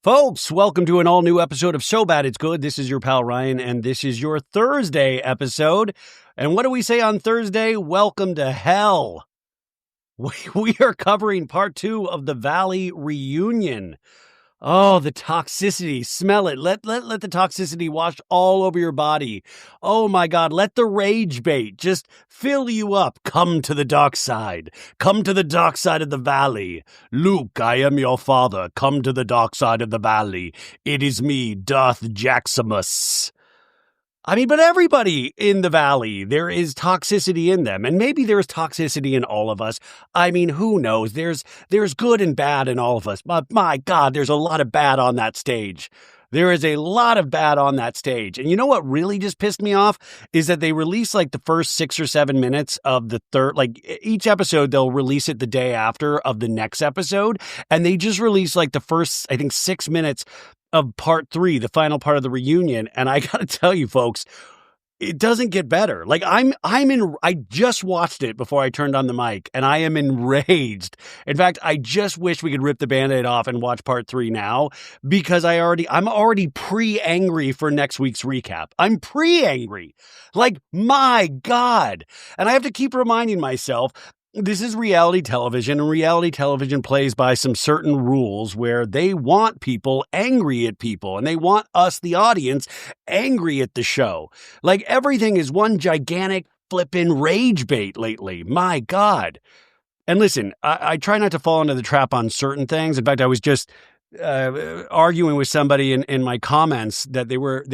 Folks, welcome to an all-new episode of So Bad It's Good. This is your pal Ryan, and this is your Thursday episode. And what do we say on Thursday? Welcome to hell. We are covering part 2 of the Valley reunion. Oh, the toxicity. Smell it. Let the toxicity wash all over your body. Oh my God. Let the rage bait just fill you up. Come to the dark side. Come to the dark side of the valley. Luke, I am your father. Come to the dark side of the valley. It is me, Darth Jaximus. But everybody in the valley, there is toxicity in them. And maybe there's toxicity in all of us. Who knows? There's good and bad in all of us. But my God, there's a lot of bad on that stage. There is a lot of bad on that stage. And you know what really just pissed me off is that they release the first 6 or 7 minutes of the third, each episode, they'll release it the day after of the next episode. And they just released the first, 6 minutes of part 3, the final part of the reunion. And I got to tell you folks, it doesn't get better. I just watched it before I turned on the mic and I am enraged. In fact, I just wish we could rip the Band-Aid off and watch part 3 now because I'm already pre-angry for next week's recap. I'm pre-angry. My God. And I have to keep reminding myself, this is reality television, and reality television plays by some certain rules where they want people angry at people, and they want us, the audience, angry at the show. Everything is one gigantic flippin' rage bait lately. My God. And listen, I try not to fall into the trap on certain things. In fact, I was just arguing with somebody in my comments that they were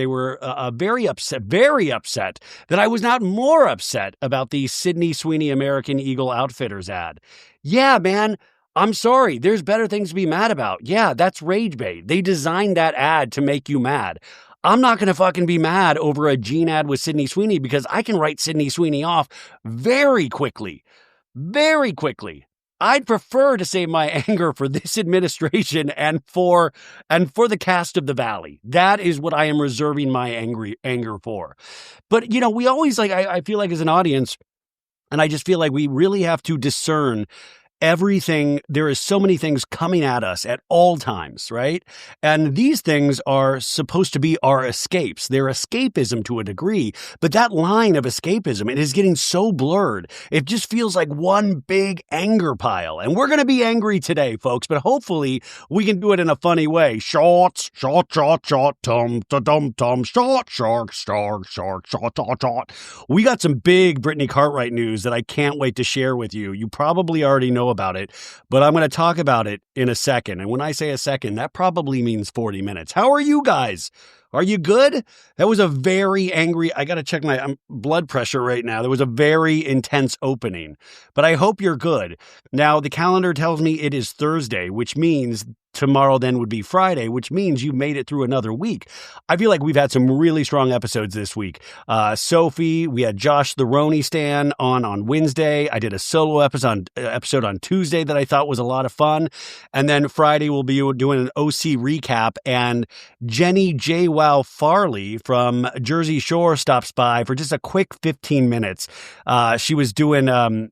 very upset that I was not more upset about the Sydney Sweeney American Eagle Outfitters ad. Yeah, man, I'm sorry. There's better things to be mad about. Yeah, that's rage bait. They designed that ad to make you mad. I'm not going to fucking be mad over a jean ad with Sydney Sweeney because I can write Sydney Sweeney off very quickly. Very quickly. I'd prefer to save my anger for this administration and for the cast of the Valley. That is what I am reserving my anger for. But, we always I feel like as an audience, and I just feel like we really have to discern everything. There is so many things coming at us at all times, right? And these things are supposed to be our escapes. They're escapism to a degree, but that line of escapism, it is getting so blurred. It just feels like one big anger pile. And we're going to be angry today, folks, but hopefully we can do it in a funny way. Schwartz, short, tom, short. We got some big Brittany Cartwright news that I can't wait to share with you. You probably already know about it, but I'm going to talk about it in a second. And when I say a second, that probably means 40 minutes. How are you guys? Are you good? That was a very angry, I got to check my blood pressure right now. There was a very intense opening, but I hope you're good. Now, the calendar tells me it is Thursday, which means tomorrow then would be Friday, which means you made it through another week. I feel like we've had some really strong episodes this week. Sophie, we had Josh the Roni Stan on Wednesday. I did a solo episode on Tuesday that I thought was a lot of fun. And then Friday we'll be doing an OC recap, and Jenny J. Wow Farley from Jersey Shore stops by for just a quick 15 minutes. She was doing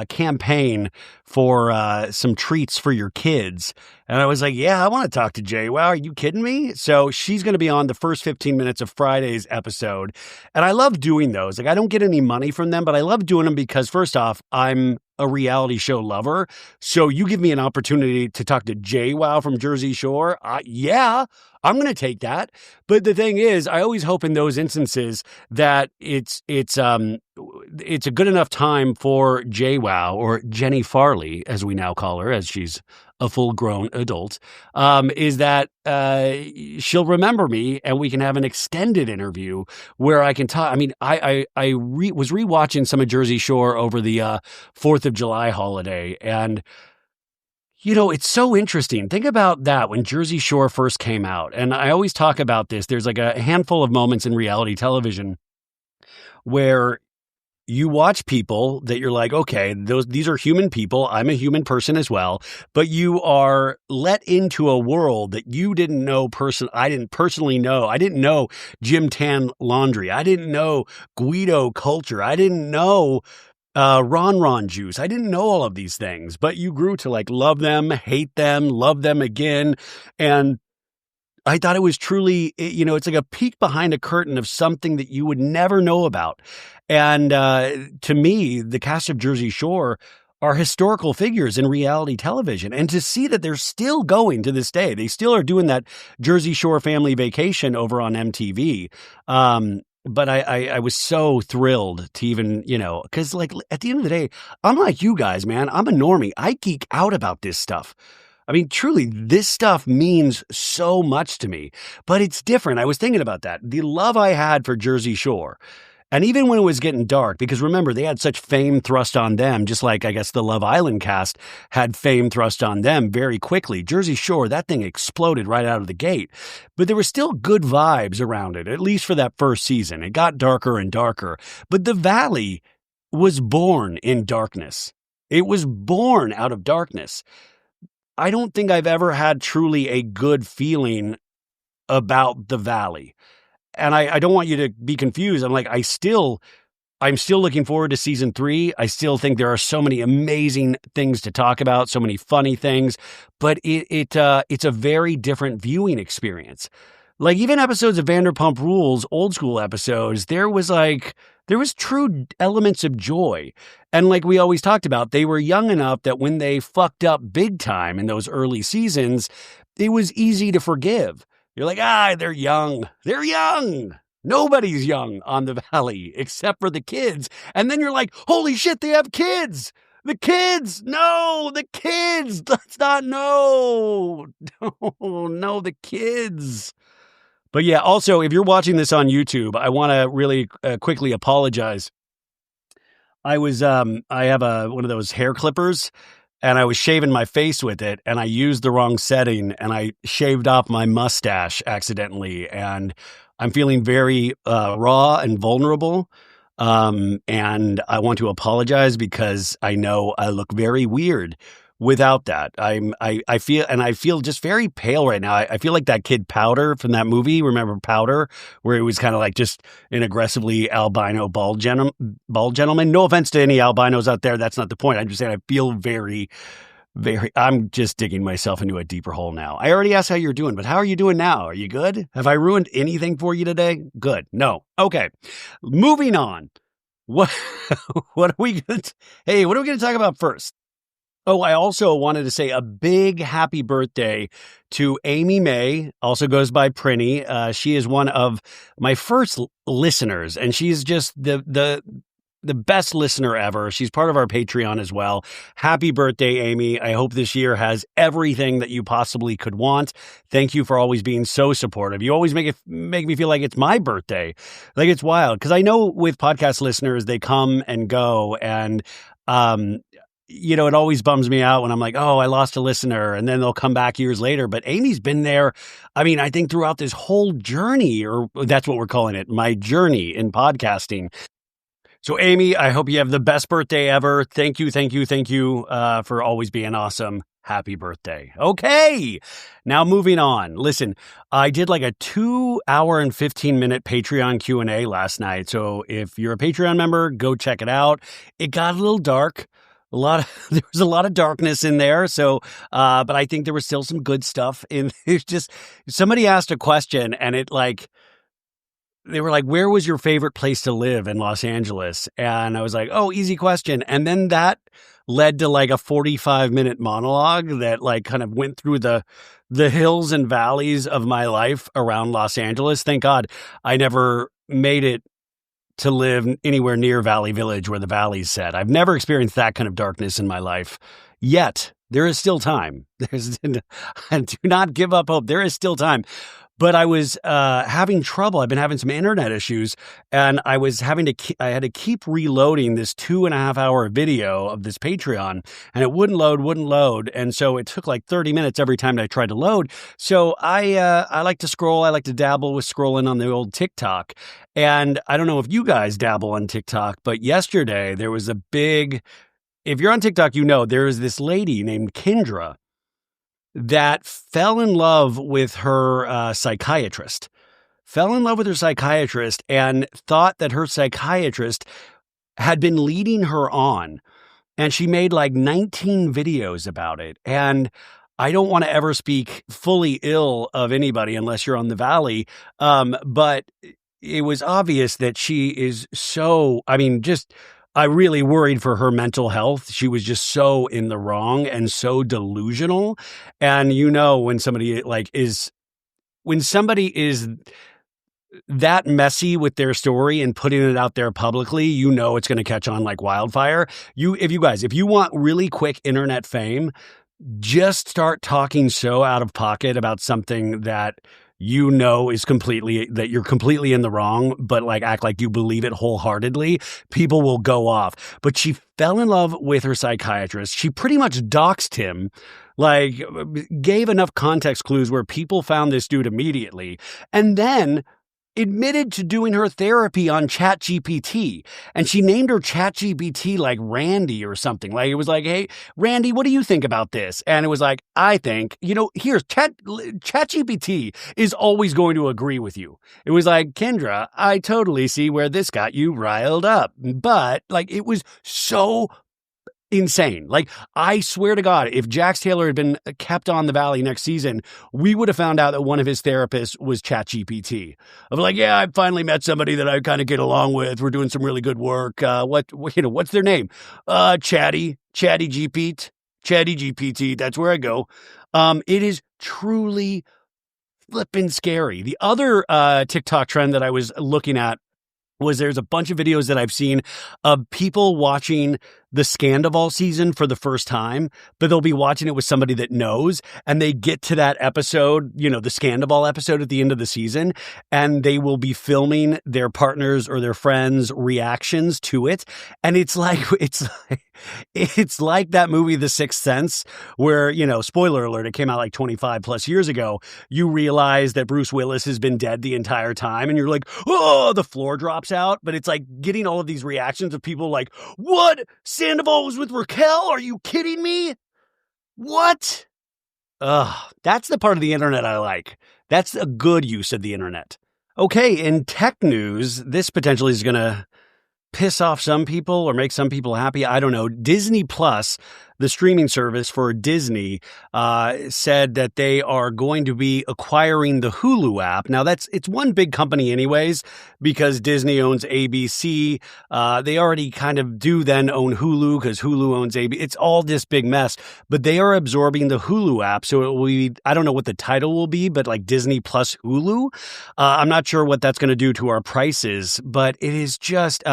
campaign for some treats for your kids. And I was like, yeah, I want to talk to Jay. Wow, are you kidding me? So she's going to be on the first 15 minutes of Friday's episode. And I love doing those. I don't get any money from them, but I love doing them because first off, I'm a reality show lover. So you give me an opportunity to talk to Jay Wow from Jersey Shore. Yeah, I'm going to take that. But the thing is, I always hope in those instances that it's a good enough time for Jay Wow, or Jenny Farley, as we now call her, as she's a full-grown adult, is that she'll remember me and we can have an extended interview where I can talk. I was rewatching some of Jersey Shore over the 4th of July holiday, and it's so interesting. Think about that when Jersey Shore first came out. And I always talk about this. There's a handful of moments in reality television where you watch people that you're like, okay, these are human people. I'm a human person as well. But you are let into a world that you didn't know I didn't personally know. I didn't know Jim Tan Laundry. I didn't know Guido Culture. I didn't know Ron Juice. I didn't know all of these things, but you grew to love them, hate them, love them again. And I thought it was truly, it's like a peek behind a curtain of something that you would never know about. And to me, the cast of Jersey Shore are historical figures in reality television. And to see that they're still going to this day, they still are doing that Jersey Shore family vacation over on MTV. But I was so thrilled to even, because like at the end of the day, I'm like you guys, man. I'm a normie. I geek out about this stuff. I mean, truly, this stuff means so much to me, but it's different. I was thinking about that. The love I had for Jersey Shore, and even when it was getting dark, because remember, they had such fame thrust on them, just like I guess the Love Island cast had fame thrust on them very quickly. Jersey Shore, that thing exploded right out of the gate, but there were still good vibes around it, at least for that first season. It got darker and darker, but the Valley was born in darkness. It was born out of darkness. I don't think I've ever had truly a good feeling about the Valley. And I don't want you to be confused. I'm like, I'm still looking forward to season 3. I still think there are so many amazing things to talk about, so many funny things, but it's a very different viewing experience. Like even episodes of Vanderpump Rules, old school episodes, there was true elements of joy. And like we always talked about, they were young enough that when they fucked up big time in those early seasons, it was easy to forgive. You're like, they're young. They're young. Nobody's young on the Valley except for the kids. And then you're like, holy shit, they have kids. The kids. No, the kids. Let's not know. No, the kids. But yeah, also, if you're watching this on YouTube, I want to really quickly apologize. I have one of those hair clippers, and I was shaving my face with it, and I used the wrong setting, and I shaved off my mustache accidentally, and I'm feeling very raw and vulnerable, and I want to apologize because I know I look very weird without that. I feel just very pale right now. I feel like that kid Powder from that movie. Remember Powder, where it was kind of like just an aggressively albino bald gentleman. No offense to any albinos out there. That's not the point. I'm just saying I feel very, very, I'm just digging myself into a deeper hole now. I already asked how you're doing, but how are you doing now? Are you good? Have I ruined anything for you today? Good. No. Okay. Moving on. What are we going to talk about first? Oh, I also wanted to say a big happy birthday to Amy May, also goes by Brittany. She is one of my first listeners, and she's just the best listener ever. She's part of our Patreon as well. Happy birthday, Amy. I hope this year has everything that you possibly could want. Thank you for always being so supportive. You always make me feel like it's my birthday. Like it's wild. Because I know with podcast listeners, they come and go, and it always bums me out when I'm like, oh, I lost a listener, and then they'll come back years later. But Amy's been there, I think throughout this whole journey, or that's what we're calling it, my journey in podcasting. So Amy, I hope you have the best birthday ever. Thank you for always being awesome. Happy birthday. Okay, now moving on. Listen, I did like a 2 hour and 15-minute Patreon Q&A last night. So if you're a Patreon member, go check it out. It got a little dark. There was a lot of darkness in there. So, but I think there was still some good stuff in. It's just somebody asked a question, and they were like, "Where was your favorite place to live in Los Angeles?" And I was like, "Oh, easy question." And then that led to like a 45-minute monologue that like kind of went through the hills and valleys of my life around Los Angeles. Thank God I never made it to live anywhere near Valley Village where the Valley's set. I've never experienced that kind of darkness in my life yet. There is still time. Do not give up hope. There is still time. But I was having trouble. I've been having some internet issues, and I had to keep reloading this 2.5 hour video of this Patreon, and it wouldn't load. And so it took like 30 minutes every time I tried to load. So I like to scroll. I like to dabble with scrolling on the old TikTok. And I don't know if you guys dabble on TikTok, but yesterday there was if you're on TikTok, there is this lady named Kendra that fell in love with her psychiatrist, and thought that her psychiatrist had been leading her on. And she made like 19 videos about it. And I don't want to ever speak fully ill of anybody unless you're on the Valley. But it was obvious that she is so, I really worried for her mental health. She was just so in the wrong and so delusional. And when somebody when somebody is that messy with their story and putting it out there publicly, it's going to catch on like wildfire. If you want really quick internet fame, just start talking so out of pocket about something that is that you're completely in the wrong, but act like you believe it wholeheartedly. People will go off. But she fell in love with her psychiatrist. She pretty much doxed him, gave enough context clues where people found this dude immediately. And then admitted to doing her therapy on ChatGPT, and she named her ChatGPT like Randy or something. It was like, hey, Randy, what do you think about this? And it was like, I think, here's ChatGPT is always going to agree with you. It was like, Kendra, I totally see where this got you riled up. But it was so insane. I swear to God, if Jax Taylor had been kept on the Valley next season, we would have found out that one of his therapists was ChatGPT. Of yeah, I finally met somebody that I kind of get along with. We're doing some really good work. What's their name? Chatty GPT. That's where I go. It is truly flippin' scary. The other TikTok trend that I was looking at was there's a bunch of videos that I've seen of people watching the Sandoval season for the first time, but they'll be watching it with somebody that knows, and they get to that episode, the Sandoval episode at the end of the season, and they will be filming their partners or their friends' reactions to it. And it's like that movie, The Sixth Sense, where, spoiler alert, it came out 25 plus years ago. You realize that Bruce Willis has been dead the entire time, and you're like, oh, the floor drops out. But it's getting all of these reactions of people what? Sandoval was with Raquel? Are you kidding me? What? That's the part of the internet I like. That's a good use of the internet. Okay, in tech news, this potentially is going to piss off some people or make some people happy. I don't know. Disney Plus, the streaming service for Disney, said that they are going to be acquiring the Hulu app. Now, it's one big company anyways, because Disney owns ABC. They already kind of do then own Hulu because Hulu owns ABC. It's all this big mess, but they are absorbing the Hulu app. So it will be, I don't know what the title will be, but Disney Plus Hulu. I'm not sure what that's going to do to our prices, but it is just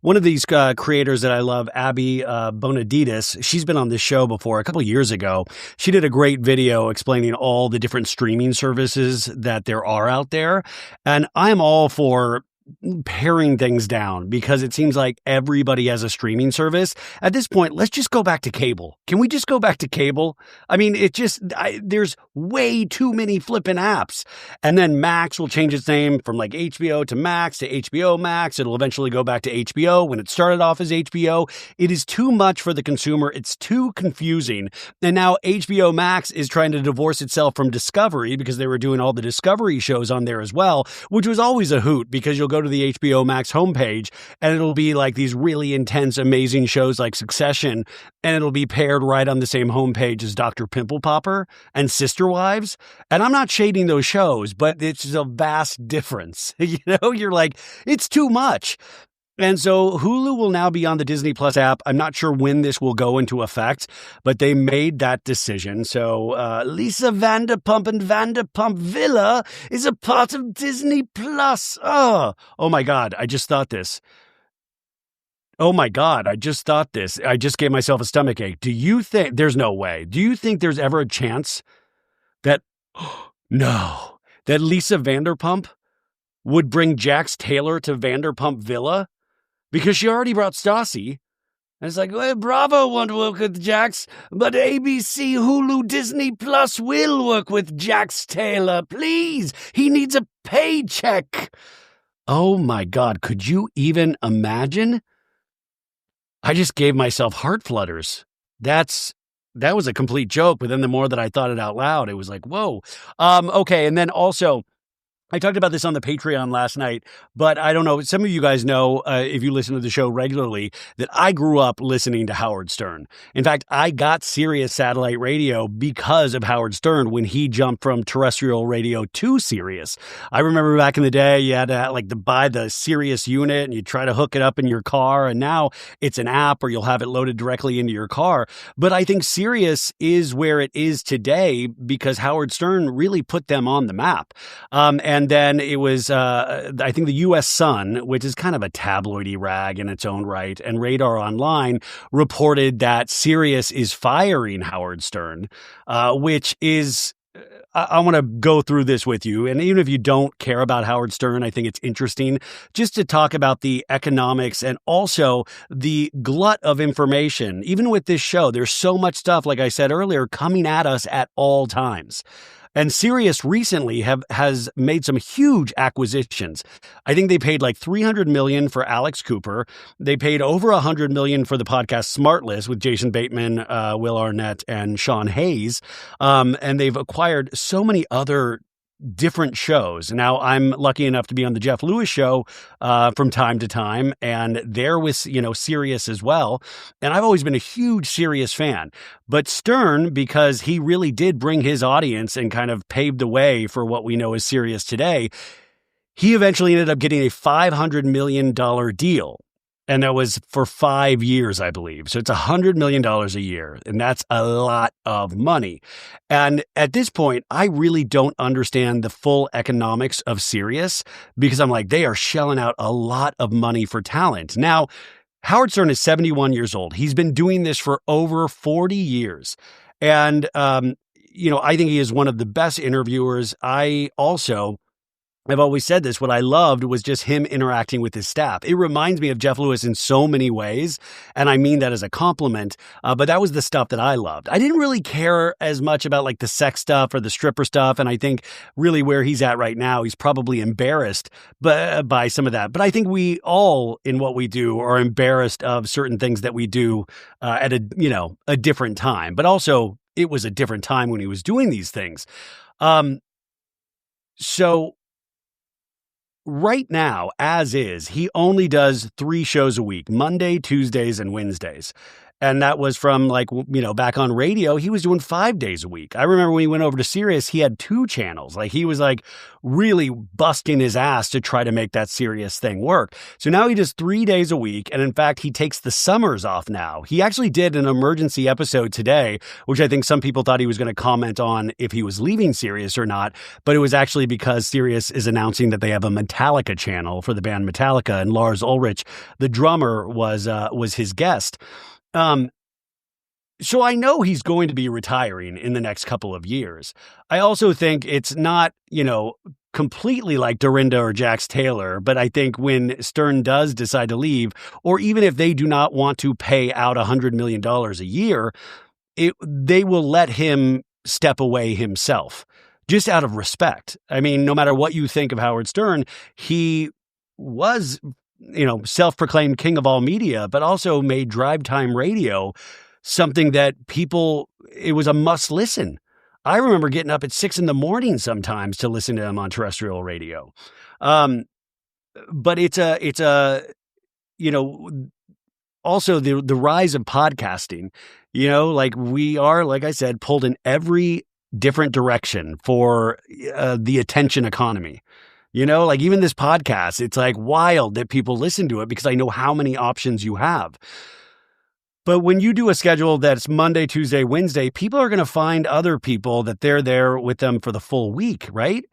one of these creators that I love, Abby Bonaditis. She's been on this show before a couple of years ago. She did a great video explaining all the different streaming services that there are out there. And I'm all for paring things down because it seems like everybody has a streaming service. At this point, let's just go back to cable. Can we just go back to cable? There's way too many flipping apps. And then Max will change its name from HBO to Max to HBO Max. It'll eventually go back to HBO when it started off as HBO. It is too much for the consumer. It's too confusing. And now HBO Max is trying to divorce itself from Discovery because they were doing all the Discovery shows on there as well, which was always a hoot because you'll go to the HBO Max homepage and it'll be these really intense, amazing shows like Succession, and it'll be paired right on the same homepage as Dr. Pimple Popper and Sister Wives. And I'm not shading those shows, but it's a vast difference. You're it's too much. And so Hulu will now be on the Disney Plus app. I'm not sure when this will go into effect, but they made that decision. So Lisa Vanderpump and Vanderpump Villa is a part of Disney Plus. Oh my God. I just thought this. I just gave myself a stomachache. Do you think there's no way? Do you think there's ever a chance that Lisa Vanderpump would bring Jax Taylor to Vanderpump Villa? Because she already brought Stassi. And it's well, Bravo won't work with Jax, but ABC, Hulu, Disney Plus will work with Jax Taylor. Please, he needs a paycheck. Oh my God, could you even imagine? I just gave myself heart flutters. That was a complete joke, but then the more that I thought it out loud, it was whoa. Okay, and then also, I talked about this on the Patreon last night, but I don't know. Some of you guys know, if you listen to the show regularly, that I grew up listening to Howard Stern. In fact, I got Sirius satellite radio because of Howard Stern when he jumped from terrestrial radio to Sirius. I remember back in the day, you had to buy the Sirius unit and you try to hook it up in your car. And now it's an app or you'll have it loaded directly into your car. But I think Sirius is where it is today because Howard Stern really put them on the map. And then it was, I think the U.S. Sun, which is kind of a tabloidy rag in its own right, and Radar Online reported that Sirius is firing Howard Stern, which is, I want to go through this with you. And even if you don't care about Howard Stern, I think it's interesting just to talk about the economics and also the glut of information. Even with this show, there's so much stuff, like I said earlier, coming at us at all times. And Sirius recently has made some huge acquisitions. I think they paid like $300 million for Alex Cooper. They paid over $100 million for the podcast Smartless with Jason Bateman, Will Arnett, and Sean Hayes. And they've acquired so many other different shows. Now, I'm lucky enough to be on the Jeff Lewis show from time to time, and there was, Sirius as well. And I've always been a huge Sirius fan. But Stern, because he really did bring his audience and kind of paved the way for what we know as Sirius today, he eventually ended up getting a $500 million deal. And that was for 5 years, I believe. So it's $100 million a year. And that's a lot of money. And at this point, I really don't understand the full economics of Sirius because I'm like, they are shelling out a lot of money for talent. Now, Howard Stern is 71 years old. He's been doing this for over 40 years. And, I think he is one of the best interviewers. I've always said this. What I loved was just him interacting with his staff. It reminds me of Jeff Lewis in so many ways, and I mean that as a compliment, but that was the stuff that I loved. I didn't really care as much about like the sex stuff or the stripper stuff, and I think really where he's at right now, he's probably embarrassed by some of that. But I think we all, in what we do, are embarrassed of certain things that we do at a different time. But also, it was a different time when he was doing these things. So right now, as is, he only does 3 shows a week, Monday, Tuesdays, and Wednesdays. And that was from back on radio, he was doing 5 days a week. I remember when he went over to Sirius, he had 2 channels. Like he was really busting his ass to try to make that Sirius thing work. So now he does 3 days a week. And in fact, he takes the summers off now. He actually did an emergency episode today, which I think some people thought he was going to comment on if he was leaving Sirius or not. But it was actually because Sirius is announcing that they have a Metallica channel for the band Metallica. And Lars Ulrich, the drummer, was his guest. So I know he's going to be retiring in the next couple of years. I also think it's not, completely like Dorinda or Jax Taylor, but I think when Stern does decide to leave, or even if they do not want to pay out $100 million a year, they will let him step away himself, just out of respect. I mean, no matter what you think of Howard Stern, he was self-proclaimed king of all media, but also made drive time radio something that it was a must listen. I remember getting up at 6 a.m. sometimes to listen to him on terrestrial radio. But it's also the rise of podcasting, we are, like I said, pulled in every different direction for the attention economy. Even this podcast, it's wild that people listen to it because I know how many options you have. But when you do a schedule that's Monday, Tuesday, Wednesday, people are going to find other people that they're there with them for the full week, right?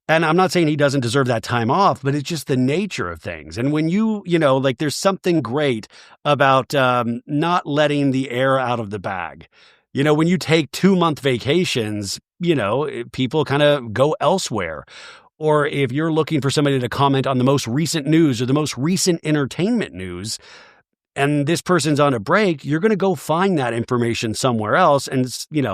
And I'm not saying he doesn't deserve that time off, but it's just the nature of things. And when there's something great about not letting the air out of the bag. When you take 2-month vacations, people kind of go elsewhere. Or if you're looking for somebody to comment on the most recent news or the most recent entertainment news, and this person's on a break, you're going to go find that information somewhere else. And,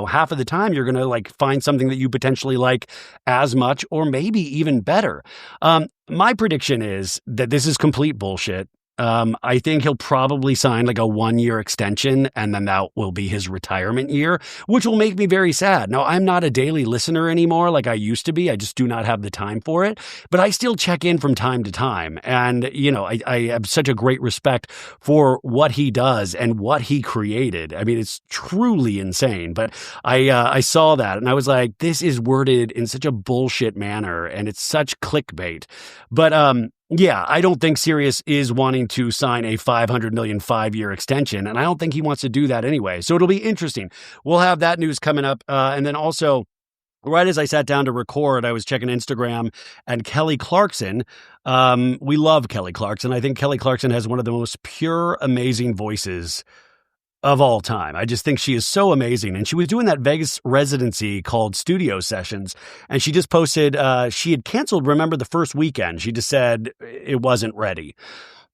half of the time you're going to find something that you potentially like as much or maybe even better. My prediction is that this is complete bullshit. I think he'll probably sign like a 1-year extension, and then that will be his retirement year, which will make me very sad. Now, I'm not a daily listener anymore like I used to be. I just do not have the time for it, but I still check in from time to time. And, I have such a great respect for what he does and what he created. I mean, it's truly insane, but I saw that and I was like, this is worded in such a bullshit manner and it's such clickbait. But, yeah, I don't think Sirius is wanting to sign a $500 million 5-year extension, and I don't think he wants to do that anyway. So it'll be interesting. We'll have that news coming up. And then also, right as I sat down to record, I was checking Instagram, and Kelly Clarkson, we love Kelly Clarkson. I think Kelly Clarkson has one of the most pure, amazing voices of all time. I just think she is so amazing. And she was doing that Vegas residency called Studio Sessions. And she just posted, she had canceled, remember, the first weekend. She just said it wasn't ready.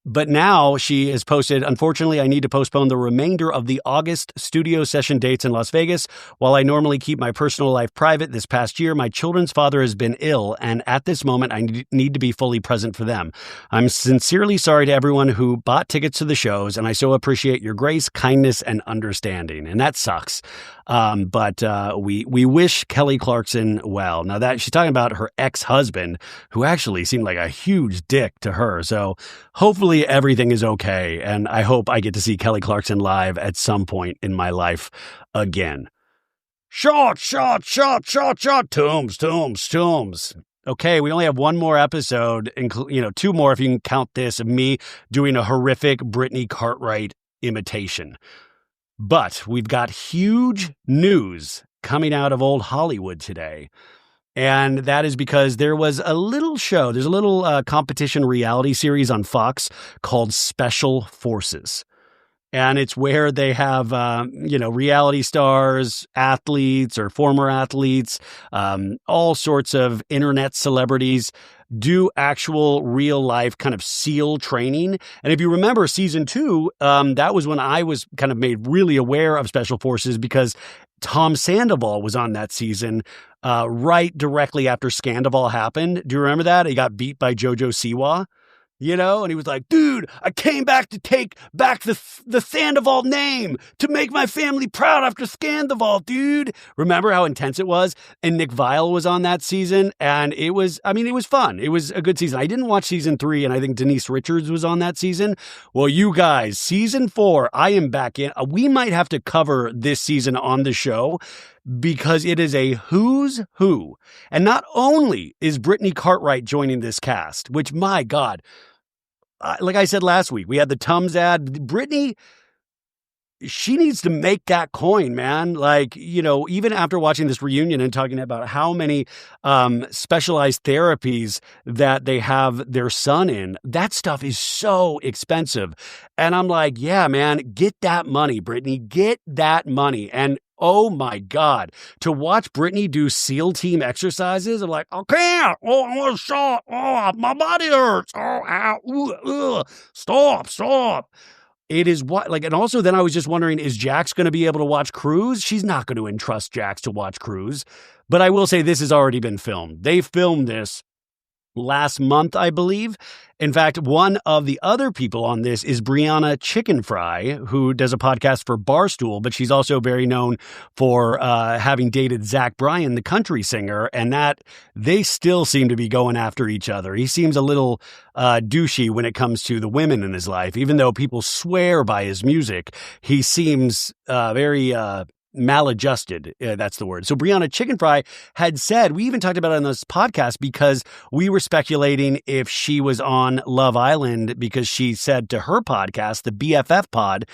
But now she has posted, unfortunately, I need to postpone the remainder of the August studio session dates in Las Vegas. While I normally keep my personal life private, this past year, my children's father has been ill, and at this moment, I need to be fully present for them. I'm sincerely sorry to everyone who bought tickets to the shows, and I so appreciate your grace, kindness, and understanding. And that sucks. But we wish Kelly Clarkson well. Now that she's talking about her ex-husband, who actually seemed like a huge dick to her. So hopefully everything is okay. And I hope I get to see Kelly Clarkson live at some point in my life again. Shot, tombs. Okay, we only have one more episode, 2 more if you can count this, of me doing a horrific Brittany Cartwright imitation. But we've got huge news coming out of old Hollywood today. And that is because there was a little show, there's a little competition reality series on Fox called Special Forces. And it's where they have, reality stars, athletes or former athletes, all sorts of internet celebrities do actual real life kind of SEAL training. And if you remember season 2, that was when I was kind of made really aware of Special Forces because Tom Sandoval was on that season right directly after Sandoval happened. Do you remember that? He got beat by JoJo Siwa. And he was like, dude, I came back to take back the Sandoval name to make my family proud after Sandoval, dude. Remember how intense it was? And Nick Viall was on that season. And it was fun. It was a good season. I didn't watch season 3, and I think Denise Richards was on that season. Well, you guys, season 4, I am back in. We might have to cover this season on the show because it is a who's who. And not only is Brittany Cartwright joining this cast, which, my God, like I said last week, we had the Tums ad. Brittany, she needs to make that coin, man. Like, even after watching this reunion and talking about how many specialized therapies that they have their son in, that stuff is so expensive. And I'm like, yeah, man, get that money, Brittany, get that money. And oh my God, to watch Brittany do SEAL team exercises, I'm like, I can't. Oh, I want a shot. Oh, my body hurts. Oh, ow. Stop. It is and also then I was just wondering, is Jax going to be able to watch Cruise? She's not going to entrust Jax to watch Cruise. But I will say this has already been filmed. They filmed this last month, I believe. In fact, one of the other people on this is Brianna Chicken Fry, who does a podcast for Barstool, but she's also very known for having dated Zach Bryan, the country singer, and that they still seem to be going after each other. He seems a little douchey when it comes to the women in his life. Even though people swear by his music, he seems very maladjusted. That's the word. So Brianna Chicken Fry had said, we even talked about it on this podcast because we were speculating if she was on Love Island because she said to her podcast, the BFF pod,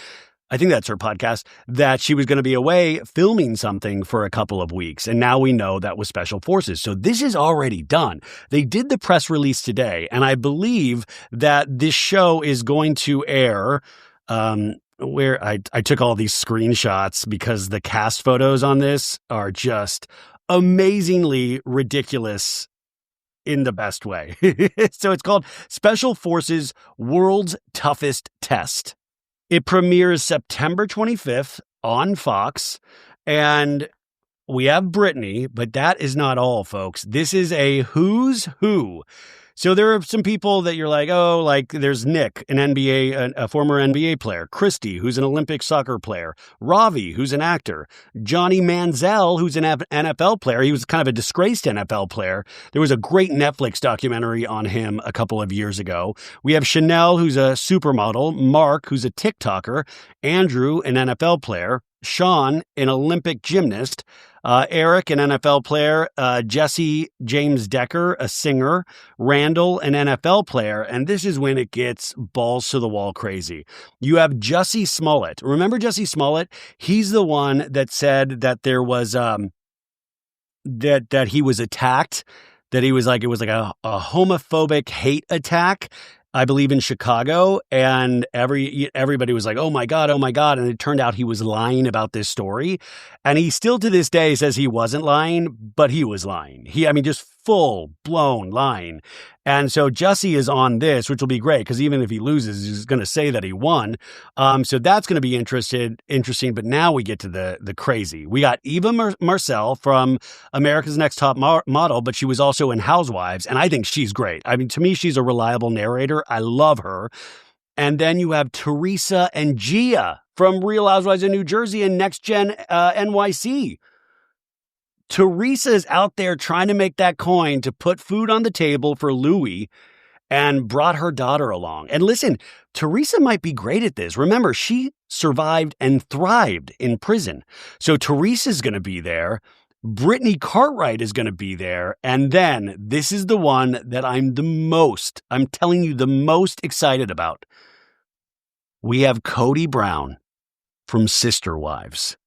I think that's her podcast, that she was going to be away filming something for a couple of weeks. And now we know that was Special Forces. So this is already done. They did the press release today. And I believe that this show is going to air, where I took all these screenshots because the cast photos on this are just amazingly ridiculous in the best way. So it's called Special Forces World's Toughest Test. It premieres September 25th on Fox, and we have Brittany, but that is not all, folks. This is a who's who. So there are some people that you're like, oh, like there's Nick, an NBA, a former NBA player, Christy, who's an Olympic soccer player, Ravi, who's an actor, Johnny Manziel, who's an NFL player. He was kind of a disgraced NFL player. There was a great Netflix documentary on him a couple of years ago. We have Chanel, who's a supermodel, Mark, who's a TikToker, Andrew, an NFL player, Sean, an Olympic gymnast, Eric, an NFL player, Jesse James Decker, a singer, Randall, an NFL player, and this is when it gets balls to the wall crazy. You have Jussie Smollett. Remember Jussie Smollett? He's the one that said that there was that he was attacked, that he was like, it was like a homophobic hate attack, I believe, in Chicago, and everybody was like, oh my God, and it turned out he was lying about this story, and he still to this day says he wasn't lying, but he was lying. Just full-blown lying. And so Jussie is on this, which will be great, because even if he loses, he's going to say that he won. So that's going to be interesting, but now we get to the crazy. We got Eva Marcel from America's Next Top Model, but she was also in Housewives, and I think she's great. To me, she's a reliable narrator. I love her. And then you have Teresa and Gia from Real Housewives of New Jersey and Next Gen NYC. Teresa's out there trying to make that coin to put food on the table for Louis and brought her daughter along. And listen, Teresa might be great at this. Remember, she survived and thrived in prison. So Teresa's going to be there. Brittany Cartwright is going to be there. And then this is the one that I'm telling you, the most excited about. We have Kody Brown from Sister Wives.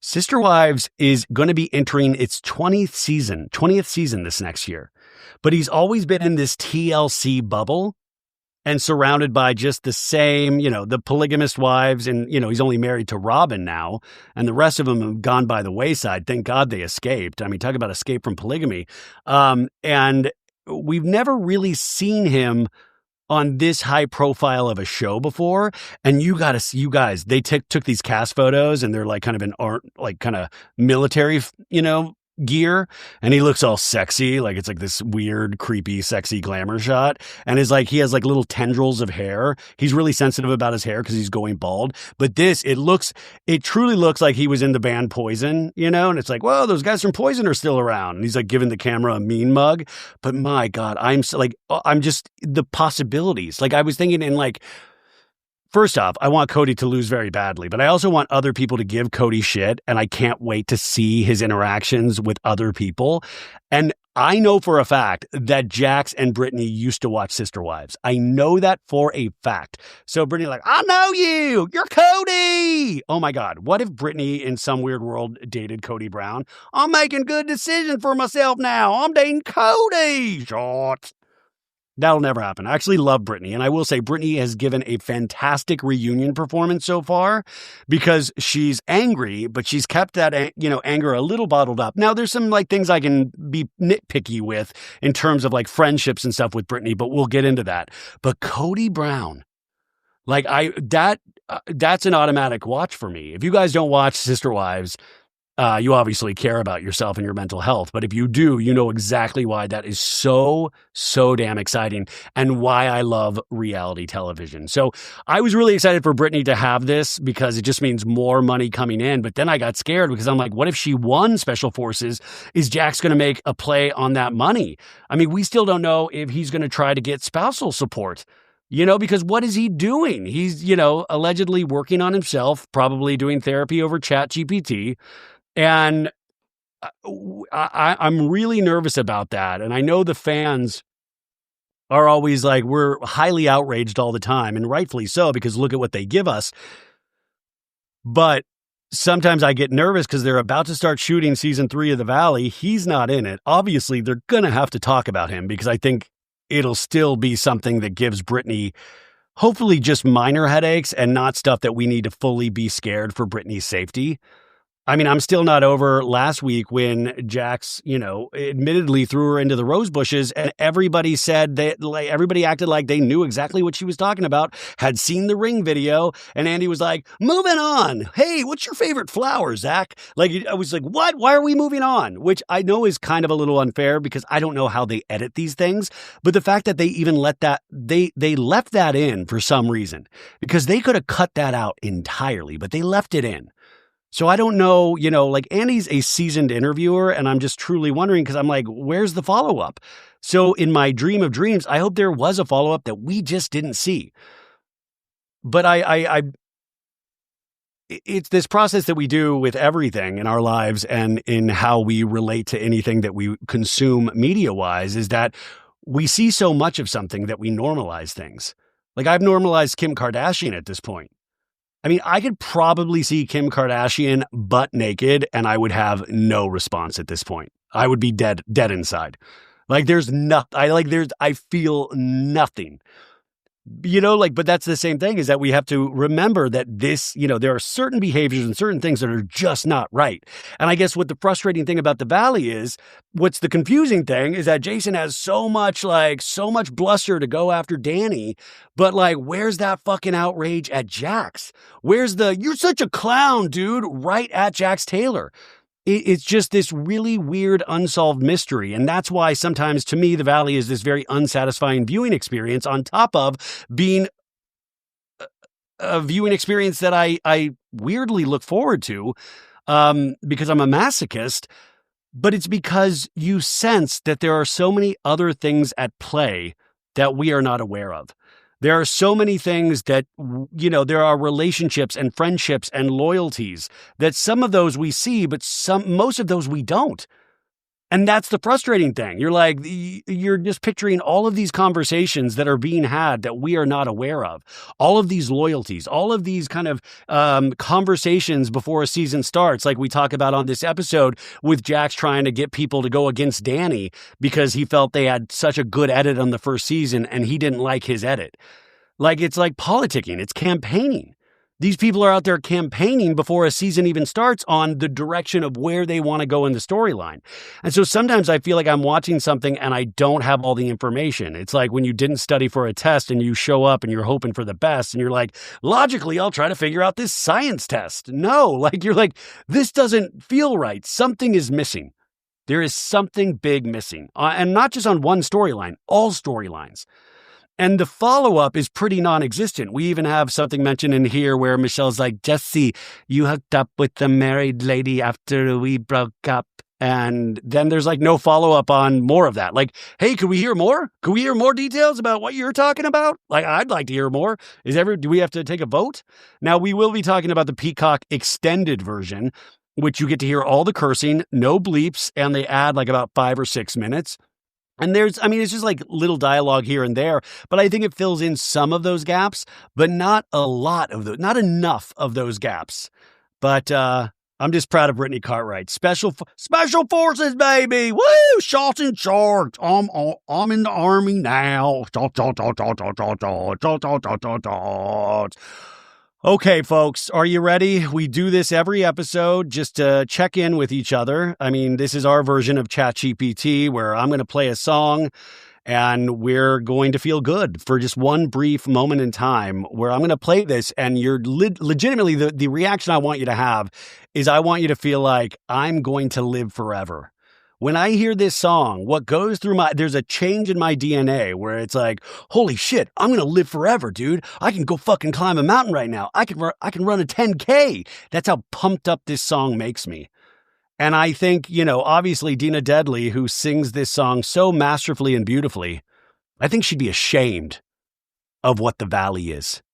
Sister Wives is going to be entering its 20th season this next year. But he's always been in this TLC bubble and surrounded by just the same, the polygamist wives. And, he's only married to Robin now, and the rest of them have gone by the wayside. Thank God they escaped. Talk about escape from polygamy. And we've never really seen him on this high profile of a show before. And you guys, they took these cast photos, and they're like kind of in art, like kind of military, gear, and he looks all sexy, like it's like this weird, creepy, sexy glamour shot, and he has like little tendrils of hair. He's really sensitive about his hair because he's going bald. But it truly looks like he was in the band Poison, and it's like, whoa, those guys from Poison are still around. And he's like giving the camera a mean mug. But my God, I'm just the possibilities. Like I was thinking in like, first off, I want Kody to lose very badly, but I also want other people to give Kody shit, and I can't wait to see his interactions with other people. And I know for a fact that Jax and Brittany used to watch Sister Wives. I know that for a fact. So Brittany's like, I know you! You're Kody! Oh my God, what if Brittany in some weird world dated Kody Brown? I'm making good decisions for myself now. I'm dating Kody! Short. That'll never happen. I actually love Brittany, and I will say Brittany has given a fantastic reunion performance so far because she's angry, but she's kept that, anger a little bottled up. Now, there's some like things I can be nitpicky with in terms of like friendships and stuff with Brittany, but we'll get into that. But Kody Brown, that's an automatic watch for me. If you guys don't watch Sister Wives, you obviously care about yourself and your mental health. But if you do, you know exactly why that is so damn exciting and why I love reality television. So I was really excited for Brittany to have this because it just means more money coming in. But then I got scared because I'm like, what if she won Special Forces? Is Jax going to make a play on that money? We still don't know if he's going to try to get spousal support. Because what is he doing? He's, allegedly working on himself, probably doing therapy over ChatGPT. And I'm really nervous about that. And I know the fans are always like, we're highly outraged all the time, and rightfully so, because look at what they give us. But sometimes I get nervous because they're about to start shooting season 3 of The Valley. He's not in it. Obviously, they're going to have to talk about him because I think it'll still be something that gives Brittany hopefully just minor headaches and not stuff that we need to fully be scared for Brittany's safety. I mean, I'm still not over last week when Jax, admittedly threw her into the rose bushes and everybody said that, like, everybody acted like they knew exactly what she was talking about, had seen the ring video, and Andy was like, moving on. Hey, what's your favorite flower, Zach? Like, I was like, what? Why are we moving on? Which I know is kind of a little unfair because I don't know how they edit these things, but the fact that they even let that, they left that in for some reason, because they could have cut that out entirely, but they left it in. So I don't know, like Andy's a seasoned interviewer and I'm just truly wondering because I'm like, where's the follow-up? So in my dream of dreams, I hope there was a follow-up that we just didn't see. But it's this process that we do with everything in our lives and in how we relate to anything that we consume media-wise is that we see so much of something that we normalize things. Like I've normalized Kim Kardashian at this point. I mean, I could probably see Kim Kardashian butt naked and I would have no response at this point. I would be dead inside. Like there's nothing, I feel nothing. But that's the same thing is that we have to remember that this, there are certain behaviors and certain things that are just not right. And I guess what the frustrating thing about the Valley is, what's the confusing thing is that Jason has so much bluster to go after Danny, but like, where's that fucking outrage at Jax? Where's you're such a clown, dude, right at Jax Taylor? It's just this really weird unsolved mystery. And that's why sometimes to me, the Valley is this very unsatisfying viewing experience on top of being a viewing experience that I weirdly look forward to because I'm a masochist. But it's because you sense that there are so many other things at play that we are not aware of. There are so many things that, there are relationships and friendships and loyalties that some of those we see, but most of those we don't. And that's the frustrating thing. You're like, you're just picturing all of these conversations that are being had that we are not aware of. All of these loyalties, all of these kind of conversations before a season starts, like we talk about on this episode with Jax trying to get people to go against Danny because he felt they had such a good edit on the first season and he didn't like his edit. Like, it's like politicking. It's campaigning. These people are out there campaigning before a season even starts on the direction of where they want to go in the storyline. And so sometimes I feel like I'm watching something and I don't have all the information. It's like when you didn't study for a test and you show up and you're hoping for the best and you're like, logically, I'll try to figure out this science test. No, like you're like, this doesn't feel right. Something is missing. There is something big missing. And not just on one storyline, all storylines. And the follow-up is pretty non-existent. We even have something mentioned in here where Michelle's like, Jesse, you hooked up with the married lady after we broke up. And then there's like no follow-up on more of that. Like, hey, could we hear more? Could we hear more details about what you're talking about? Like, I'd like to hear more. Do we have to take a vote? Now, we will be talking about the Peacock extended version, which you get to hear all the cursing, no bleeps, and they add like about 5 or 6 minutes. And it's just like little dialogue here and there, but I think it fills in some of those gaps, but not enough of those gaps. But I'm just proud of Brittany Cartwright. Special forces, baby. Woo! Shots in charge. I'm in the army now. Okay, folks, are you ready? We do this every episode just to check in with each other. I mean, this is our version of ChatGPT where I'm going to play a song and we're going to feel good for just one brief moment in time where I'm going to play this and you're legitimately the reaction I want you to have is I want you to feel like I'm going to live forever. When I hear this song, what goes through there's a change in my DNA where it's like, holy shit, I'm going to live forever, dude. I can go fucking climb a mountain right now. I can run a 10K. That's how pumped up this song makes me. And I think, obviously Dina Deadly, who sings this song so masterfully and beautifully, I think she'd be ashamed of what the Valley is.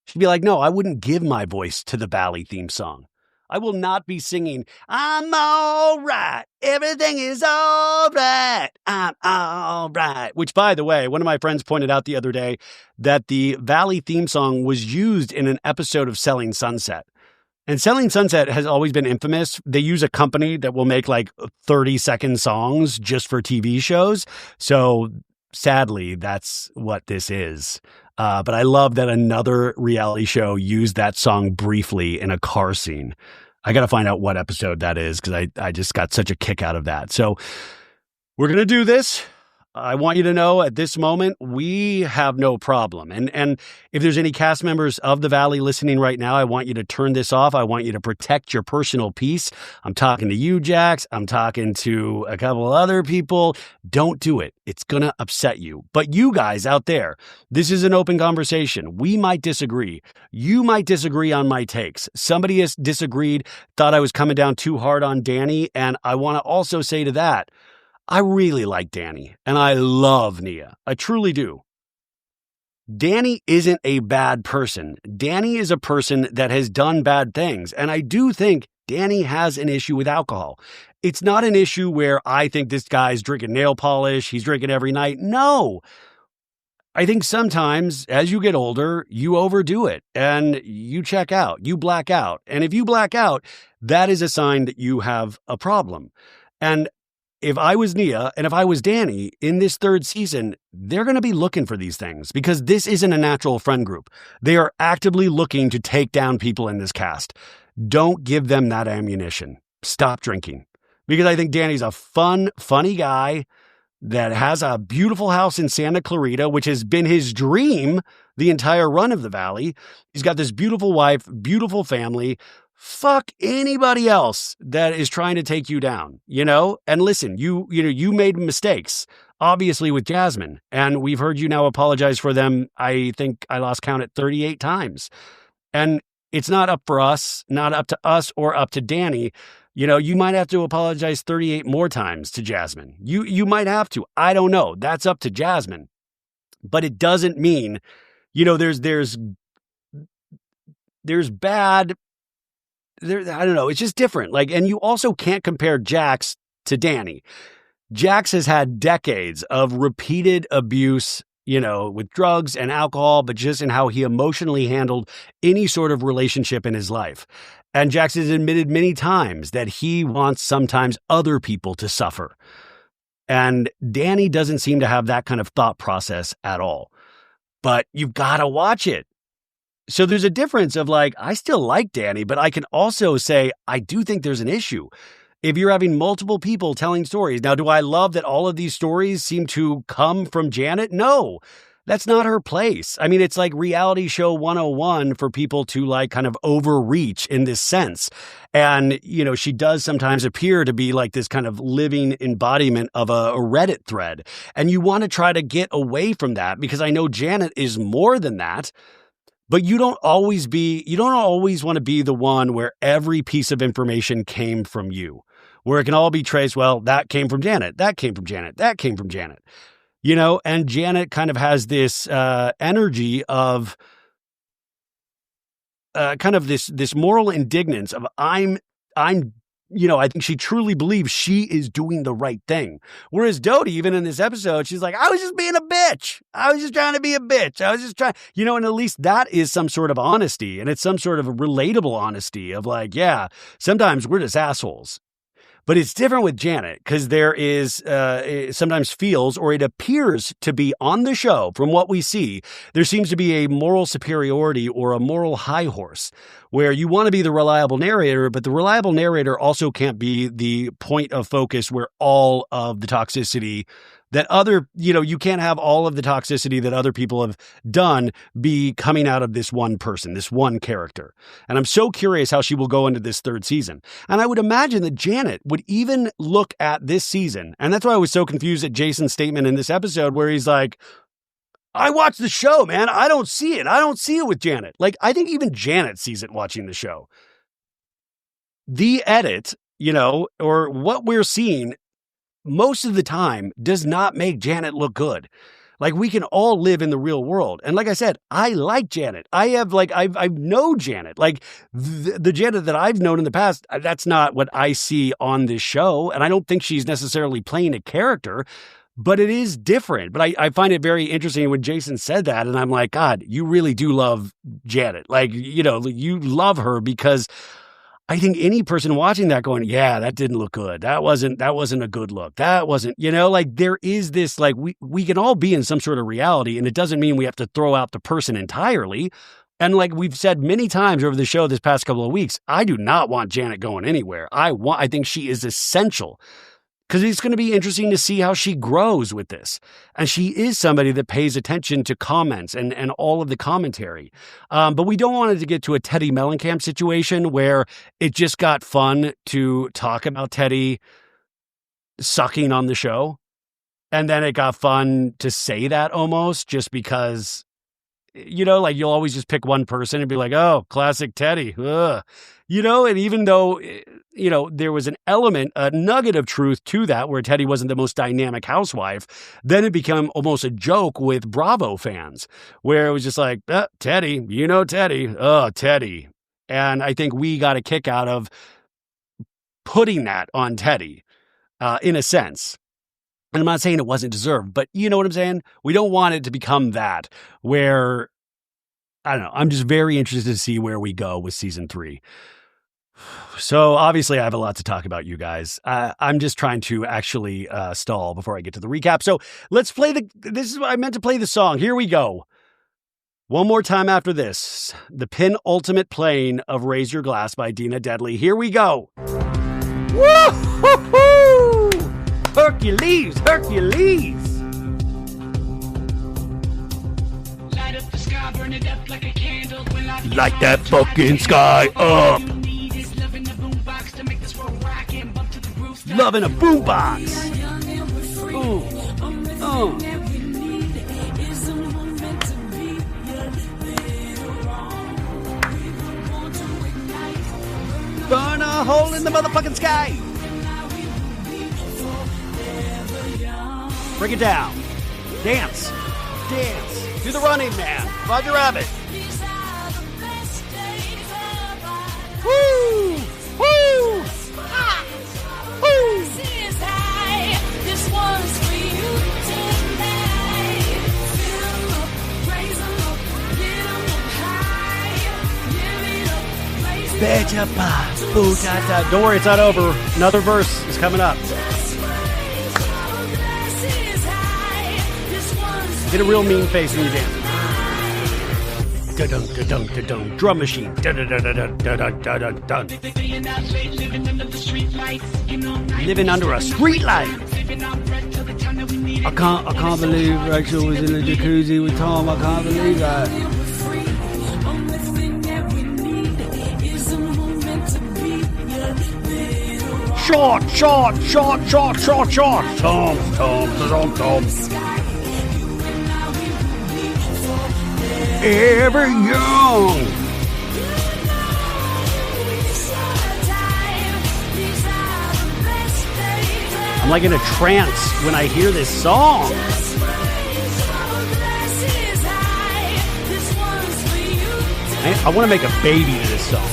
She'd be like, no, I wouldn't give my voice to the Valley theme song. I will not be singing, I'm all right, everything is all right, I'm all right. Which, by the way, one of my friends pointed out the other day that the Valley theme song was used in an episode of Selling Sunset. And Selling Sunset has always been infamous. They use a company that will make like 30-second songs just for TV shows. So sadly, that's what this is. But I love that another reality show used that song briefly in a car scene. I got to find out what episode that is because I just got such a kick out of that. So we're going to do this. I want you to know at this moment, we have no problem. And if there's any cast members of The Valley listening right now, I want you to turn this off. I want you to protect your personal peace. I'm talking to you, Jax. I'm talking to a couple of other people. Don't do it. It's going to upset you. But you guys out there, this is an open conversation. We might disagree. You might disagree on my takes. Somebody has disagreed, thought I was coming down too hard on Danny. And I want to also say to that, I really like Danny, and I love Nia. I truly do. Danny isn't a bad person. Danny is a person that has done bad things, and I do think Danny has an issue with alcohol. It's not an issue where I think this guy's drinking nail polish, he's drinking every night. No. I think sometimes as you get older, you overdo it, and you check out, you black out. And if you black out, that is a sign that you have a problem. And if I was Nia and if I was Danny in this third season, they're going to be looking for these things because this isn't a natural friend group. They are actively looking to take down people in this cast. Don't give them that ammunition. Stop drinking. Because I think Danny's a funny guy that has a beautiful house in Santa Clarita, which has been his dream the entire run of The Valley. He's got this beautiful wife, beautiful family. Fuck anybody else that is trying to take you down, you know? And listen, you made mistakes, obviously with Jasmine, and we've heard you now apologize for them. I think I lost count at 38 times. And it's not up for us, not up to us or up to Danny. You know, you might have to apologize 38 more times to Jasmine. You might have to. I don't know. That's up to Jasmine. But it doesn't mean, you know, there's bad. I don't know. It's just different. Like, and you also can't compare Jax to Danny. Jax has had decades of repeated abuse, you know, with drugs and alcohol, but just in how he emotionally handled any sort of relationship in his life. And Jax has admitted many times that he wants sometimes other people to suffer. And Danny doesn't seem to have that kind of thought process at all. But you've got to watch it. So there's a difference of like, I still like Danny, but I can also say, I do think there's an issue. If you're having multiple people telling stories. Now, do I love that all of these stories seem to come from Janet? No, that's not her place. I mean, it's like reality show 101 for people to like kind of overreach in this sense. And, you know, she does sometimes appear to be like this kind of living embodiment of a Reddit thread. And you want to try to get away from that because I know Janet is more than that. But you don't always want to be the one where every piece of information came from you, where it can all be traced. Well, that came from Janet. That came from Janet. That came from Janet, you know, and Janet kind of has this energy of kind of this moral indignance of I'm, you know, I think she truly believes she is doing the right thing. Whereas Doute, even in this episode, she's like, I was just being a bitch. I was just trying to be a bitch. I was just trying, you know, and at least that is some sort of honesty. And it's some sort of relatable honesty of like, yeah, sometimes we're just assholes. But it's different with Janet because there is it sometimes feels or it appears to be on the show from what we see. There seems to be a moral superiority or a moral high horse where you want to be the reliable narrator, but the reliable narrator also can't be the point of focus where all of the toxicity that you can't have all of the toxicity that other people have done be coming out of this one person, this one character. And I'm so curious how she will go into this third season. And I would imagine that Janet would even look at this season. And that's why I was so confused at Jason's statement in this episode where he's like, I watched the show, man. I don't see it. I don't see it with Janet. Like, I think even Janet sees it watching the show. The edit, you know, or what we're seeing most of the time does not make Janet look good. Like we can all live in the real world. And like I said, I like Janet. I know Janet. Like the Janet that I've known in the past, that's not what I see on this show. And I don't think she's necessarily playing a character, but it is different. But I find it very interesting when Jason said that. And I'm like, God, you really do love Janet. Like, you know, you love her because I think any person watching that going, yeah, that didn't look good. That wasn't a good look. That wasn't, you know, like there is this, like we can all be in some sort of reality and it doesn't mean we have to throw out the person entirely. And like we've said many times over the show this past couple of weeks, I do not want Janet going anywhere. I think she is essential because it's going to be interesting to see how she grows with this. And she is somebody that pays attention to comments and all of the commentary. But we don't want it to get to a Teddy Mellencamp situation where it just got fun to talk about Teddy sucking on the show. And then it got fun to say that almost just because, you know, like you'll always just pick one person and be like, oh, classic Teddy. Ugh. You know, and even though, you know, there was an element, a nugget of truth to that where Teddy wasn't the most dynamic housewife, then it became almost a joke with Bravo fans where it was just like, Teddy, you know Teddy. Oh, Teddy. And I think we got a kick out of putting that on Teddy in a sense. And I'm not saying it wasn't deserved, but you know what I'm saying? We don't want it to become that where, I don't know, I'm just very interested to see where we go with season 3. So obviously I have a lot to talk about, you guys. I'm just trying to actually stall before I get to the recap. So let's play this is what I meant to play the song. Here we go. One more time after this. The penultimate playing of Raise Your Glass by Dina Deadly. Here we go. Woo-hoo-hoo! Hercules! Hercules! Light up the sky, burn it up like a candle. Light that fucking sky up! Love in a boombox! Ooh. Oh. Burn a hole in the motherfucking sky! Break it down. Dance. Dance. Do the Running Man. Roger Rabbit. Woo! Woo! Ah! Woo! This one's for you tonight. Fill up, raise them up, get them up high. Give it up, raise it up. Betcha, boo-ta-ta. Don't worry, it's not over. Another verse is coming up. Get a real mean face when you dance. Da-dun, da-dun, da-dun. Drum machine. Da-da-da-da-da-da-da-da-da. Living under a street light. I can't believe Rachel was in the jacuzzi with Tom. I can't believe that. Short. Tom. Ever young. I'm like in a trance when I hear this song. I want to make a baby to this song.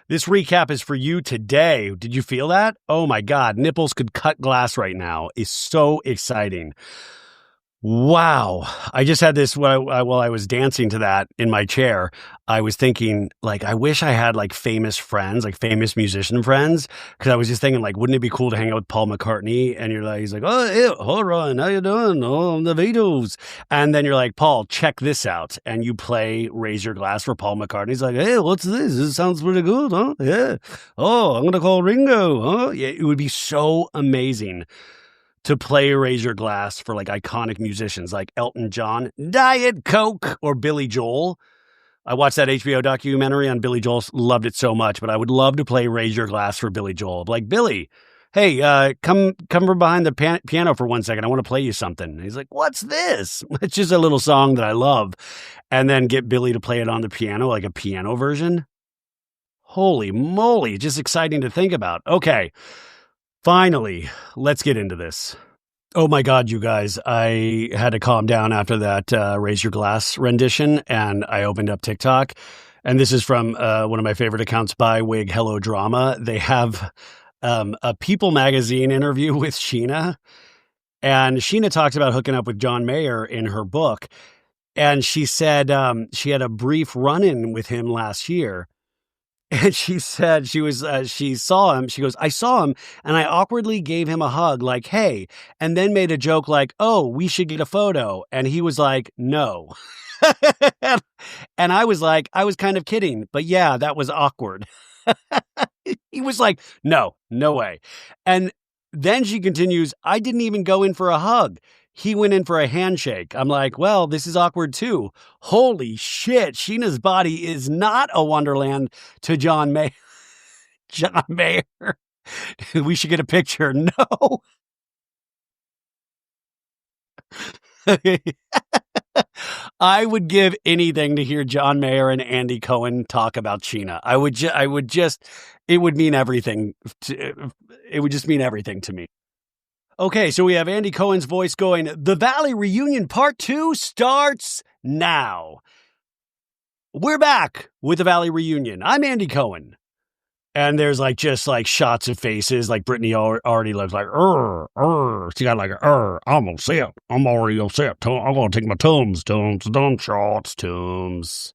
This recap is for you today. Did you feel that? Oh my God, nipples could cut glass right now. It's so exciting. Wow. I just had this while I was dancing to that in my chair. I was thinking, like, I wish I had like famous friends, like famous musician friends. Cause I was just thinking, like, wouldn't it be cool to hang out with Paul McCartney? And you're like, he's like, oh, yeah, hold on, how you doing? Oh, I'm the Beatles. And then you're like, Paul, check this out. And you play Raise Your Glass for Paul McCartney. He's like, hey, what's this? This sounds pretty good, huh? Yeah. Oh, I'm going to call Ringo, huh? Yeah, it would be so amazing to play Raise Your Glass for like iconic musicians like Elton John, Diet Coke, or Billy Joel. I watched that HBO documentary on Billy Joel, loved it so much, but I would love to play Raise Your Glass for Billy Joel. Like, Billy, hey, come from behind the piano for 1 second. I want to play you something. And he's like, what's this? It's just a little song that I love. And then get Billy to play it on the piano, like a piano version. Holy moly, just exciting to think about. Okay. Finally, let's get into this. Oh my God, you guys, I had to calm down after that Raise Your Glass rendition, and I opened up TikTok, and this is from one of my favorite accounts, By Wig Hello Drama. They have a People magazine interview with Scheana, and Scheana talks about hooking up with John Mayer in her book, And she said she had a brief run-in with him last year. And she said she saw him. She goes, I saw him and I awkwardly gave him a hug like, hey, and then made a joke like, oh, we should get a photo. And he was like, no. And I was like, I was kind of kidding, but yeah, that was awkward. He was like, no way. And then she continues, I didn't even go in for a hug. He went in for a handshake. I'm like, well, this is awkward too. Holy shit. Scheana's body is not a wonderland to John Mayer. John Mayer. We should get a picture. No. I would give anything to hear John Mayer and Andy Cohen talk about Scheana. It would mean everything. It would just mean everything to me. Okay, so we have Andy Cohen's voice going, The Valley Reunion Part 2 starts now. We're back with The Valley Reunion. I'm Andy Cohen. And there's just shots of faces, like Brittany already looks like, she got like, I'm upset. I'm already upset. I'm going to take my Tums shots, Tums.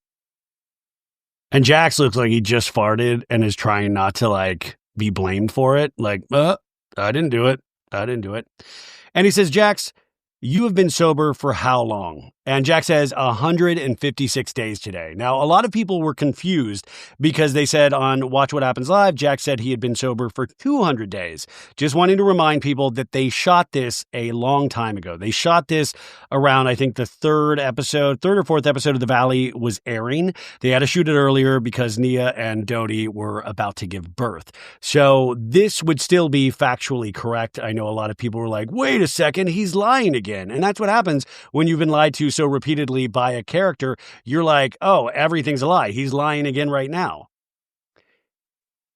And Jax looks like he just farted and is trying not to be blamed for it. I didn't do it. And he says, Jax, you have been sober for how long? And Jack says 156 days today. Now, a lot of people were confused because they said on Watch What Happens Live, Jack said he had been sober for 200 days. Just wanting to remind people that they shot this a long time ago. They shot this around, I think, the third or fourth episode of The Valley was airing. They had to shoot it earlier because Nia and Doute were about to give birth. So this would still be factually correct. I know a lot of people were like, wait a second, he's lying again. And that's what happens when you've been lied to so repeatedly by a character. You're like, oh, everything's a lie. He's lying again right now.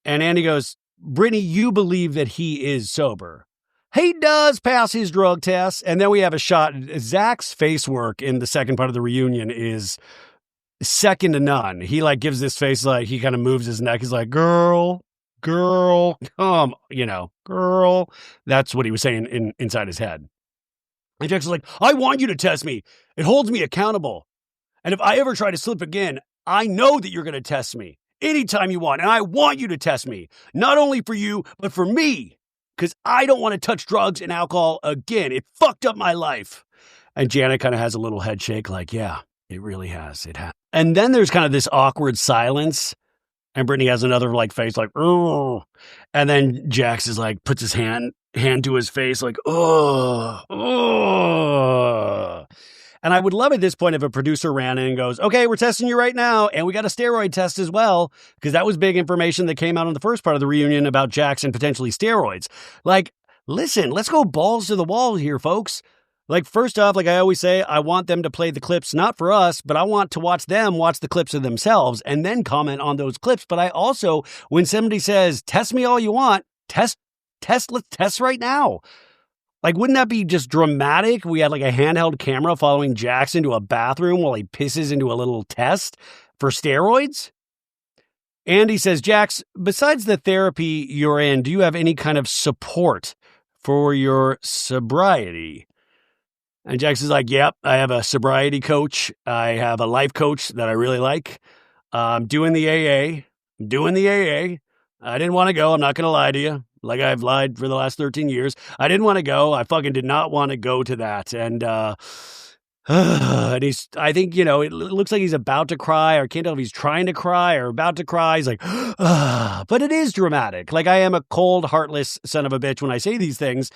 And Andy goes, Brittany, you believe that he is sober. He does pass his drug tests. And then we have a shot. Zach's face work in the second part of the reunion is second to none. He gives this face, he kind of moves his neck. He's like, girl, come, girl. That's what he was saying inside his head. And Jackson's like, I want you to test me. It holds me accountable. And if I ever try to slip again, I know that you're going to test me anytime you want. And I want you to test me, not only for you, but for me, because I don't want to touch drugs and alcohol again. It fucked up my life. And Scheana kind of has a little head shake yeah, it really has. It has. And then there's kind of this awkward silence. And Brittany has another face oh. And then Jax is puts his hand to his face oh. And I would love at this point if a producer ran in and goes, okay, we're testing you right now. And we got a steroid test as well, because that was big information that came out in the first part of the reunion about Jax and potentially steroids. Listen, let's go balls to the wall here, folks. First off, I always say, I want them to play the clips, not for us, but I want to watch them watch the clips of themselves and then comment on those clips. But I also, when somebody says, test me all you want, let's test right now. Wouldn't that be just dramatic? We had a handheld camera following Jax into a bathroom while he pisses into a little test for steroids. Andy says, Jax, besides the therapy you're in, do you have any kind of support for your sobriety? And Jax is like, yep, I have a sobriety coach. I have a life coach that I really like. I'm doing the AA. I didn't want to go. I'm not going to lie to you. I've lied for the last 13 years. I didn't want to go. I fucking did not want to go to that. And, and I think, it looks like he's about to cry, or can't tell if he's trying to cry or about to cry. He's like, but it is dramatic. I am a cold, heartless son of a bitch when I say these things.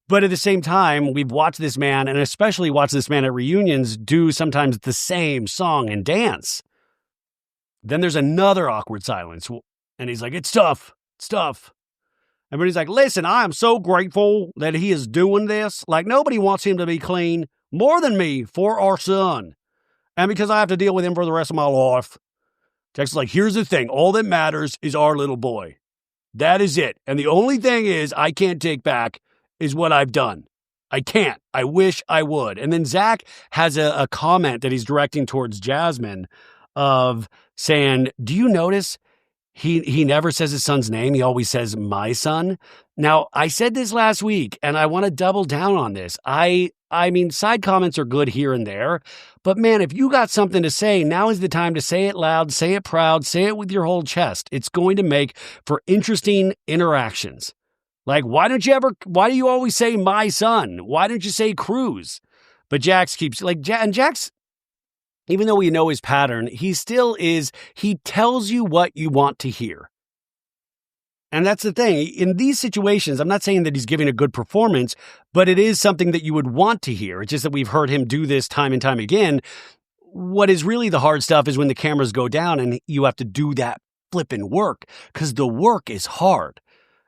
But at the same time, we've watched this man, and especially watched this man at reunions, do sometimes the same song and dance. Then there's another awkward silence. And he's like, it's tough. And he's like, listen, I am so grateful that he is doing this. Nobody wants him to be clean more than me for our son. And because I have to deal with him for the rest of my life. Jack's like, here's the thing. All that matters is our little boy. That is it. And the only thing is I can't take back is what I've done. I can't. I wish I would. And then Zach has a comment that he's directing towards Jasmine of saying, do you notice He never says his son's name. He always says my son. Now, I said this last week, and I want to double down on this. I mean, side comments are good here and there, but man, if you got something to say, now is the time to say it loud, say it proud, say it with your whole chest. It's going to make for interesting interactions. Like, why do you always say my son? Why don't you say Cruz? But Jax keeps, and Jax, even though we know his pattern, he tells you what you want to hear. And that's the thing. In these situations, I'm not saying that he's giving a good performance, but it is something that you would want to hear. It's just that we've heard him do this time and time again. What is really the hard stuff is when the cameras go down and you have to do that flipping work, because the work is hard.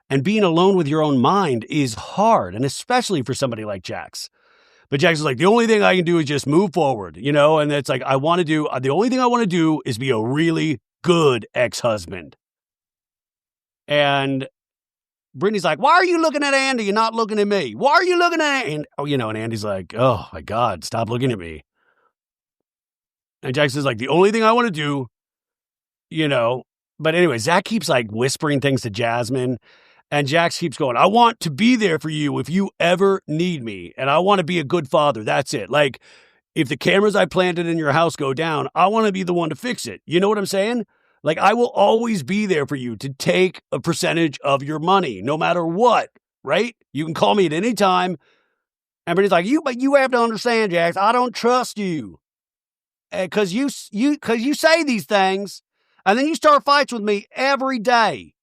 And being alone with your own mind is hard, and especially for somebody like Jax. But Jax is like, the only thing I can do is just move forward, and it's like, the only thing I want to do is be a really good ex-husband. And Brittany's like, why are you looking at Andy and not looking at me? Why are you looking at Andy? And Andy's like, oh my God, stop looking at me. And Jax is like, the only thing I want to do, but anyway, Zach keeps like whispering things to Jasmine. And Jax keeps going, I want to be there for you if you ever need me. And I want to be a good father. That's it. Like, if the cameras I planted in your house go down, I want to be the one to fix it. You know what I'm saying? Like, I will always be there for you to take a percentage of your money, no matter what, right? You can call me at any time. And Brittany's like, but you have to understand, Jax, I don't trust you. Because you say these things, and then you start fights with me every day.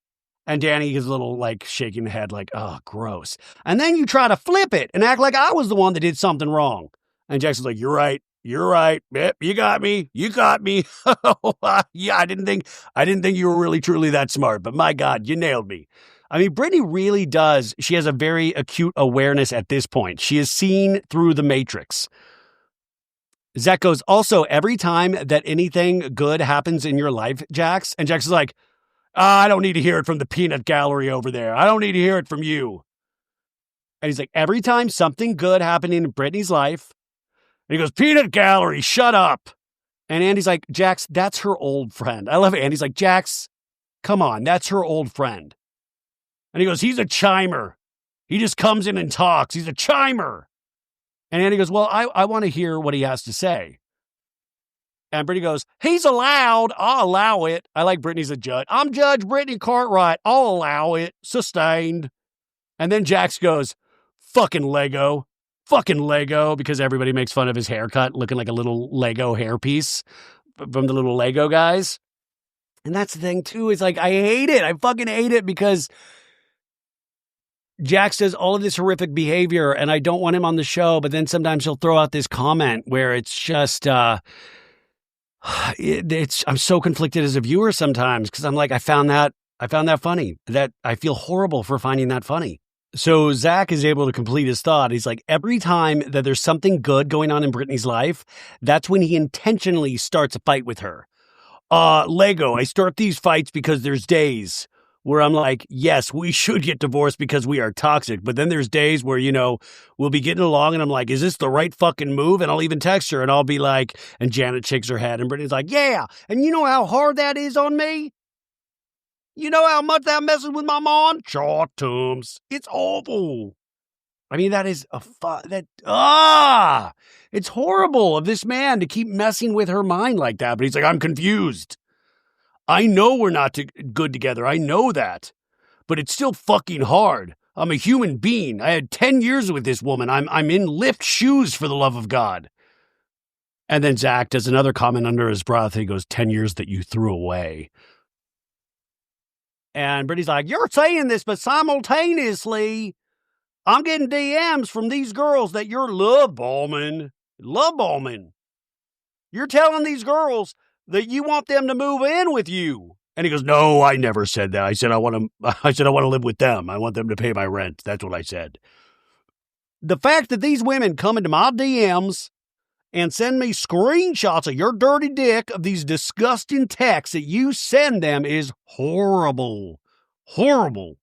And Danny is a little, shaking the head, oh, gross. And then you try to flip it and act like I was the one that did something wrong. And Jackson's like, you're right. Yep, you got me. Yeah, I didn't think you were really, truly that smart. But my God, you nailed me. I mean, Brittany really does. She has a very acute awareness at this point. She is seen through the Matrix. Zach goes, also, every time that anything good happens in your life, Jax, and Jax is like, I don't need to hear it from the peanut gallery over there. I don't need to hear it from you. And he's like, every time something good happening in Brittany's life, and he goes, peanut gallery, shut up. And Andy's like, Jax, that's her old friend. I love it. Andy's like, Jax, come on, that's her old friend. And he goes, he's a chimer. He just comes in and talks. He's a chimer. And Andy goes, well, I want to hear what he has to say. And Brittany goes, he's allowed. I'll allow it. I like Brittany's a judge. I'm Judge Brittany Cartwright. I'll allow it. Sustained. And then Jax goes, fucking Lego, because everybody makes fun of his haircut looking like a little Lego hairpiece from the little Lego guys. And that's the thing, too, is like, I hate it. I fucking hate it because Jax does all of this horrific behavior and I don't want him on the show. But then sometimes he'll throw out this comment where it's just, I'm so conflicted as a viewer sometimes because I'm like, I found that funny. That I feel horrible for finding that funny. So Zach is able to complete his thought. He's like, every time that there's something good going on in Brittany's life, that's when he intentionally starts a fight with her. Lego, I start these fights because there's days where I'm like, yes, we should get divorced because we are toxic. But then there's days where, we'll be getting along and I'm like, is this the right fucking move? And I'll even text her and I'll be like, and Janet shakes her head and Brittany's like, yeah. And you know how hard that is on me? You know how much that messes with my mind? Short terms. It's awful. I mean, that is it's horrible of this man to keep messing with her mind like that. But he's like, I'm confused. I know we're not good together. I know that. But it's still fucking hard. I'm a human being. I had 10 years with this woman. I'm in lift shoes for the love of God. And then Zach does another comment under his breath. He goes, 10 years that you threw away. And Brittany's like, you're saying this, but simultaneously, I'm getting DMs from these girls that you're love bombing. You're telling these girls that you want them to move in with you. And he goes, no, I never said that. I said, I want to live with them. I want them to pay my rent. That's what I said. The fact that these women come into my DMs and send me screenshots of your dirty dick of these disgusting texts that you send them is horrible. Horrible.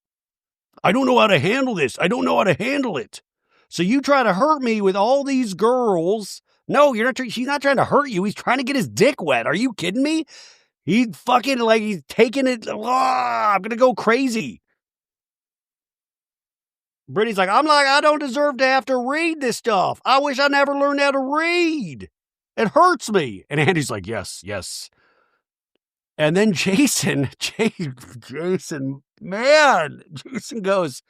I don't know how to handle this. I don't know how to handle it. So you try to hurt me with all these girls. No, you're not. He's not trying to hurt you. He's trying to get his dick wet. Are you kidding me? He fucking, like, he's taking it. I'm going to go crazy. Brittany's like, I don't deserve to have to read this stuff. I wish I never learned how to read. It hurts me. And Andy's like, yes. And then Jason goes,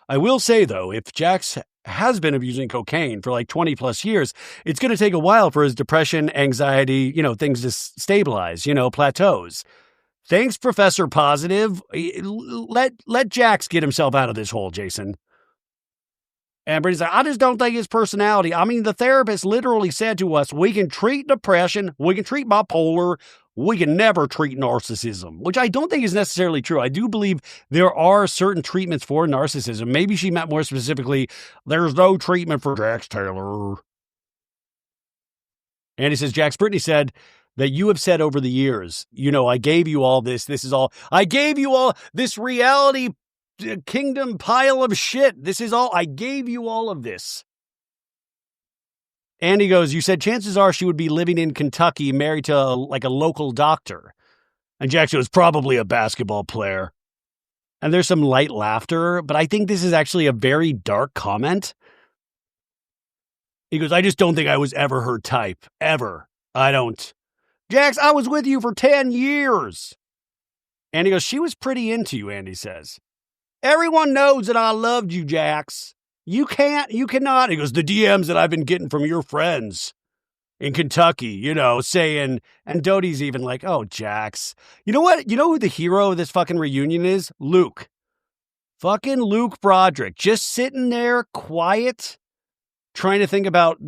I will say, though, if Jax has been abusing cocaine for like 20 plus years, it's going to take a while for his depression, anxiety, things to stabilize, plateaus. Thanks, Professor Positive. Let Jax get himself out of this hole, Jason. And Brittany's like, I just don't think his personality. I mean, the therapist literally said to us, we can treat depression, we can treat bipolar, we can never treat narcissism, which I don't think is necessarily true. I do believe there are certain treatments for narcissism. Maybe she meant more specifically, there's no treatment for Jax Taylor. And he says, Jax, Brittany said that you have said over the years, I gave you all this. I gave you all this reality kingdom pile of shit. This is all, I gave you all of this. And he goes, you said chances are she would be living in Kentucky, married to a local doctor. And Jax goes, probably a basketball player. And there's some light laughter, but I think this is actually a very dark comment. He goes, I just don't think I was ever her type. Ever. I don't. Jax, I was with you for 10 years. And he goes, she was pretty into you, Andy says. Everyone knows that I loved you, Jax. You cannot. He goes, the DMs that I've been getting from your friends in Kentucky, saying, and Doute's even like, oh, Jax. You know what? You know who the hero of this fucking reunion is? Luke. Fucking Luke Broderick. Just sitting there quiet, trying to think about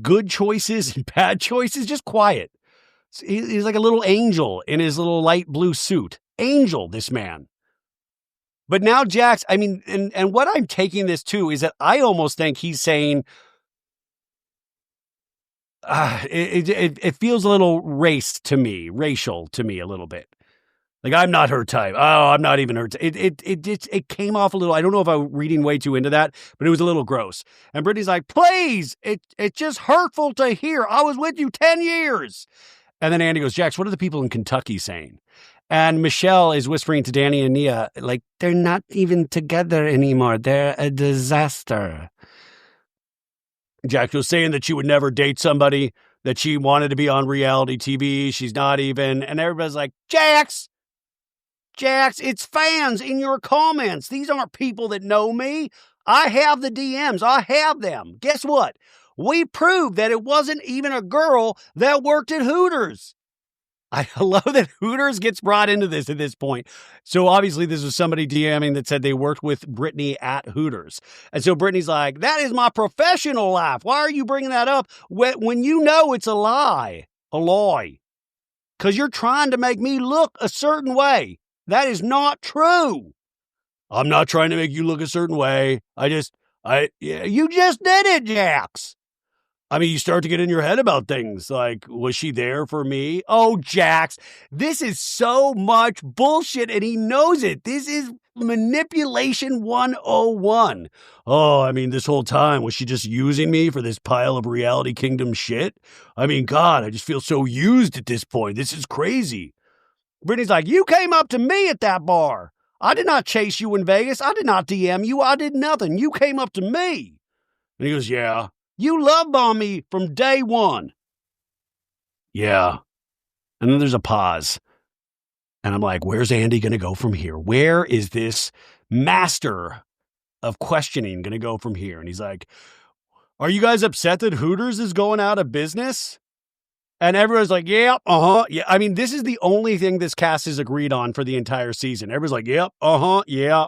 good choices and bad choices. Just quiet. He's like a little angel in his little light blue suit. Angel, this man. But now Jax, I mean, and what I'm taking this to is that I almost think he's saying, it feels a little racial to me a little bit. Like, I'm not her type. Oh, I'm not even her type. It came off a little, I don't know if I'm reading way too into that, but it was a little gross. And Brittany's like, please, it's just hurtful to hear. I was with you 10 years. And then Andy goes, Jax, what are the people in Kentucky saying? And Michelle is whispering to Danny and Nia, like, they're not even together anymore. They're a disaster. Jax was saying that she would never date somebody, that she wanted to be on reality TV. She's not even. And everybody's like, Jax, it's fans in your comments. These aren't people that know me. I have the DMs. I have them. Guess what? We proved that it wasn't even a girl that worked at Hooters. I love that Hooters gets brought into this at this point. So obviously this was somebody DMing that said they worked with Brittany at Hooters. And so Brittany's like, that is my professional life. Why are you bringing that up when you know it's a lie? A lie. Because you're trying to make me look a certain way. That is not true. I'm not trying to make you look a certain way. You just did it, Jax. I mean, you start to get in your head about things like, was she there for me? Oh, Jax, this is so much bullshit, and he knows it. This is manipulation 101. Oh, I mean, this whole time, was she just using me for this pile of reality kingdom shit? I mean, God, I just feel so used at this point. This is crazy. Brittany's like, you came up to me at that bar. I did not chase you in Vegas. I did not DM you. I did nothing. You came up to me. And he goes, yeah. You love-bombed me from day one. Yeah. And then there's a pause. And I'm like, where's Andy going to go from here? Where is this master of questioning going to go from here? And he's like, are you guys upset that Hooters is going out of business? And everyone's like, yeah, yeah. I mean, this is the only thing this cast has agreed on for the entire season. Everyone's like, yep, yeah,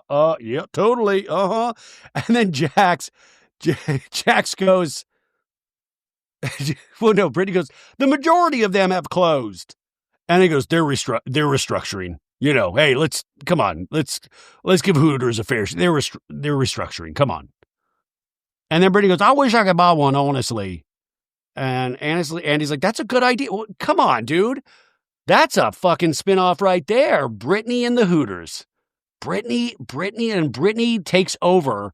totally, And then Jax goes, well, no, Brittany goes, the majority of them have closed. And he goes, they're restructuring. Hey, let's give Hooters a fair share. They're restructuring. Come on. And then Brittany goes, I wish I could buy one, honestly. And honestly, Andy's like, that's a good idea. Well, come on, dude. That's a fucking spinoff right there. Brittany and the Hooters. Brittany takes over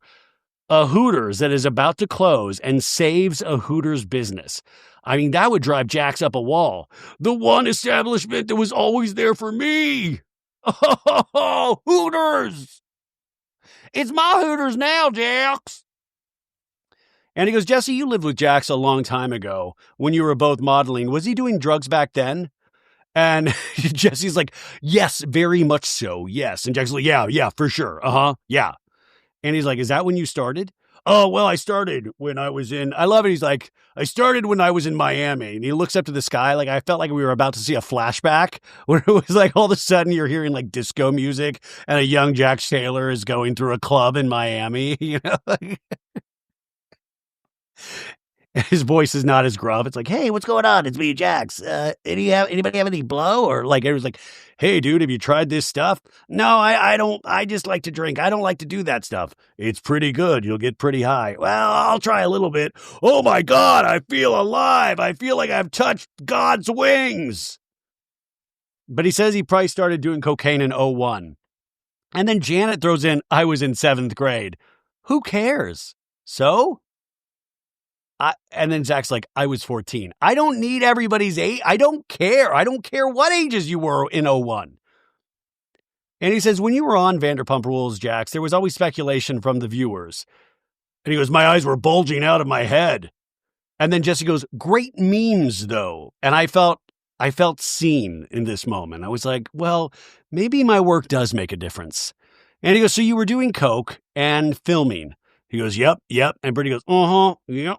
a Hooters that is about to close and saves a Hooters business. I mean, that would drive Jax up a wall. The one establishment that was always there for me. Oh, Hooters. It's my Hooters now, Jax. And he goes, Jesse, you lived with Jax a long time ago when you were both modeling. Was he doing drugs back then? And Jesse's like, yes, very much so. Yes. And Jack's like, yeah, for sure. Yeah. And he's like, is that when you started? Oh, well, I started when I was I love it. He's like, I started when I was in Miami. And he looks up to the sky. Like, I felt like we were about to see a flashback where it was like all of a sudden you're hearing like disco music and a young Jax Taylor is going through a club in Miami, you know? His voice is not as gruff. It's like, hey, what's going on? It's me, Jax. Anybody have any blow? Or like, it was like, hey, dude, have you tried this stuff? No, I don't. I just like to drink. I don't like to do that stuff. It's pretty good. You'll get pretty high. Well, I'll try a little bit. Oh my God, I feel alive. I feel like I've touched God's wings. But he says he probably started doing cocaine in 2001. And then Janet throws in, I was in 7th grade. Who cares? So? And then Zach's like, I was 14. I don't need everybody's age. I don't care. I don't care what ages you were in 2001. And he says, when you were on Vanderpump Rules, Jax, there was always speculation from the viewers. And he goes, my eyes were bulging out of my head. And then Jesse goes, great memes, though. And I felt seen in this moment. I was like, well, maybe my work does make a difference. And he goes, so you were doing coke and filming. He goes, yep. And Brittany goes, yep.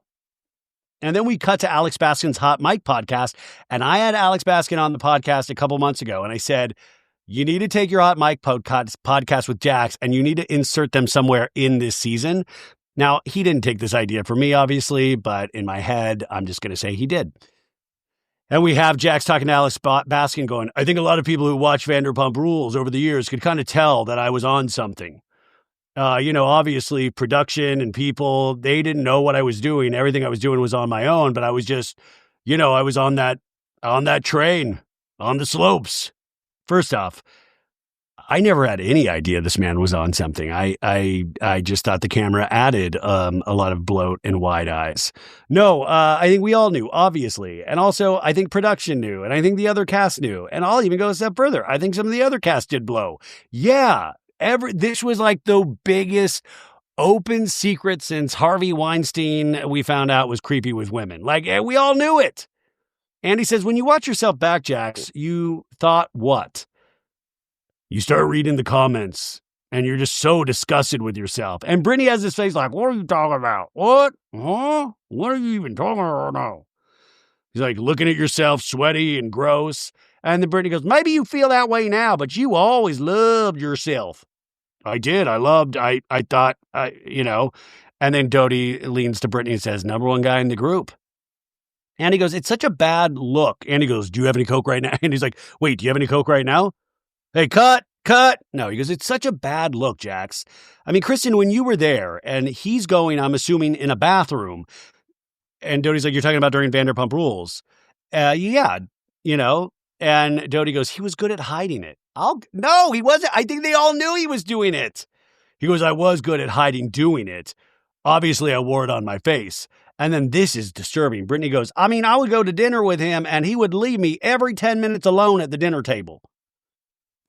And then we cut to Alex Baskin's Hot Mic podcast. And I had Alex Baskin on the podcast a couple months ago. And I said, you need to take your Hot Mic podcast with Jax and you need to insert them somewhere in this season. Now, he didn't take this idea from me, obviously, but in my head, I'm just going to say he did. And we have Jax talking to Alex Baskin going, I think a lot of people who watch Vanderpump Rules over the years could kind of tell that I was on something. Obviously production and people, they didn't know what I was doing. Everything I was doing was on my own, but I was just, I was on that train, on the slopes. First off, I never had any idea this man was on something. I just thought the camera added a lot of bloat and wide eyes. No, I think we all knew, obviously. And also, I think production knew, and I think the other cast knew. And I'll even go a step further. I think some of the other cast did blow. Yeah. This was like the biggest open secret since Harvey Weinstein, we found out, was creepy with women. Like, we all knew it. And he says, when you watch yourself back, Jax, you thought what? You start reading the comments and you're just so disgusted with yourself. And Brittany has this face like, what are you talking about? What? Huh? What are you even talking about now? He's like looking at yourself, sweaty and gross. And then Brittany goes, maybe you feel that way now, but you always loved yourself. I did. I thought, And then Doute leans to Brittany and says, number one guy in the group. And he goes, it's such a bad look. And he goes, do you have any coke right now? And he's like, wait, do you have any coke right now? Hey, cut. No, he goes, it's such a bad look, Jax. I mean, Kristen, when you were there and he's going, I'm assuming, in a bathroom. And Doute's like, you're talking about during Vanderpump Rules. Yeah, And Doute goes, he was good at hiding it. No, he wasn't. I think they all knew he was doing it. He goes, I was good at hiding doing it. Obviously, I wore it on my face. And then this is disturbing. Brittany goes, I mean, I would go to dinner with him and he would leave me every 10 minutes alone at the dinner table.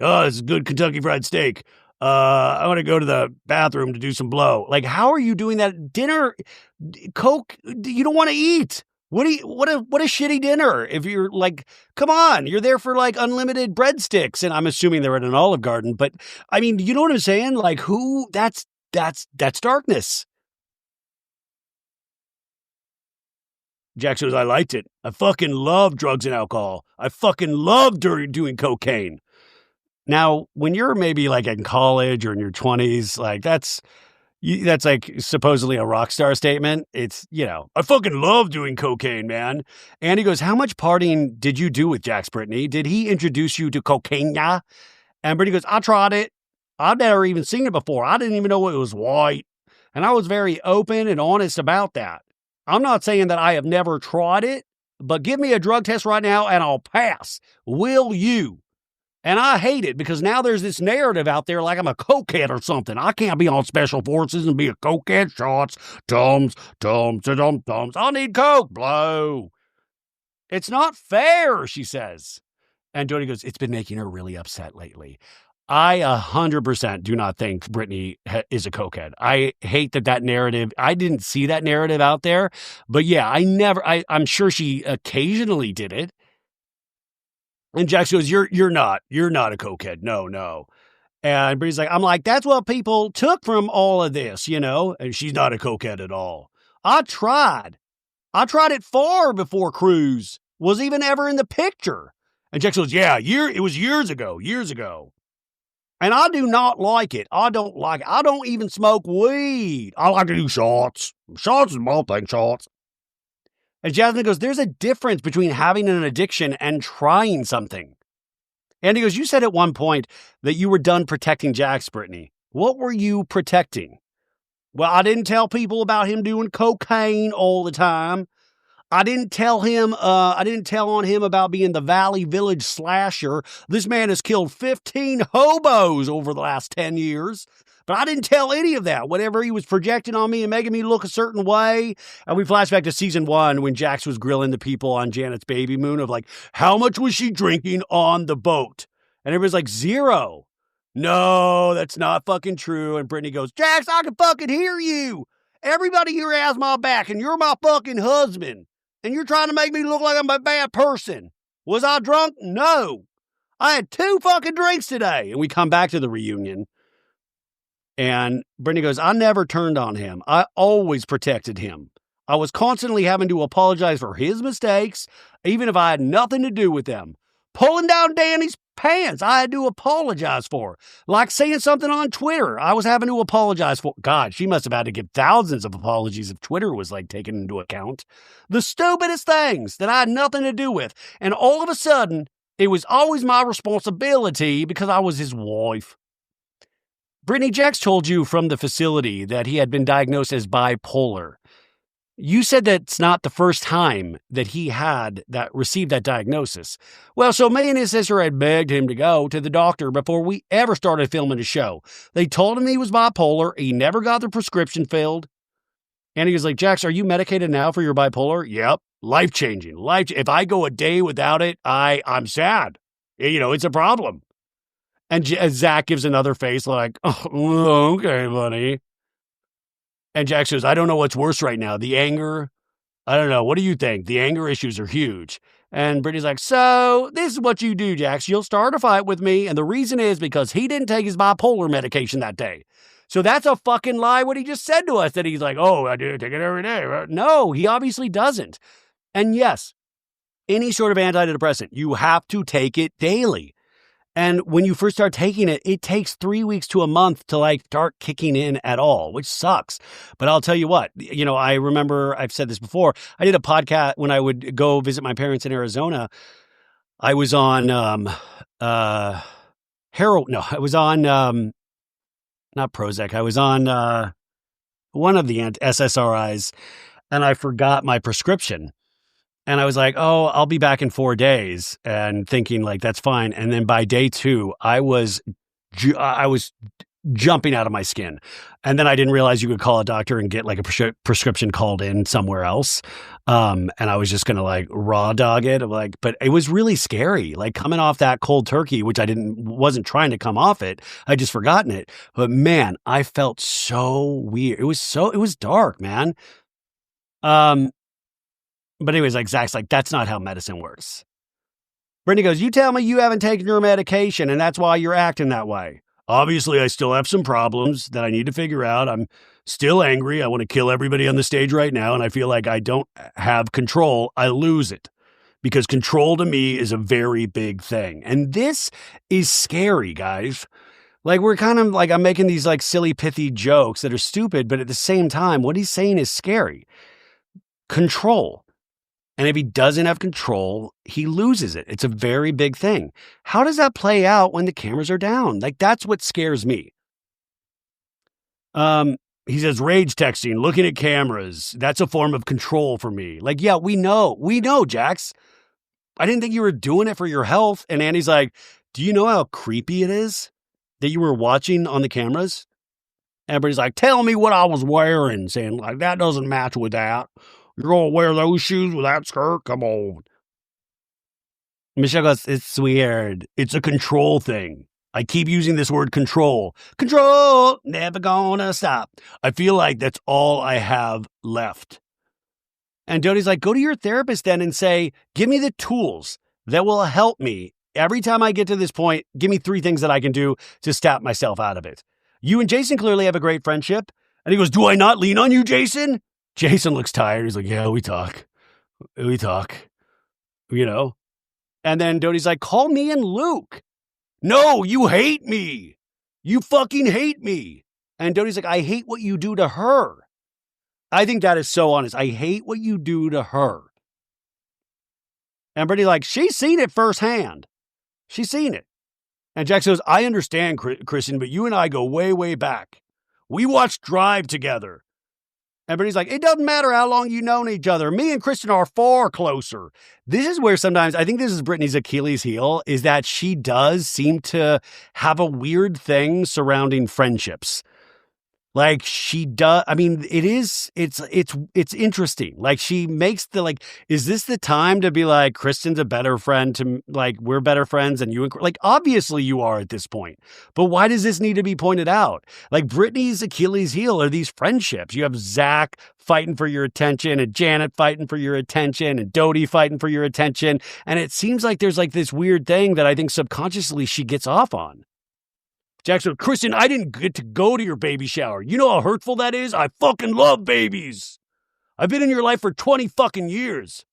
Oh, this is good Kentucky Fried Steak. I want to go to the bathroom to do some blow. Like, how are you doing that? Dinner, coke, you don't want to eat. What a shitty dinner. If you're like, come on, you're there for like unlimited breadsticks. And I'm assuming they're at an Olive Garden, but I mean, you know what I'm saying? Like that's darkness. Jax goes, I liked it. I fucking love drugs and alcohol. I fucking love doing cocaine. Now, when you're maybe like in college or in your 20s, like that's like supposedly a rock star statement. It's, I fucking love doing cocaine, man. And he goes, how much partying did you do with Jax, Brittany? Did he introduce you to cocaine? And Brittany goes, I tried it. I've never even seen it before. I didn't even know it was white. And I was very open and honest about that. I'm not saying that I have never tried it, but give me a drug test right now and I'll pass. Will you? And I hate it because now there's this narrative out there like I'm a cokehead or something. I can't be on special forces and be a cokehead. Shots, tums. I need coke. Blow. It's not fair, she says. And Doute goes, it's been making her really upset lately. I 100% do not think Brittany is a cokehead. I hate that narrative. I didn't see that narrative out there. But yeah, I'm sure she occasionally did it. And Jax goes, you're not a cokehead. No. And Brittany's like, I'm like, that's what people took from all of this, and she's not a cokehead at all. I tried it far before Cruz was even ever in the picture. And Jax goes, yeah, it was years ago. And I do not like it. I don't like it. I don't even smoke weed. I like to do shots. Shots is my thing, shots. And Jasmine goes, there's a difference between having an addiction and trying something. And he goes, you said at one point that you were done protecting Jax, Brittany. What were you protecting? Well, I didn't tell people about him doing cocaine all the time. I didn't tell on him about being the Valley Village slasher. This man has killed 15 hobos over the last 10 years. But I didn't tell any of that. Whatever he was projecting on me and making me look a certain way. And we flash back to season 1 when Jax was grilling the people on Janet's baby moon of like, how much was she drinking on the boat? And everybody's like, 0. No, that's not fucking true. And Brittany goes, Jax, I can fucking hear you. Everybody here has my back and you're my fucking husband. And you're trying to make me look like I'm a bad person. Was I drunk? No. I had 2 fucking drinks today. And we come back to the reunion. And Brittany goes, I never turned on him. I always protected him. I was constantly having to apologize for his mistakes, even if I had nothing to do with them. Pulling down Danny's pants, I had to apologize for. Like saying something on Twitter, I was having to apologize for. God, she must have had to give thousands of apologies if Twitter was like taken into account. The stupidest things that I had nothing to do with. And all of a sudden, it was always my responsibility because I was his wife. Brittany, Jax told you from the facility that he had been diagnosed as bipolar. You said that's not the first time that he had received that diagnosis. Well, so me and his sister had begged him to go to the doctor before we ever started filming the show. They told him he was bipolar. He never got the prescription filled. And he was like, Jax, are you medicated now for your bipolar? Yep. Life-changing. If I go a day without it, I'm sad. It's a problem. And Zach gives another face like, oh, okay, buddy. And Jax says, I don't know what's worse right now. The anger. I don't know. What do you think? The anger issues are huge. And Brittany's like, so this is what you do, Jax. You'll start a fight with me. And the reason is because he didn't take his bipolar medication that day. So that's a fucking lie what he just said to us that he's like, oh, I do take it every day. No, he obviously doesn't. And yes, any sort of antidepressant, you have to take it daily. And when you first start taking it, it takes 3 weeks to a month to start kicking in at all, which sucks. But I'll tell you what, I remember I've said this before. I did a podcast when I would go visit my parents in Arizona. I was on heroin. No, I was on not Prozac. I was on one of the SSRIs, and I forgot my prescription. And I was like, oh, I'll be back in 4 days, and thinking that's fine. And then by day 2, I was jumping out of my skin. And then I didn't realize you could call a doctor and get a prescription called in somewhere else. And I was just going to raw dog it. But it was really scary, coming off that cold turkey, which I wasn't trying to come off it. I just forgotten it. But man, I felt so weird. It was dark, man. But anyways, Zach's that's not how medicine works. Brittany goes, you tell me you haven't taken your medication and that's why you're acting that way. Obviously, I still have some problems that I need to figure out. I'm still angry. I want to kill everybody on the stage right now. And I feel like I don't have control. I lose it because control to me is a very big thing. And this is scary, guys. We're kind of I'm making these silly, pithy jokes that are stupid. But at the same time, what he's saying is scary. Control. And if he doesn't have control, he loses it. It's a very big thing. How does that play out when the cameras are down? That's what scares me. He says, rage texting, looking at cameras. That's a form of control for me. Yeah, we know, Jax. I didn't think you were doing it for your health. And Andy's like, do you know how creepy it is that you were watching on the cameras? Everybody's like, tell me what I was wearing. Saying, like, that doesn't match with that. You're going to wear those shoes with that skirt? Come on. Michelle goes, it's weird. It's a control thing. I keep using this word control. Control, never gonna stop. I feel like that's all I have left. And Doute's like, go to your therapist then and say, give me the tools that will help me. Every time I get to this point, give me 3 things that I can do to snap myself out of it. You and Jason clearly have a great friendship. And he goes, do I not lean on you, Jason? Jason looks tired. He's like, yeah, we talk. You know? And then Doute's like, call me and Luke. No, you hate me. You fucking hate me. And Doute's like, I hate what you do to her. I think that is so honest. I hate what you do to her. And Brittany's like, she's seen it firsthand. She's seen it. And Jack says, I understand, Kristen, but you and I go way, way back. We watched Drive together. And Brittany's like, it doesn't matter how long you've known each other. Me and Kristen are far closer. This is where sometimes, I think this is Brittany's Achilles heel, is that she does seem to have a weird thing surrounding friendships. Like she does, I mean, it's interesting. Like she makes is this the time to be like, Kristen's a better friend to, like, we're better friends and you, like, obviously you are at this point, but why does this need to be pointed out? Like Brittany's Achilles heel are these friendships. You have Zach fighting for your attention and Janet fighting for your attention and Doute fighting for your attention. And it seems like there's like this weird thing that I think subconsciously she gets off on. Jackson, Kristen, I didn't get to go to your baby shower. You know how hurtful that is? I fucking love babies. I've been in your life for 20 fucking years.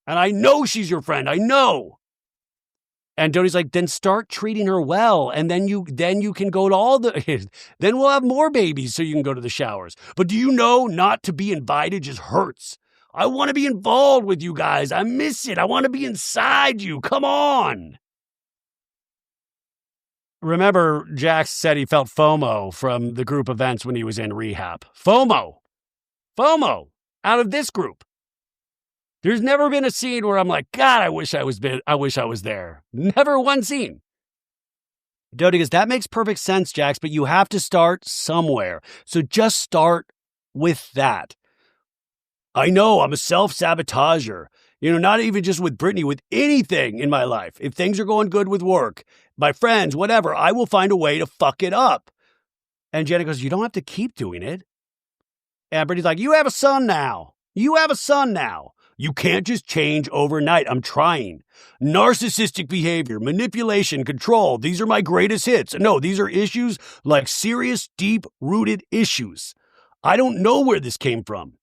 And I know she's your friend. I know. And Doute's like, then start treating her well. And then you can go to all the, then we'll have more babies so you can go to the showers. But do you know not to be invited just hurts? I want to be involved with you guys. I miss it. I want to be inside you. Come on. Remember, Jax said he felt FOMO from the group events when he was in rehab. FOMO out of this group. There's never been a scene where I'm like, God, I wish I was there. Never one scene. Doute goes, that makes perfect sense, Jax, but you have to start somewhere. So just start with that. I know I'm a self-sabotager. You know, not even just with Brittany, with anything in my life. If things are going good with work, my friends, whatever, I will find a way to fuck it up. And Jenna goes, you don't have to keep doing it. And Brittany's like, you have a son now. You can't just change overnight. I'm trying. Narcissistic behavior, manipulation, control. These are my greatest hits. No, these are issues, like serious, deep-rooted issues. I don't know where this came from.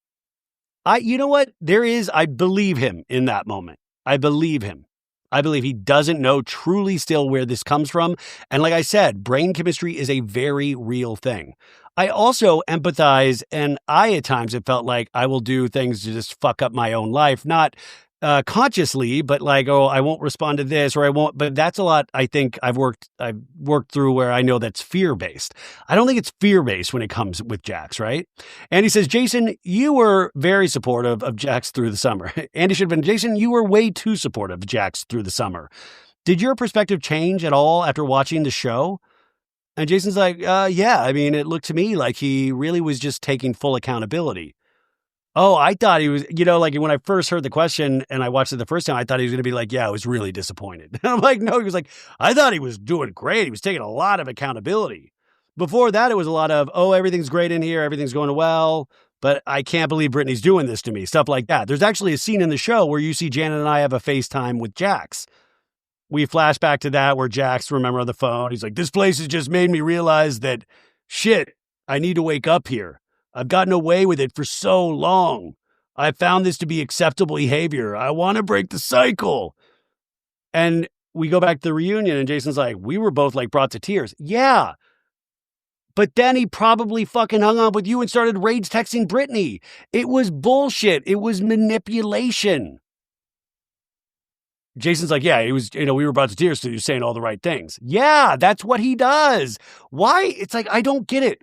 You know what? I believe him in that moment. I believe him. I believe he doesn't know truly still where this comes from. And like I said, brain chemistry is a very real thing. I also empathize, and I at times have felt like I will do things to just fuck up my own life, not consciously, but like, oh, I won't respond to this, or I won't. But that's a lot I think I've worked through where I know that's fear-based. I don't think it's fear-based when it comes with Jax, right? And he says, Jason, you were very supportive of Jax through the summer. Andy should have been, Jason, you were way too supportive of Jax through the summer. Did your perspective change at all after watching the show? And Jason's like, yeah, I mean, it looked to me like he really was just taking full accountability. Oh, I thought he was, like when I first heard the question and I watched it the first time, I thought he was going to be like, yeah, I was really disappointed. And I'm like, no, he was like, I thought he was doing great. He was taking a lot of accountability. Before that, it was a lot of, oh, everything's great in here. Everything's going well, but I can't believe Brittany's doing this to me. Stuff like that. There's actually a scene in the show where you see Janet and I have a FaceTime with Jax. We flash back to that where Jax, remember on the phone, he's like, this place has just made me realize that, shit, I need to wake up here. I've gotten away with it for so long. I found this to be acceptable behavior. I want to break the cycle. And we go back to the reunion and Jason's like, we were both like brought to tears. Yeah. But then he probably fucking hung up with you and started rage texting Brittany. It was bullshit. It was manipulation. Jason's like, yeah, it was, we were brought to tears, so he was saying all the right things. Yeah, that's what he does. Why? It's like, I don't get it.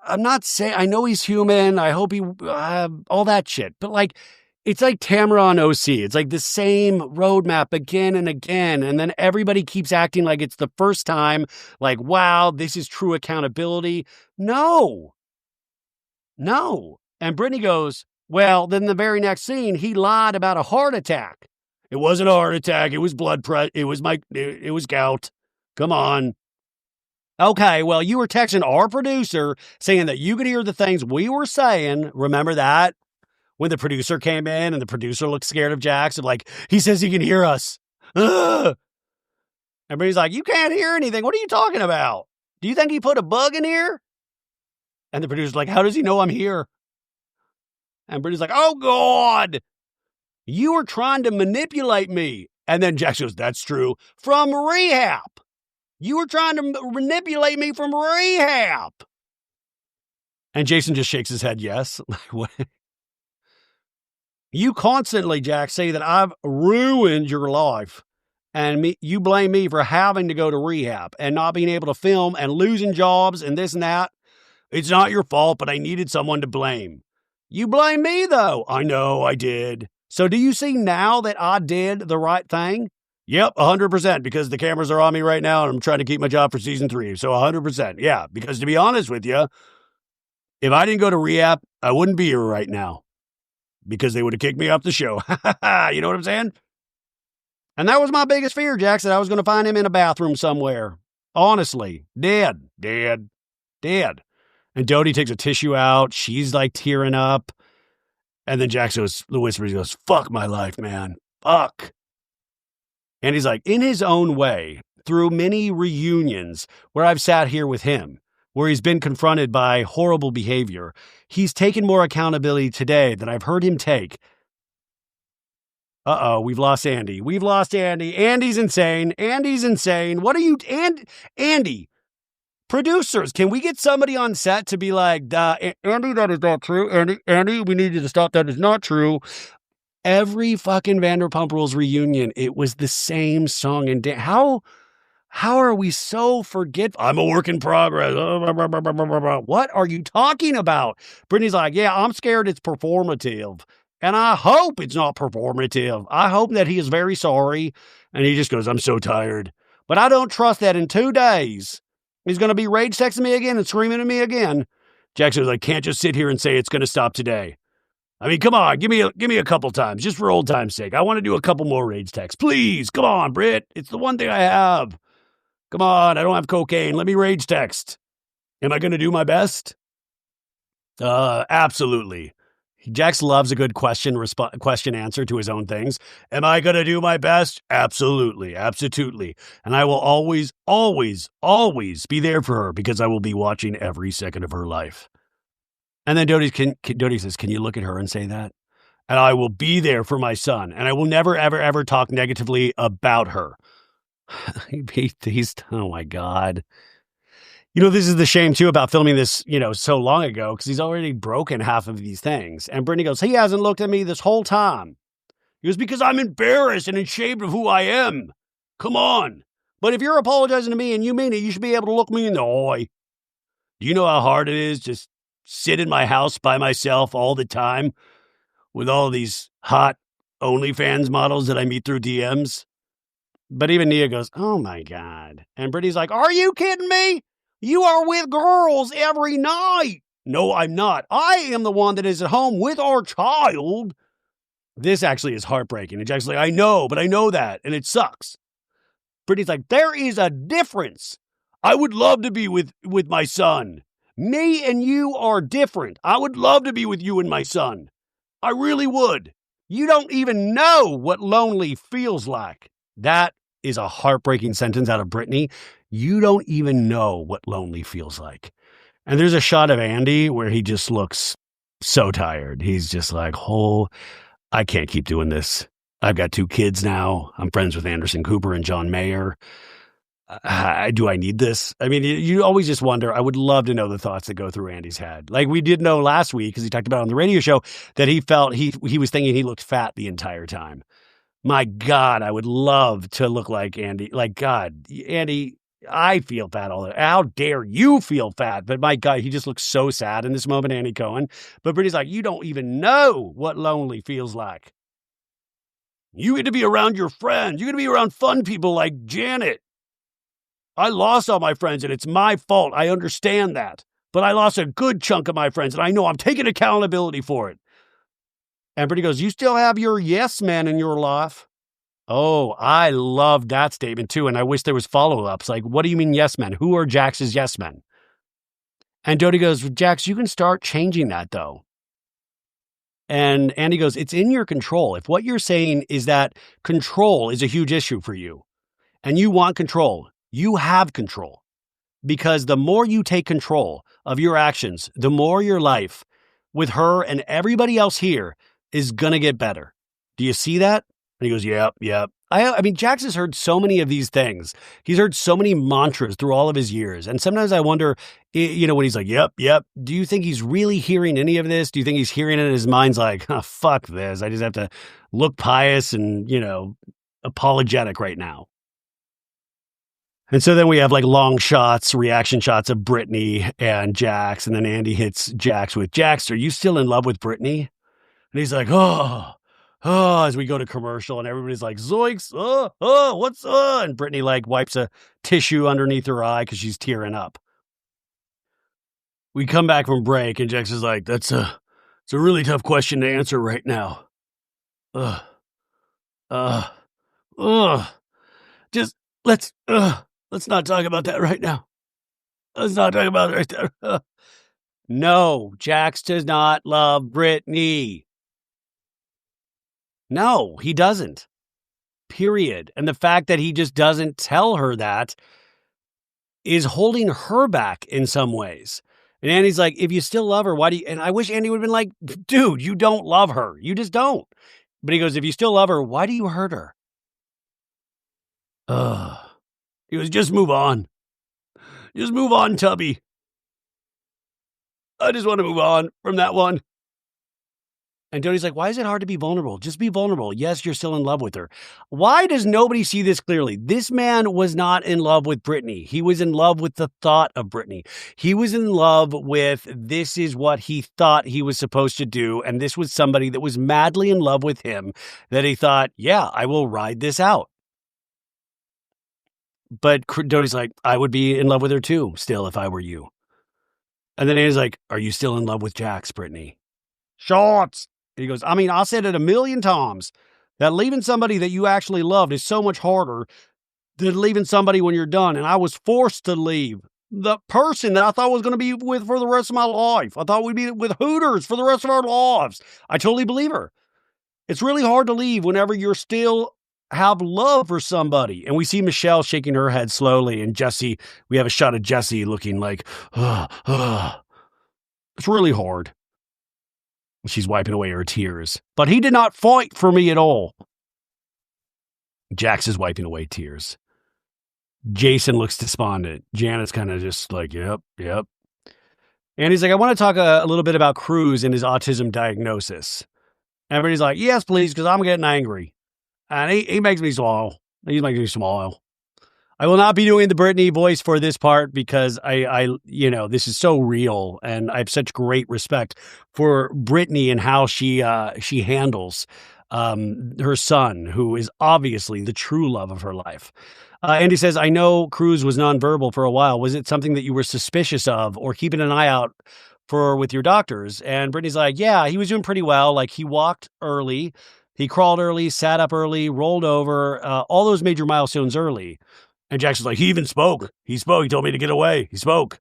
I'm not saying, I know he's human. I hope he, all that shit. But like, It's like Tamara on OC. It's like the same roadmap again and again. And then everybody keeps acting like it's the first time, like, wow, this is true accountability. No. And Brittany goes, well, then the very next scene, he lied about a heart attack. It wasn't a heart attack. It was blood pressure. It was gout. Come on. Okay, well, you were texting our producer saying that you could hear the things we were saying. Remember that? When the producer came in and the producer looked scared of Jackson, like, he says he can hear us. Ugh. Everybody's like, you can't hear anything. What are you talking about? Do you think he put a bug in here? And the producer's like, how does he know I'm here? And Brittany's like, oh, God, you were trying to manipulate me. And then Jackson goes, that's true. From Rehab. You were trying to manipulate me from Rehab. And Jason just shakes his head, yes. What? You constantly, Jack, say that I've ruined your life. And you blame me for having to go to rehab and not being able to film and losing jobs and this and that. It's not your fault, but I needed someone to blame. You blame me, though. I know I did. So do you see now that I did the right thing? Yep, 100%, because the cameras are on me right now and I'm trying to keep my job for season 3. So 100%. Yeah, because to be honest with you, if I didn't go to rehab, I wouldn't be here right now. Because they would have kicked me off the show. You know what I'm saying? And that was my biggest fear, Jackson. I was going to find him in a bathroom somewhere. Honestly. Dead. And Doute takes a tissue out. She's like tearing up. And then Jackson goes, fuck my life, man. Fuck. And he's like, in his own way, through many reunions where I've sat here with him, where he's been confronted by horrible behavior, he's taken more accountability today than I've heard him take. Uh-oh, we've lost Andy. Andy's insane. What are you... Andy, producers, can we get somebody on set to be like, Andy, that is not true. Andy, we need you to stop. That is not true. Every fucking Vanderpump Rules reunion, it was the same song and dance. How are we so forgetful? I'm a work in progress. What are you talking about? Brittany's like, yeah, I'm scared it's performative. And I hope it's not performative. I hope that he is very sorry. And he just goes, I'm so tired. But I don't trust that in 2 days he's going to be rage texting me again and screaming at me again. Jackson was like, can't just sit here and say it's going to stop today. I mean, come on, give me a couple times, just for old time's sake. I want to do a couple more rage texts. Please, come on, Britt. It's the one thing I have. Come on, I don't have cocaine. Let me rage text. Am I going to do my best? Absolutely. Jax loves a good question answer to his own things. Am I going to do my best? Absolutely. And I will always be there for her because I will be watching every second of her life. And then Doute says, can you look at her and say that? And I will be there for my son. And I will never, ever, ever talk negatively about her. He's, oh my God. You know, this is the shame too about filming this, so long ago, because he's already broken half of these things. And Brittany goes, he hasn't looked at me this whole time. He goes, because I'm embarrassed and ashamed of who I am. Come on. But if you're apologizing to me and you mean it, you should be able to look me in the eye. Do you know how hard it is to sit in my house by myself all the time with all these hot OnlyFans models that I meet through DMs? But even Nia goes, oh my God. And Brittany's like, are you kidding me? You are with girls every night. No, I'm not. I am the one that is at home with our child. This actually is heartbreaking. And Jack's like, I know, but I know that. And it sucks. Brittany's like, there is a difference. I would love to be with my son. Me and you are different. I would love to be with you and my son. I really would. You don't even know what lonely feels like. That is a heartbreaking sentence out of Brittany. You don't even know what lonely feels like. And there's a shot of Andy where he just looks so tired. He's just like, I can't keep doing this. I've got 2 kids now. I'm friends with Anderson Cooper and John Mayer. Do I need this? I mean, you always just wonder. I would love to know the thoughts that go through Andy's head. Like we did know last week, because he talked about it on the radio show, that he felt he was thinking he looked fat the entire time. My God, I would love to look like Andy. Like, God, Andy, I feel fat all the time. How dare you feel fat? But my God, he just looks so sad in this moment, Andy Cohen. But Brittany's like, you don't even know what lonely feels like. You get to be around your friends. You get to be around fun people like Janet. I lost all my friends, and it's my fault. I understand that. But I lost a good chunk of my friends, and I know I'm taking accountability for it. And Brittany goes, you still have your yes men in your life? Oh, I love that statement, too. And I wish there was follow-ups. Like, what do you mean yes men? Who are Jax's yes men? And Doute goes, Jax, you can start changing that, though. And Andy goes, it's in your control. If what you're saying is that control is a huge issue for you, and you want control, you have control. Because the more you take control of your actions, the more your life with her and everybody else here is going to get better. Do you see that? And he goes, yep. I mean, Jax has heard so many of these things. He's heard so many mantras through all of his years. And sometimes I wonder, when he's like, yep. Do you think he's really hearing any of this? Do you think he's hearing it in his mind's like, oh, fuck this. I just have to look pious and, apologetic right now. And so then we have like long shots, reaction shots of Brittany and Jax. And then Andy hits Jax with, Jax, are you still in love with Brittany? And he's like, oh, as we go to commercial and everybody's like, zoinks, what's and Brittany like wipes a tissue underneath her eye because she's tearing up. We come back from break and Jax is like, it's a really tough question to answer right now. Just let's not talk about that right now. Let's not talk about it right there. No, Jax does not love Brittany. No, he doesn't. Period. And the fact that he just doesn't tell her that is holding her back in some ways. And Andy's like, if you still love her, why do you... And I wish Andy would have been like, dude, you don't love her. You just don't. But he goes, if you still love her, why do you hurt her? He goes, just move on. Just move on, Tubby. I just want to move on from that one. And Doty's like, why is it hard to be vulnerable? Just be vulnerable. Yes, you're still in love with her. Why does nobody see this clearly? This man was not in love with Brittany. He was in love with the thought of Brittany. He was in love with this is what he thought he was supposed to do. And this was somebody that was madly in love with him that he thought, yeah, I will ride this out. But Doty's like, I would be in love with her too, still, if I were you. And then Andy's like, are you still in love with Jax, Brittany? Schwartz. He goes, I mean, I said it 1,000,000 times that leaving somebody that you actually loved is so much harder than leaving somebody when you're done. And I was forced to leave the person that I thought was going to be with for the rest of my life. I thought we'd be with Hooters for the rest of our lives. I totally believe her. It's really hard to leave whenever you're still have love for somebody. And we see Michelle shaking her head slowly. And Jesse, we have a shot of Jesse looking like, it's really hard. She's wiping away her tears. But he did not fight for me at all. Jax is wiping away tears. Jason looks despondent. Janet's kind of just like, yep. And he's like, I want to talk a little bit about Cruz and his autism diagnosis. Everybody's like, yes, please, because I'm getting angry. And he makes me smile. He makes me smile. I will not be doing the Brittany voice for this part because I this is so real, and I have such great respect for Brittany and how she handles her son, who is obviously the true love of her life. Andy says, I know Cruz was nonverbal for a while. Was it something that you were suspicious of or keeping an eye out for with your doctors? And Brittany's like, yeah, he was doing pretty well. Like, he walked early, he crawled early, sat up early, rolled over, all those major milestones early. And Jackson's like, he even spoke. He spoke. He told me to get away. He spoke.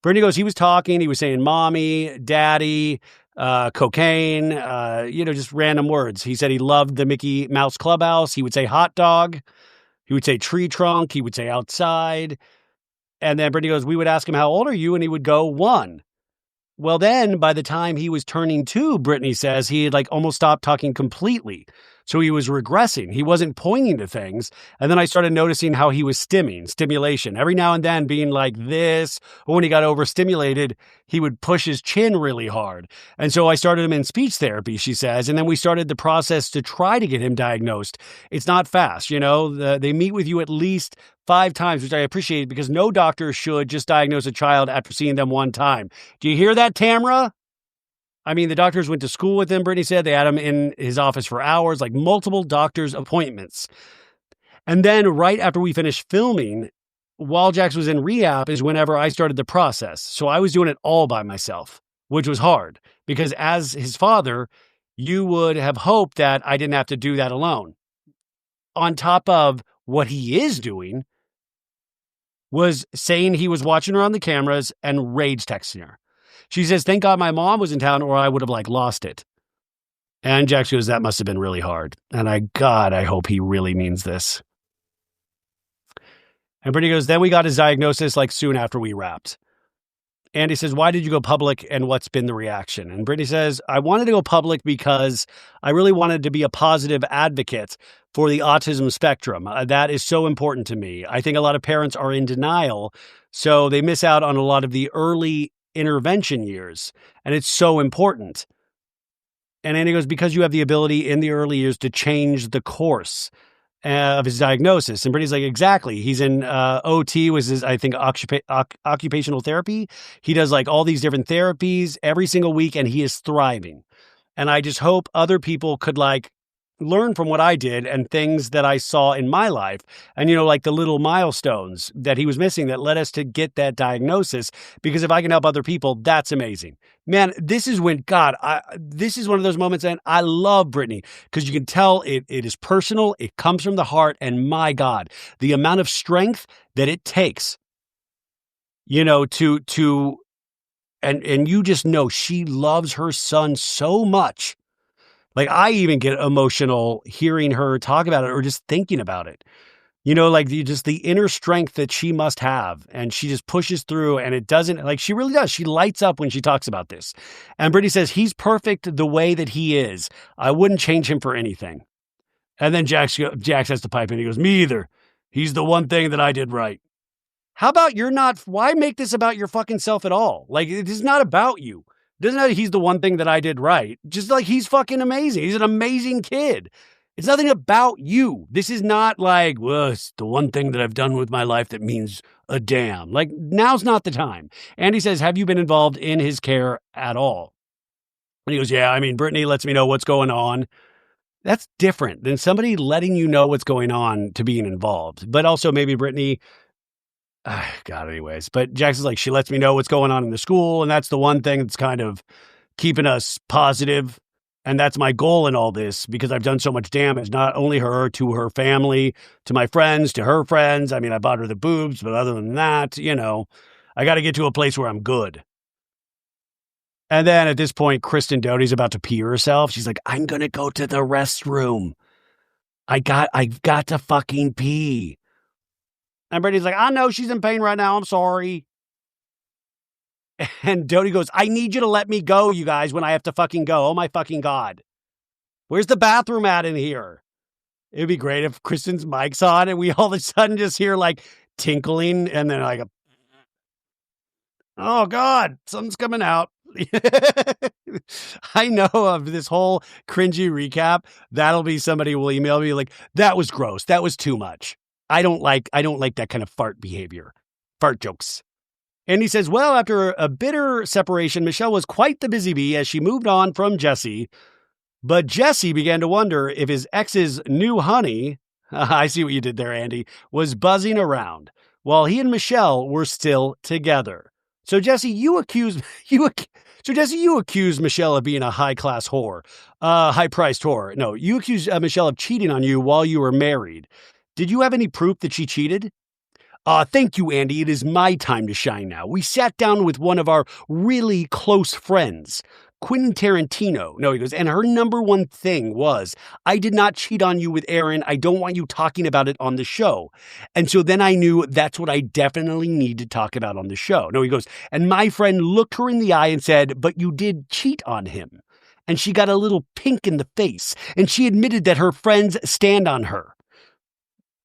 Brittany goes, he was talking. He was saying mommy, daddy, cocaine, just random words. He said he loved the Mickey Mouse Clubhouse. He would say hot dog. He would say tree trunk. He would say outside. And then Brittany goes, we would ask him, how old are you? And he would go 1. Well, then by the time he was turning 2, Brittany says he had like almost stopped talking completely. So he was regressing. He wasn't pointing to things. And then I started noticing how he was stimulation. Every now and then being like this, or when he got overstimulated, he would push his chin really hard. And so I started him in speech therapy, she says. And then we started the process to try to get him diagnosed. It's not fast, they meet with you at least 5 times, which I appreciate because no doctor should just diagnose a child after seeing them one time. Do you hear that, Tamra? I mean, the doctors went to school with him, Brittany said. They had him in his office for hours, like multiple doctor's appointments. And then right after we finished filming, while Jax was in rehab is whenever I started the process. So I was doing it all by myself, which was hard because as his father, you would have hoped that I didn't have to do that alone. On top of what he is doing was saying he was watching her on the cameras and rage texting her. She says, thank God my mom was in town or I would have lost it. And Jax goes, that must have been really hard. And I hope he really means this. And Brittany goes, then we got his diagnosis soon after we wrapped. Andy says, why did you go public and what's been the reaction? And Brittany says, I wanted to go public because I really wanted to be a positive advocate for the autism spectrum. That is so important to me. I think a lot of parents are in denial, so they miss out on a lot of the early intervention years, and it's so important. And Andy goes, because you have the ability in the early years to change the course of his diagnosis. And Brittany's like, exactly. He's in OT, was his, I think, occupational therapy. He does all these different therapies every single week, and he is thriving. And I just hope other people could learn from what I did and things that I saw in my life. And, the little milestones that he was missing that led us to get that diagnosis. Because if I can help other people, that's amazing. Man, this is when, this is one of those moments, and I love Brittany because you can tell it is personal. It comes from the heart. And my God, the amount of strength that it takes, and you just know she loves her son so much. I even get emotional hearing her talk about it or just thinking about it. The inner strength that she must have. And she just pushes through and it doesn't, she really does. She lights up when she talks about this. And Brittany says, he's perfect the way that he is. I wouldn't change him for anything. And then Jax has to pipe in. He goes, me either. He's the one thing that I did right. How about why make this about your fucking self at all? It is not about you. Doesn't matter. He's the one thing that I did right. Just he's fucking amazing. He's an amazing kid. It's nothing about you. This is not it's the one thing that I've done with my life that means a damn. Now's not the time. Andy says, have you been involved in his care at all? And he goes, yeah, I mean, Brittany lets me know what's going on. That's different than somebody letting you know what's going on to being involved. But also maybe Brittany, God, anyways. But Jax is she lets me know what's going on in the school. And that's the one thing that's kind of keeping us positive. And that's my goal in all this because I've done so much damage, not only her, to her family, to my friends, to her friends. I mean, I bought her the boobs, but other than that, I got to get to a place where I'm good. And then at this point, Kristen Doute's about to pee herself. She's like, I'm going to go to the restroom. I've got to fucking pee. And Brittany's like, I know she's in pain right now. I'm sorry. And Doute goes, I need you to let me go, you guys, when I have to fucking go. Oh, my fucking God. Where's the bathroom at in here? It'd be great if Kristen's mic's on and we all of a sudden just hear tinkling and then oh, God, something's coming out. I know of this whole cringy recap. That'll be somebody will email me that was gross. That was too much. I don't like that kind of fart behavior. Fart jokes. And he says, well, after a bitter separation, Michelle was quite the busy bee as she moved on from Jesse. But Jesse began to wonder if his ex's new honey, I see what you did there, Andy, was buzzing around while he and Michelle were still together. So Jesse, you accused Michelle of being a high-class whore, high-priced whore. No, you accused Michelle of cheating on you while you were married. Did you have any proof that she cheated? Thank you, Andy. It is my time to shine now. We sat down with one of our really close friends, Quentin Tarantino. No, he goes, and her number one thing was, I did not cheat on you with Aaron. I don't want you talking about it on the show. And so then I knew that's what I definitely need to talk about on the show. No, he goes, and my friend looked her in the eye and said, but you did cheat on him. and she got a little pink in the face, and she admitted that her friends stand on her.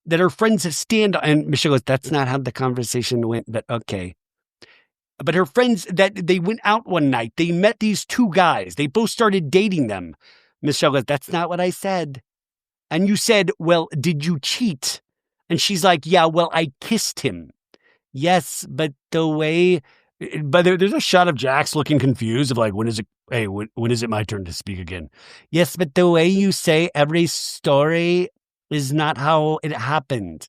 That her friends stand on, and Michelle goes, that's not how the conversation went, but okay. But her friends, that they went out one night, they met these two guys, they both started dating them. Michelle goes, that's not what I said. And you said, well, did you cheat? And she's like, yeah, well, I kissed him. Yes, but the way, but there's a shot of Jax looking confused of like, when is it my turn to speak again? Yes, but the way you say every story is not how it happened.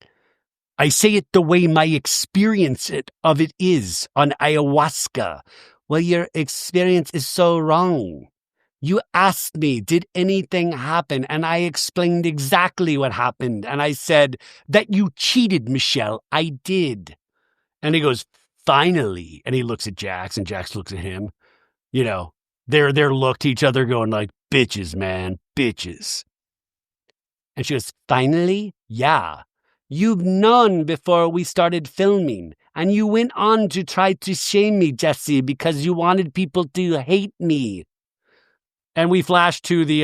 I say it the way my experience of it is on ayahuasca. Well, your experience is so wrong. You asked me, did anything happen? And I explained exactly what happened. And I said that you cheated, Michelle. I did. And he goes, finally. And he looks at Jax, and Jax looks at him. You know, they're look to each other going like, bitches, man, bitches. And she goes, finally? Yeah. You've known before we started filming, and you went on to try to shame me, Jesse, because you wanted people to hate me. And we flash to the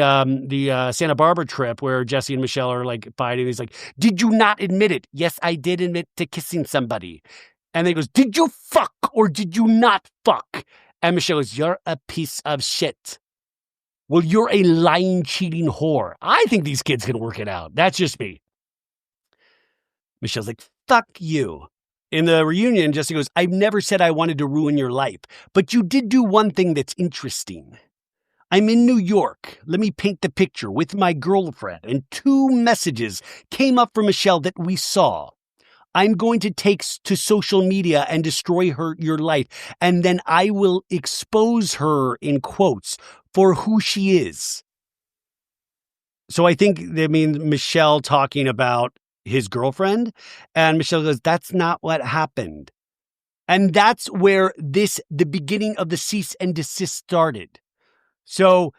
Santa Barbara trip where Jesse and Michelle are like fighting. He's like, did you not admit it? Yes, I did admit to kissing somebody. And then he goes, did you fuck or did you not fuck? And Michelle goes, you're a piece of shit. Well, you're a lying, cheating whore. I think these kids can work it out. That's just me. Michelle's like, fuck you. In the reunion, Jesse goes, I've never said I wanted to ruin your life, but you did do one thing that's interesting. I'm in New York. Let me paint the picture with my girlfriend, and 2 messages came up from Michelle that we saw. I'm going to take to social media and destroy your life, and then I will expose her, in quotes, for who she is. So I think they mean Michelle talking about his girlfriend, and Michelle goes, that's not what happened. And that's where the beginning of the cease and desist started. So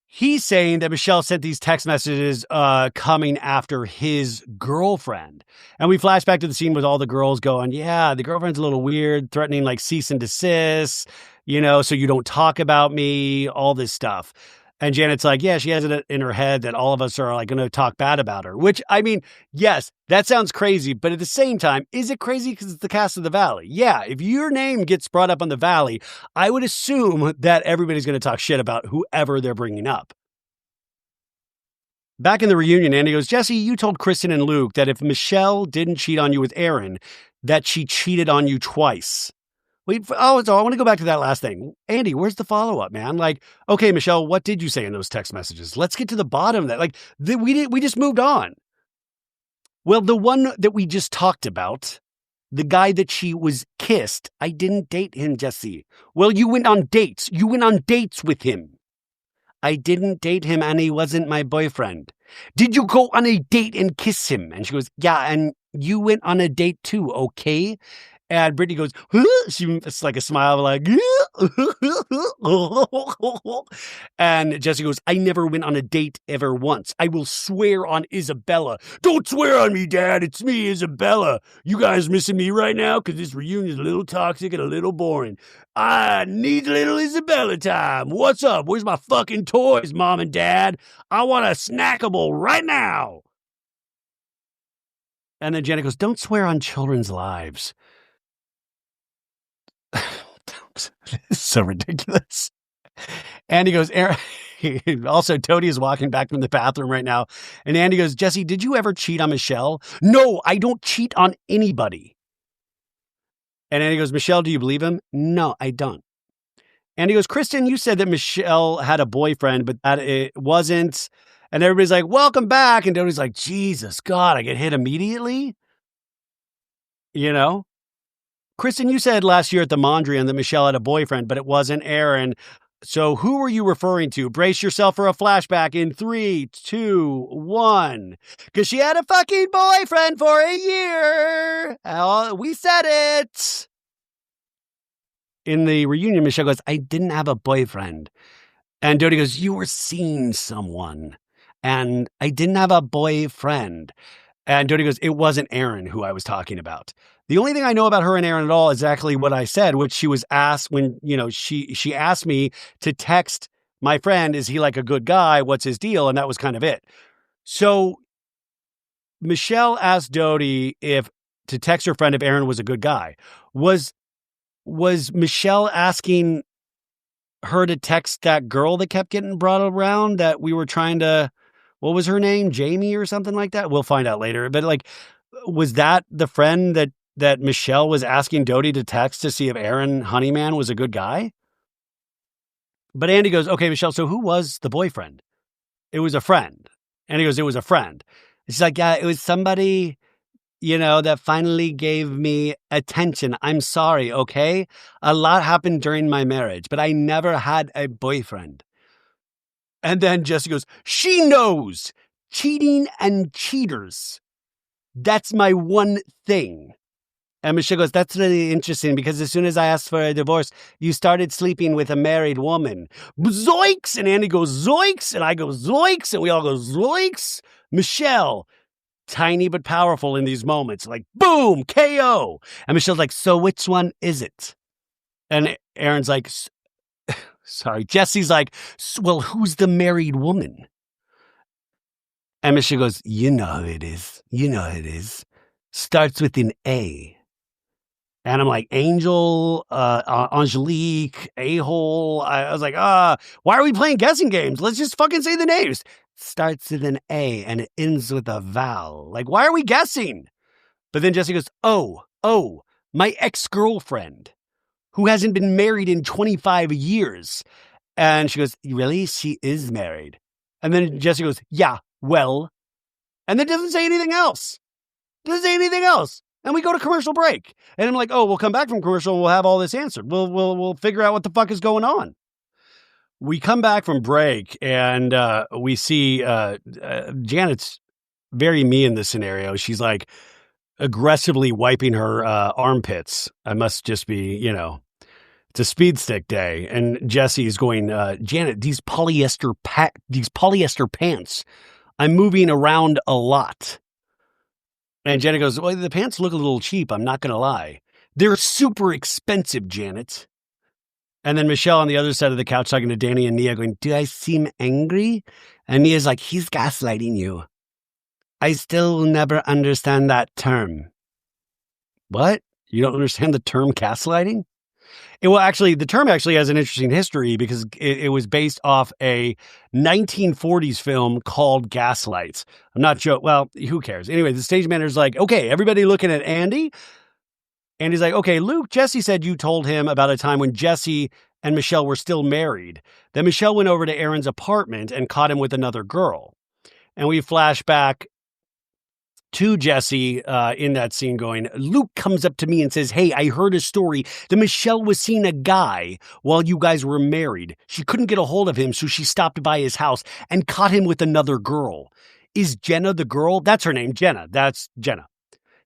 he's saying that Michelle sent these text messages coming after his girlfriend. And we flash back to the scene with all the girls going, yeah, the girlfriend's a little weird, threatening like cease and desist, so you don't talk about me, all this stuff. And Janet's like, yeah, she has it in her head that all of us are like going to talk bad about her, which, I mean, yes, that sounds crazy. But at the same time, is it crazy because it's the cast of The Valley? Yeah, if your name gets brought up on The Valley, I would assume that everybody's going to talk shit about whoever they're bringing up. Back in the reunion, Andy goes, Jesse, you told Kristen and Luke that if Michelle didn't cheat on you with Aaron, that she cheated on you twice. So I want to go back to that last thing. Andy, where's the follow-up, man? Like, okay, Michelle, what did you say in those text messages? Let's get to the bottom of that. Like, we just moved on. Well, the one that we just talked about, the guy that she was kissed, I didn't date him, Jesse. Well, you went on dates. You went on dates with him. I didn't date him, and he wasn't my boyfriend. Did you go on a date and kiss him? And she goes, yeah, and you went on a date too, okay? And Brittany goes, it's like a smile, like, and Jesse goes, I never went on a date ever once. I will swear on Isabella. Don't swear on me, Dad. It's me, Isabella. You guys missing me right now? Because this reunion is a little toxic and a little boring. I need a little Isabella time. What's up? Where's my fucking toys, Mom and Dad? I want a snackable right now. And then Jenna goes, don't swear on children's lives. It's so ridiculous. Andy goes, also, Toady is walking back from the bathroom right now. And Andy goes, Jesse, did you ever cheat on Michelle? No, I don't cheat on anybody. And Andy goes, Michelle, do you believe him? No, I don't. Andy goes, Kristen, you said that Michelle had a boyfriend, but that it wasn't. And everybody's like, welcome back. And Toady's like, Jesus, God, I get hit immediately. Kristen, you said last year at the Mondrian that Michelle had a boyfriend, but it wasn't Aaron. So who were you referring to? Brace yourself for a flashback in 3, 2, 1. Because she had a fucking boyfriend for a year. We said it. In the reunion, Michelle goes, I didn't have a boyfriend. And Doute goes, you were seeing someone. And I didn't have a boyfriend. And Doute goes, it wasn't Aaron who I was talking about. The only thing I know about her and Aaron at all is exactly what I said, which she was asked when, she asked me to text my friend, is he like a good guy? What's his deal? And that was kind of it. So Michelle asked Doute to text her friend if Aaron was a good guy. Was Michelle asking her to text that girl that kept getting brought around that we were trying to, what was her name? Jamie or something like that? We'll find out later. But like, was that the friend that Michelle was asking Doute to text to see if Aaron Honeyman was a good guy? But Andy goes, okay, Michelle, so who was the boyfriend? It was a friend. And he goes, it was a friend. She's like, yeah, it was somebody, that finally gave me attention. I'm sorry, okay? A lot happened during my marriage, but I never had a boyfriend. And then Jesse goes, she knows. Cheating and cheaters. That's my one thing. And Michelle goes, that's really interesting because as soon as I asked for a divorce, you started sleeping with a married woman. Zoinks! And Andy goes, zoinks! And I go, zoinks! And we all go, zoinks! Michelle, tiny but powerful in these moments. Like, boom, KO. And Michelle's like, so which one is it? And Aaron's like, sorry. Jesse's like, well, who's the married woman? And Michelle goes, you know who it is. You know who it is. Starts with an A. And I'm like, Angel, Angelique, A-hole. I was like, why are we playing guessing games? Let's just fucking say the names. Starts with an A and it ends with a vowel. Like, why are we guessing? But then Jesse goes, oh, my ex-girlfriend who hasn't been married in 25 years. And she goes, really? She is married. And then Jesse goes, yeah, well. And then doesn't say anything else. And we go to commercial break. And I'm like, oh, we'll come back from commercial and we'll have all this answered. We'll figure out what the fuck is going on. We come back from break and we see Janet's very me in this scenario. She's like aggressively wiping her armpits. I must just be, it's a speed stick day. And Jesse's going, Janet, these polyester pants, I'm moving around a lot. And Janet goes, well, the pants look a little cheap. I'm not going to lie. They're super expensive, Janet. And then Michelle on the other side of the couch talking to Danny and Nia going, do I seem angry? And Nia's like, he's gaslighting you. I still never understand that term. What? You don't understand the term gaslighting? The term actually has an interesting history because it was based off a 1940s film called Gaslights. I'm not sure. Well, who cares? Anyway, the stage manager's like, okay, everybody looking at Andy. Andy's like, okay, Luke, Jesse said you told him about a time when Jesse and Michelle were still married. Then Michelle went over to Aaron's apartment and caught him with another girl. And we flash back to Jesse in that scene going, Luke comes up to me and says, hey, I heard a story that Michelle was seeing a guy while you guys were married. She couldn't get a hold of him, so she stopped by his house and caught him with another girl. Is Jenna the girl? That's her name, Jenna. That's Jenna.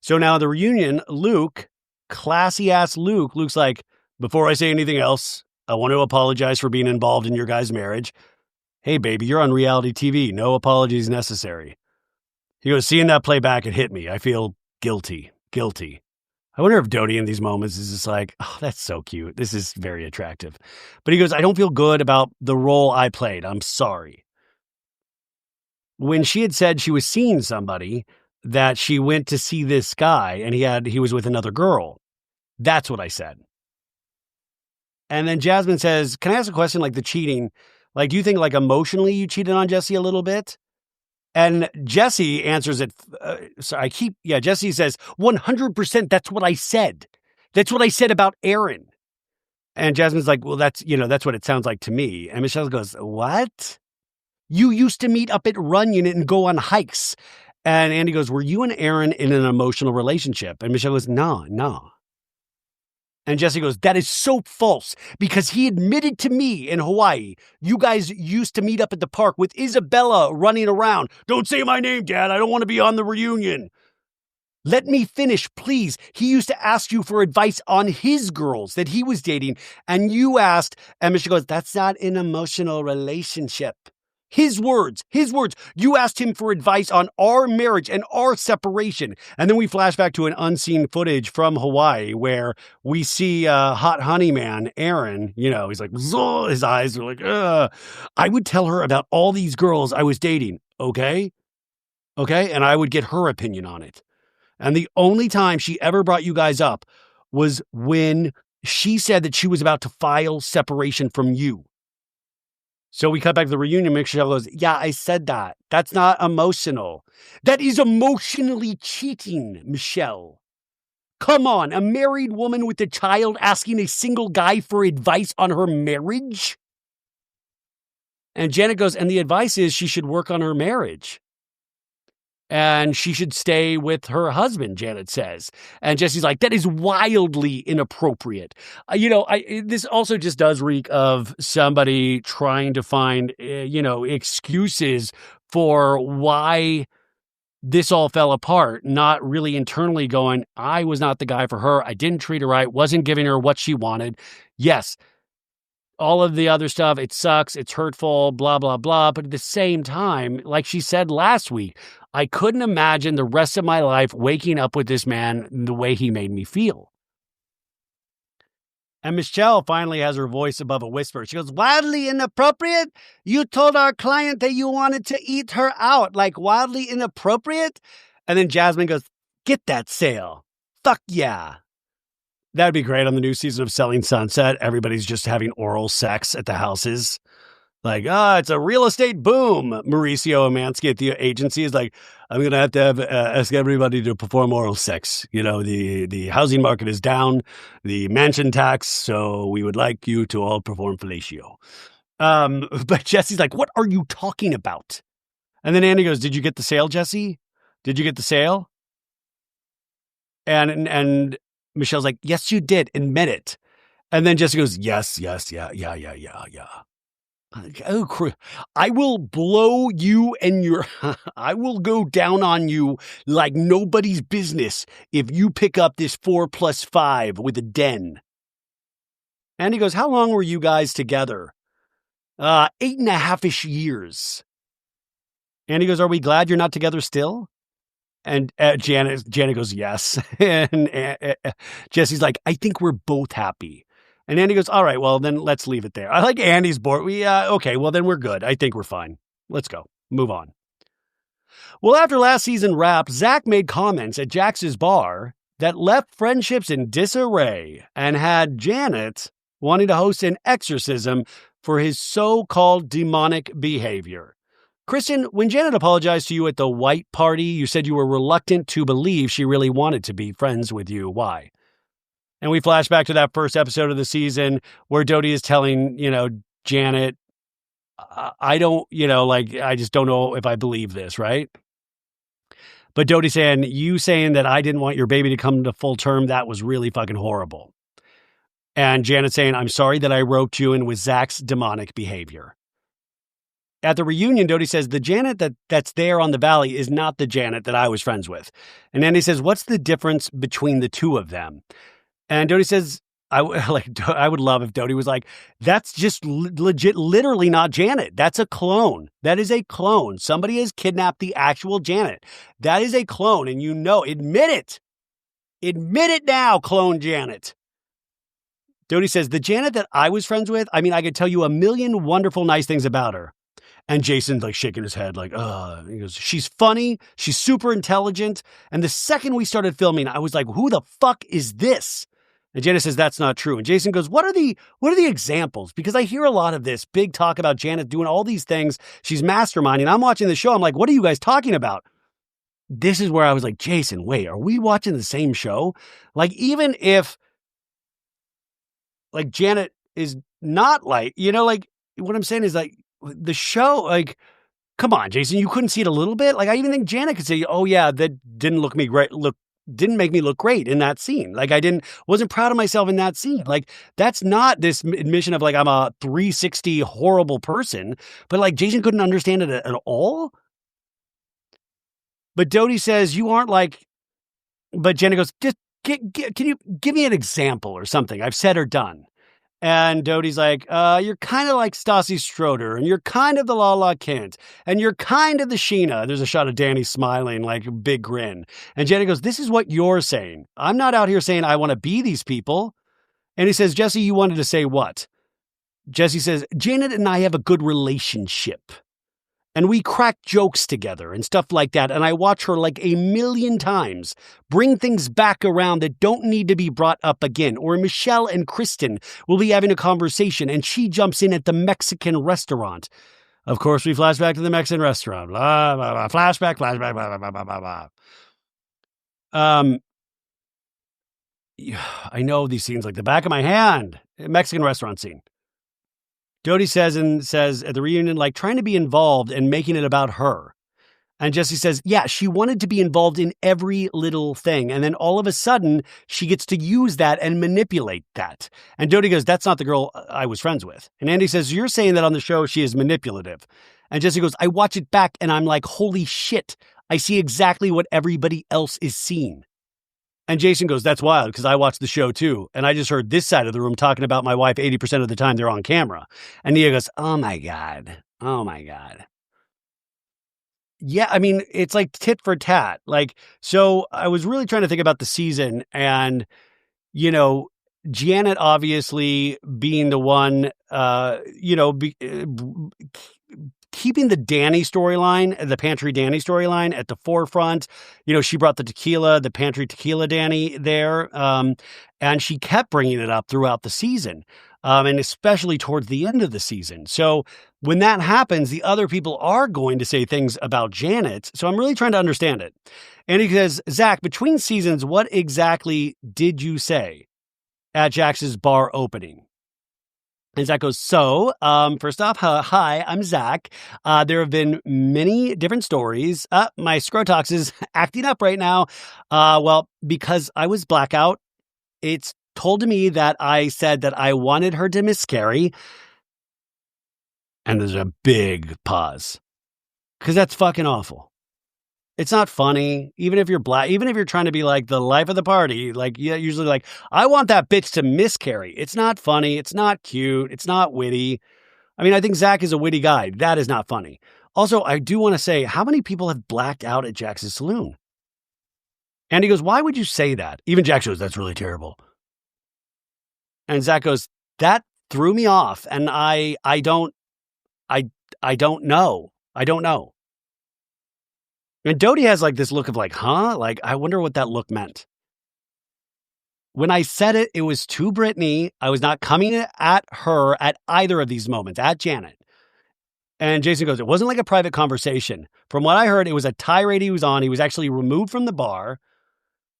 So now at the reunion, Luke, classy-ass Luke's like, before I say anything else, I want to apologize for being involved in your guys' marriage. Hey, baby, you're on reality TV. No apologies necessary. He goes, seeing that playback, it hit me. I feel guilty. I wonder if Doute in these moments is just like, oh, that's so cute. This is very attractive. But he goes, I don't feel good about the role I played. I'm sorry. When she had said she was seeing somebody, that she went to see this guy and he was with another girl. That's what I said. And then Jasmine says, can I ask a question like the cheating? Like, do you think like emotionally you cheated on Jesse a little bit? And Jesse answers it. Jesse says, 100%. That's what I said. That's what I said about Aaron. And Jasmine's like, well, that's what it sounds like to me. And Michelle goes, what? You used to meet up at Runyon and go on hikes. And Andy goes, were you and Aaron in an emotional relationship? And Michelle goes, no. And Jesse goes, that is so false because he admitted to me in Hawaii, you guys used to meet up at the park with Isabella running around. Don't say my name, Dad. I don't want to be on the reunion. Let me finish, please. He used to ask you for advice on his girls that he was dating. And you asked, and Michelle goes, that's not an emotional relationship. His words. You asked him for advice on our marriage and our separation. And then we flash back to an unseen footage from Hawaii where we see hot honey man, Aaron, he's like, his eyes are like, ugh. I would tell her about all these girls I was dating. Okay. And I would get her opinion on it. And the only time she ever brought you guys up was when she said that she was about to file separation from you. So we cut back to the reunion. Michelle goes, yeah, I said that. That's not emotional. That is emotionally cheating, Michelle. Come on, a married woman with a child asking a single guy for advice on her marriage? And Janet goes, and the advice is she should work on her marriage. And she should stay with her husband, Janet says. And Jesse's like, that is wildly inappropriate. This also just does reek of somebody trying to find, excuses for why this all fell apart, not really internally going, I was not the guy for her. I didn't treat her right, wasn't giving her what she wanted. Yes, all of the other stuff, it sucks, it's hurtful, blah, blah, blah. But at the same time, like she said last week, I couldn't imagine the rest of my life waking up with this man the way he made me feel. And Michelle finally has her voice above a whisper. She goes, wildly inappropriate? You told our client that you wanted to eat her out. Like, wildly inappropriate? And then Jasmine goes, get that sale. Fuck yeah. That'd be great on the new season of Selling Sunset. Everybody's just having oral sex at the houses. Like, it's a real estate boom. Mauricio Amansky at the agency is like, I'm going to have ask everybody to perform oral sex. The housing market is down, the mansion tax, so we would like you to all perform fellatio. But Jesse's like, what are you talking about? And then Andy goes, did you get the sale, Jesse? Did you get the sale? And Michelle's like, yes, you did. Admit it. And then Jesse goes, yes, yeah. Oh, I will blow you and I will go down on you like nobody's business if you pick up this 4+5 with a den. And he goes, how long were you guys together? 8.5-ish years. And he goes, are we glad you're not together still? And Janet goes, yes. And Jesse's like, I think we're both happy. And Andy goes, all right, well, then let's leave it there. I like Andy's board. Okay, well, then we're good. I think we're fine. Let's go. Move on. Well, after last season wrapped, Zach made comments at Jax's bar that left friendships in disarray and had Janet wanting to host an exorcism for his so-called demonic behavior. Kristen, when Janet apologized to you at the white party, you said you were reluctant to believe she really wanted to be friends with you. Why? And we flash back to that first episode of the season where Doute is telling, Janet, I don't, I just don't know if I believe this, right? But Doute saying, you saying that I didn't want your baby to come to full term, that was really fucking horrible. And Janet saying, I'm sorry that I roped you in with Zach's demonic behavior. At the reunion, Doute says, the Janet that's there on the valley is not the Janet that I was friends with. And Andy says, what's the difference between the two of them? And Doute says, I would love if Doute was like, that's just legit, literally not Janet. That's a clone. That is a clone. Somebody has kidnapped the actual Janet. That is a clone. And admit it. Admit it now, clone Janet. Doute says, the Janet that I was friends with, I could tell you a million wonderful, nice things about her. And Jason's like shaking his head like, he goes, she's funny. She's super intelligent. And the second we started filming, I was like, who the fuck is this? And Janet says, that's not true. And Jason goes, what are the examples? Because I hear a lot of this big talk about Janet doing all these things. She's masterminding. I'm watching the show. I'm like, what are you guys talking about? This is where I was like, Jason, wait, are we watching the same show? Like, even if like Janet is not like, what I'm saying is like the show, like, come on, Jason, you couldn't see it a little bit? Like, I even think Janet could say, oh yeah, that didn't make me look great in that scene. Like, wasn't proud of myself in that scene. Like, that's not this admission of like, I'm a 360 horrible person, but like Jason couldn't understand it at all. But Doute says, you aren't like, but Jenna goes, just can you give me an example or something I've said or done? And Doute's like, you're kind of like Stassi Schroeder, and you're kind of the Lala Kent, and you're kind of the Scheana. There's a shot of Danny smiling, like a big grin. And Janet goes, this is what you're saying. I'm not out here saying I want to be these people. And he says, Jesse, you wanted to say what? Jesse says, Janet and I have a good relationship. And we crack jokes together and stuff like that. And I watch her like a million times bring things back around that don't need to be brought up again. Or Michelle and Kristen will be having a conversation and she jumps in at the Mexican restaurant. Of course, we flash back to the Mexican restaurant. Blah, blah, blah. Flashback, blah, blah, blah, blah, blah, blah. I know these scenes like the back of my hand. Mexican restaurant scene. Doute says at the reunion, like trying to be involved and making it about her. And Jesse says, yeah, she wanted to be involved in every little thing. And then all of a sudden, she gets to use that and manipulate that. And Doute goes, that's not the girl I was friends with. And Andy says, you're saying that on the show, she is manipulative. And Jesse goes, I watch it back and I'm like, holy shit, I see exactly what everybody else is seeing. And Jason goes, that's wild because I watched the show too. And I just heard this side of the room talking about my wife 80% of the time they're on camera. And Nia goes, oh my God. Oh my God. Yeah, I mean, it's like tit for tat. Like, so I was really trying to think about the season and, you know, Janet obviously being the one, keeping the Danny storyline, the pantry Danny storyline at the forefront. You know, she brought the tequila, the pantry tequila Danny there. And she kept bringing it up throughout the season. And especially towards the end of the season. So when that happens, the other people are going to say things about Janet. So I'm really trying to understand it. And he says, Zach, between seasons, what exactly did you say at Jax's bar opening? And Zach goes, so, first off, hi, I'm Zach. There have been many different stories. My Scrotox is acting up right now. Well, because I was blackout, it's told to me that I said that I wanted her to miscarry. And there's a big pause. Because that's fucking awful. It's not funny, even if you're black, even if you're trying to be like the life of the party, like usually like, I want that bitch to miscarry. It's not funny. It's not cute. It's not witty. I mean, I think Zach is a witty guy. That is not funny. Also, I do want to say, how many people have blacked out at Jax's saloon? And he goes, why would you say that? Even Jax goes, that's really terrible. And Zach goes, that threw me off. And I don't know. I don't know. And Doute has like this look of like, huh? Like, I wonder what that look meant. When I said it, it was to Brittany. I was not coming at her at either of these moments, at Janet. And Jason goes, it wasn't like a private conversation. From what I heard, it was a tirade he was on. He was actually removed from the bar.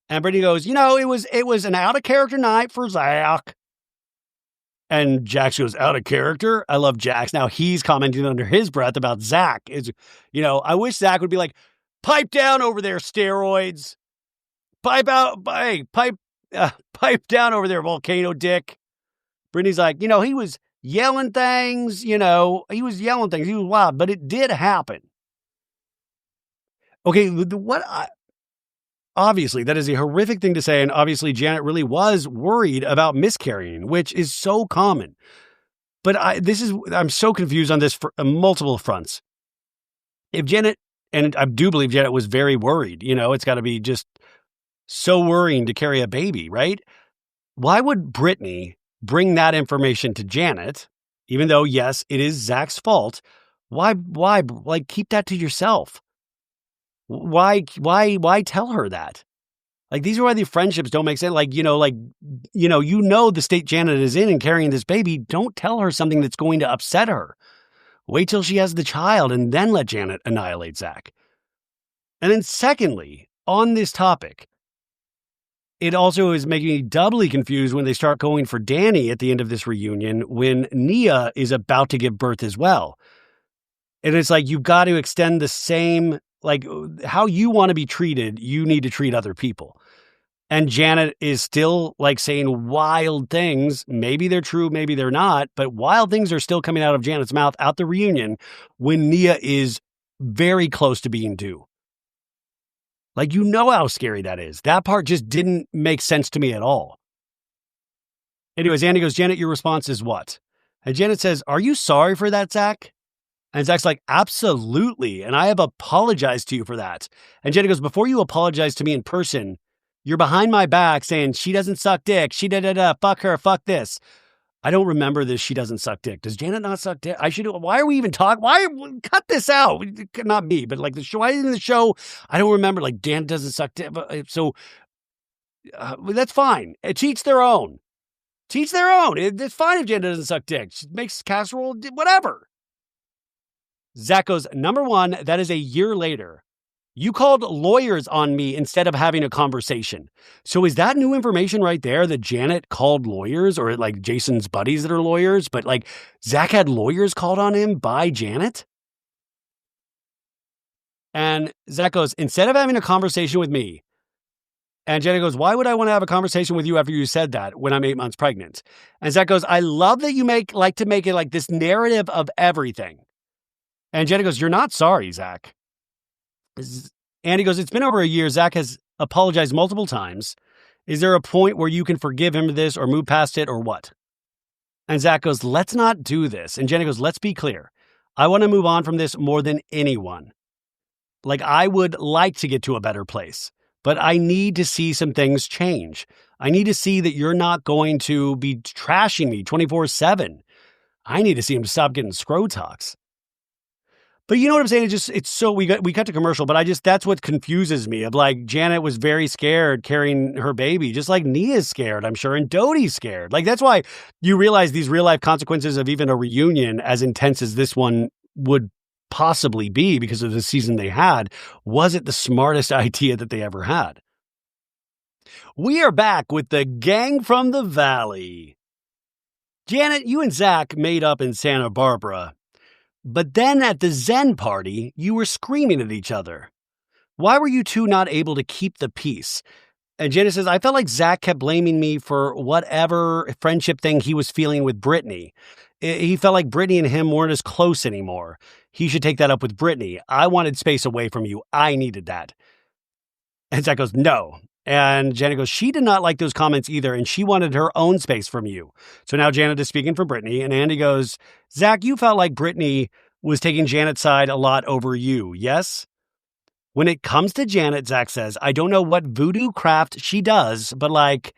And Brittany goes, you know, it was an out of character night for Zach. And Jax goes, out of character? I love Jax. Now he's commenting under his breath about Zach. You know, I wish Zach would be like, pipe down over there, steroids. Pipe down over there, volcano dick. Brittany's like, you know, he was yelling things, he was yelling things. He was wild, but it did happen. Okay, obviously, that is a horrific thing to say, and obviously Janet really was worried about miscarrying, which is so common. But I'm so confused on this for multiple fronts. If Janet, and I do believe Janet was very worried, it's got to be just so worrying to carry a baby, right? Why would Brittany bring that information to Janet, even though, yes, it is Zach's fault? Why, like, keep that to yourself? Why tell her that? Like, these are why the friendships don't make sense. The state Janet is in and carrying this baby. Don't tell her something that's going to upset her. Wait till she has the child and then let Janet annihilate Zach. And then secondly, on this topic, it also is making me doubly confused when they start going for Danny at the end of this reunion when Nia is about to give birth as well. And it's like, you've got to extend the same, like, how you want to be treated, you need to treat other people. And Janet is still like saying wild things. Maybe they're true, maybe they're not, but wild things are still coming out of Janet's mouth at the reunion when Nia is very close to being due. Like, how scary that is. That part just didn't make sense to me at all. Anyways, Andy goes, Janet, your response is what? And Janet says, are you sorry for that, Zach? And Zach's like, absolutely. And I have apologized to you for that. And Janet goes, before you apologize to me in person, you're behind my back saying she doesn't suck dick. She da-da-da, fuck her, fuck this. I don't remember this. She doesn't suck dick. Does Janet not suck dick? Why are we even talking? Cut this out? Not me, but like the show. Why in the show? I don't remember. Like Janet doesn't suck dick. So that's fine. It each their own. Teach their own. It's fine if Janet doesn't suck dick. She makes casserole, whatever. Zach goes, number one, that is a year later. You called lawyers on me instead of having a conversation. So is that new information right there that Janet called lawyers, or like Jason's buddies that are lawyers, but like Zach had lawyers called on him by Janet? And Zach goes, instead of having a conversation with me, and Janet goes, why would I want to have a conversation with you after you said that when I'm 8 months pregnant? And Zach goes, I love that you like to make it like this narrative of everything. And Janet goes, you're not sorry, Zach. Andy goes, it's been over a year. Zach has apologized multiple times. Is there a point where you can forgive him for this or move past it or what? And Zach goes, let's not do this. And Janet goes, let's be clear. I want to move on from this more than anyone. Like, I would like to get to a better place, but I need to see some things change. I need to see that you're not going to be trashing me 24/7. I need to see him stop getting scrotox. But you know what I'm saying? It's so, we cut to commercial, but that's what confuses me. Of like, Janet was very scared carrying her baby, just like Nia's scared, I'm sure, and Doute's scared. Like, that's why you realize these real life consequences of even a reunion as intense as this one would possibly be because of the season they had. Was it the smartest idea that they ever had? We are back with the gang from the valley. Janet, you and Zach made up in Santa Barbara. But then at the Zen party, you were screaming at each other. Why were you two not able to keep the peace? And Janet says, I felt like Zach kept blaming me for whatever friendship thing he was feeling with Brittany. He felt like Brittany and him weren't as close anymore. He should take that up with Brittany. I wanted space away from you. I needed that. And Zach goes, no. And Janet goes, she did not like those comments either, and she wanted her own space from you. So now Janet is speaking for Brittany, and Andy goes, Zach, you felt like Brittany was taking Janet's side a lot over you, yes? When it comes to Janet, Zach says, I don't know what voodoo craft she does, but like...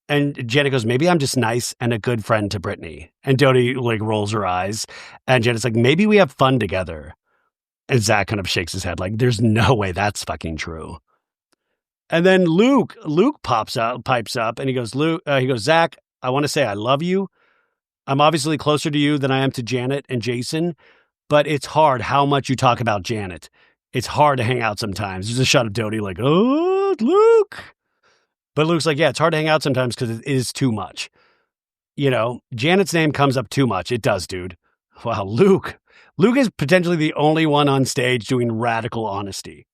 And Janet goes, maybe I'm just nice and a good friend to Brittany. And Doute like rolls her eyes, and Janet's like, maybe we have fun together. And Zach kind of shakes his head like, there's no way that's fucking true. And then Luke pipes up, and he goes, Zach, I want to say I love you. I'm obviously closer to you than I am to Janet and Jason, but it's hard how much you talk about Janet. It's hard to hang out sometimes. There's a shot of Doute like, oh, Luke. But Luke's like, yeah, it's hard to hang out sometimes because it is too much. You know, Janet's name comes up too much. It does, dude. Wow, Luke is potentially the only one on stage doing radical honesty.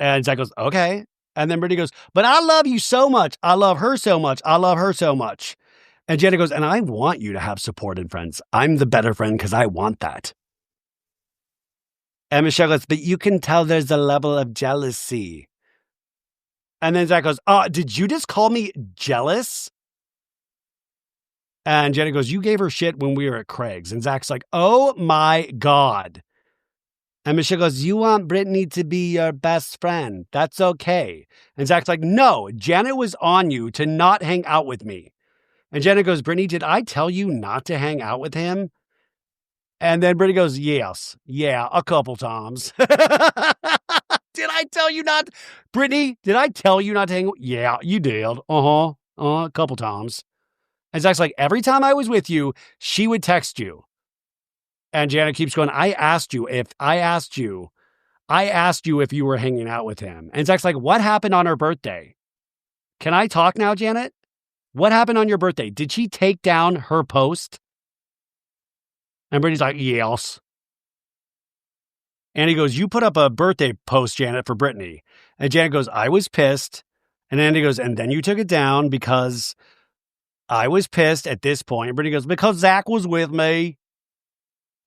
And Zach goes, okay. And then Brittany goes, but I love you so much. I love her so much. I love her so much. And Janet goes, and I want you to have support and friends. I'm the better friend because I want that. And Michelle goes, but you can tell there's a level of jealousy. And then Zach goes, did you just call me jealous? And Janet goes, you gave her shit when we were at Craig's. And Zach's like, oh my God. And Michelle goes, you want Brittany to be your best friend. That's okay. And Zach's like, no, Janet was on you to not hang out with me. And Janet goes, Brittany, did I tell you not to hang out with him? And then Brittany goes, yes. Yeah, a couple times. Did I tell you not? Brittany, did I tell you not to hang? Yeah, you did. A couple times. And Zach's like, every time I was with you, she would text you. And Janet keeps going, I asked you if you were hanging out with him. And Zach's like, what happened on her birthday? Can I talk now, Janet? What happened on your birthday? Did she take down her post? And Brittany's like, yes. And he goes, you put up a birthday post, Janet, for Brittany. And Janet goes, I was pissed. And Andy goes, and then you took it down because I was pissed at this point. And Brittany goes, because Zach was with me.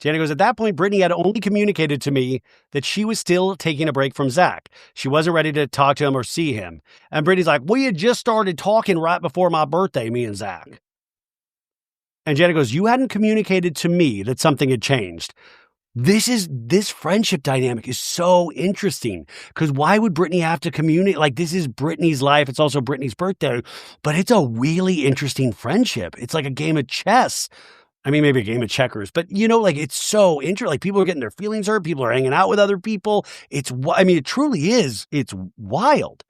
Scheana goes, at that point, Brittany had only communicated to me that she was still taking a break from Zach. She wasn't ready to talk to him or see him. And Brittany's like, we had just started talking right before my birthday, me and Zach. And Scheana goes, you hadn't communicated to me that something had changed. This friendship dynamic is so interesting because why would Brittany have to communicate? Like, this is Brittany's life. It's also Brittany's birthday, but it's a really interesting friendship. It's like a game of chess. I mean, maybe a game of checkers, but like it's so interesting. Like people are getting their feelings hurt. People are hanging out with other people. It truly is. It's wild.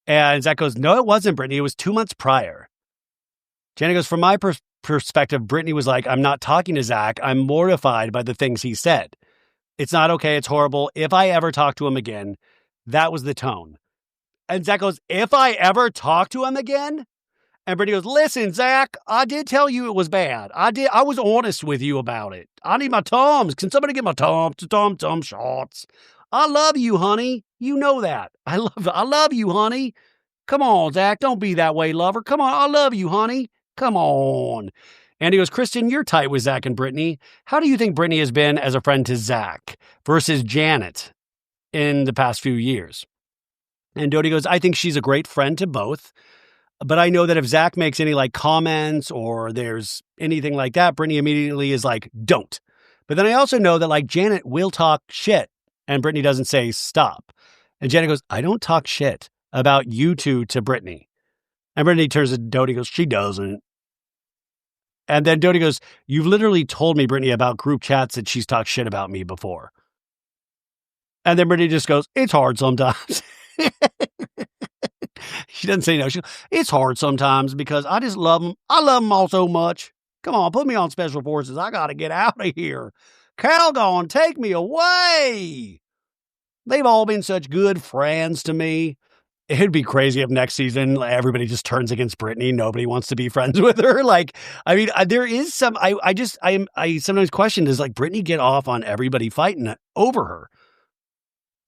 And Zach goes, no, it wasn't Brittany. It was 2 months prior. Scheana goes, from my perspective, Brittany was like, I'm not talking to Zach. I'm mortified by the things he said. It's not okay. It's horrible. If I ever talk to him again, that was the tone. And Zach goes, if I ever talk to him again? And Brittany goes, listen, Zach, I did tell you it was bad. I was honest with you about it. I need my Toms. Can somebody get my TomTom shots? I love you, honey. You know that. I love you, honey. Come on, Zach. Don't be that way, lover. Come on. I love you, honey. Come on. And he goes, Kristen, you're tight with Zach and Brittany. How do you think Brittany has been as a friend to Zach versus Janet in the past few years? And Doute goes, I think she's a great friend to both. But I know that if Zach makes any comments or there's anything like that, Brittany immediately is like, don't. But then I also know that Janet will talk shit and Brittany doesn't say stop. And Janet goes, I don't talk shit about you two to Brittany. And Brittany turns to Doute and goes, she doesn't. And then Doute goes, you've literally told me, Brittany, about group chats that she's talked shit about me before. And then Brittany just goes, it's hard sometimes. She doesn't say no. It's hard sometimes because I just love them. I love them all so much. Come on, put me on special forces. I got to get out of here. Calgon, take me away. They've all been such good friends to me. It'd be crazy if next season everybody just turns against Brittany. Nobody wants to be friends with her. There is some. I sometimes question: does Brittany get off on everybody fighting over her?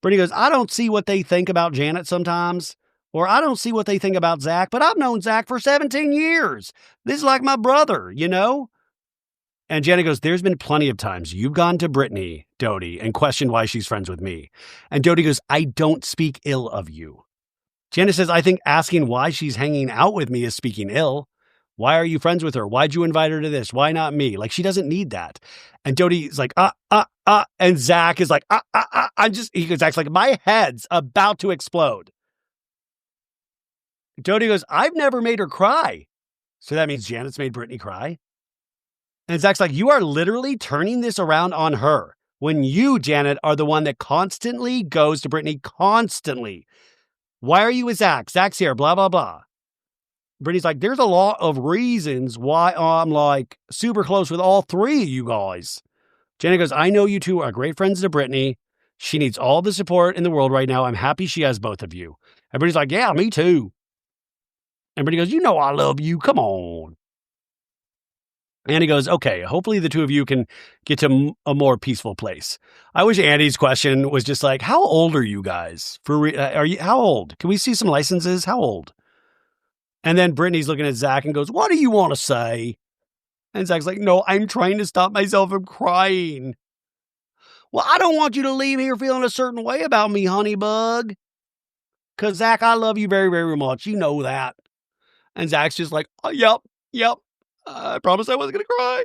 Brittany goes, I don't see what they think about Janet sometimes, or I don't see what they think about Zach. But I've known Zach for 17 years. This is like my brother, And Janet goes, there's been plenty of times you've gone to Brittany, Doute, and questioned why she's friends with me. And Doute goes, I don't speak ill of you. Janet says, I think asking why she's hanging out with me is speaking ill. Why are you friends with her? Why'd you invite her to this? Why not me? She doesn't need that. And Doute's like, and Zach is like, Zach's like, my head's about to explode. Doute goes, I've never made her cry. So that means Janet's made Brittany cry. And Zach's like, you are literally turning this around on her when you, Janet, are the one that constantly goes to Brittany, constantly. Why are you with Zach? Zach's here, blah, blah, blah. Brittany's like, there's a lot of reasons why I'm super close with all three of you guys. Janet goes, I know you two are great friends to Brittany. She needs all the support in the world right now. I'm happy she has both of you. And Brittany's like, yeah, me too. And Brittany goes, I love you. Come on. And he goes, okay, hopefully the two of you can get to a more peaceful place. I wish Andy's question was just how old are you guys? How old? Can we see some licenses? How old? And then Brittany's looking at Zach and goes, what do you want to say? And Zach's like, no, I'm trying to stop myself from crying. Well, I don't want you to leave here feeling a certain way about me, honey bug. Because, Zach, I love you very, very much. You know that. And Zach's just like, oh, yep. I promised I wasn't going to cry.